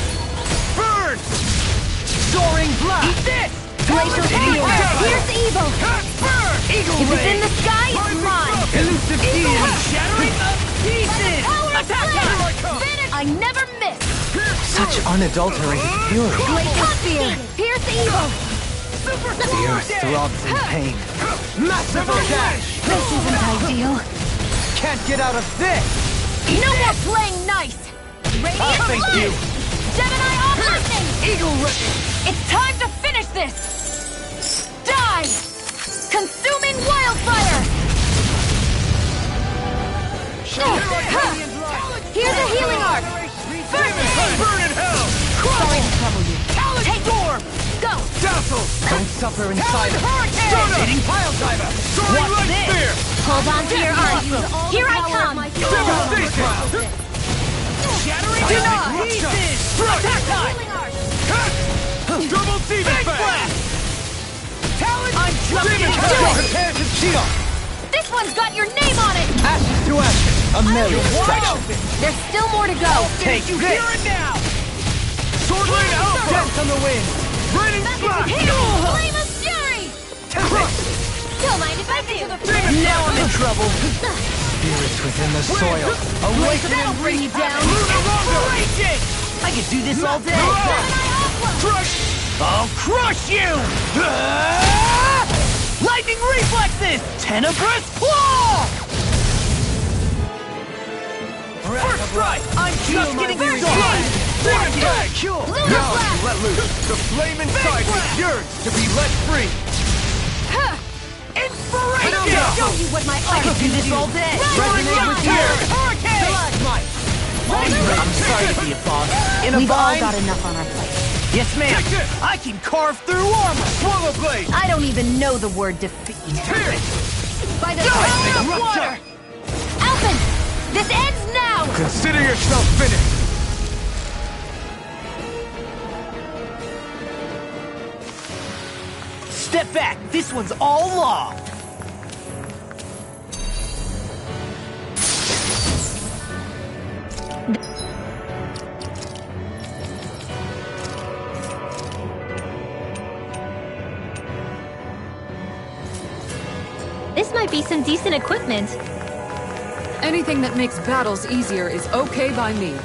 Burn! Soaring blast! Eat this! Glacial Spear! Here's evil! Burn! Eagle If it's in ray! the sky, it's mine! Elusive Eagle deity! ray! Shattering of pieces! Attack! I never miss! Such unadulterated fury. Glacial Spear! Pierce evil! The earth throbs in pain. Massive dash! This isn't ideal. Can't get out of this! No more playing nice! I'll Radiant face you! Gemini off lightning! Eagle ray! It's time to finish this! Die! Consuming wildfire! Here's a healing arc! First aid! Burn in hell! Sorry to trouble you. Take storm! Go! Dazzle! Don't suffer in silence. Stunner! Hitting pile driver! Soaring What's Light this? Spear! Hold on to your arms! Here I come! Devastation! Shattering Deny! pieces! Attack time! Healing arc! Double Demon Big Fang! blast! Talon! I'm just Demon getting Fang! started! Prepare to shield! This one's got your name on it! Ashes to ashes. A merry Wide destruction. open! There's still more to go! Take you this. here and now! Sword Lane Alpha! Dance on the wind! Raining Slash! Flame of Fury! Don't mind if I do! Now I'm in trouble! Spirits within the soil. Awaken That'll and bring you down! Raging! I could do this all day! I'll crush you! Lightning reflexes! Tenebrous claw! First strike! I'm just getting started! Demon Fang! Lunar Now Blast! let loose! The flame inside you yearns to be let free! Inspiration! Show you what my I art could do this all day! Resonate with the earth! Hurricane! I'm sorry to be a boss. In a We've all bind? got enough on our plate. Yes, ma'am. Take this! I can carve through armor. Swallow Blade! I don't even know the word defeat. By the power of water! Alphen! This ends now! Consider yourself finished! Step back. This one's all law. This might be some decent equipment. Anything that makes battles easier is okay by me.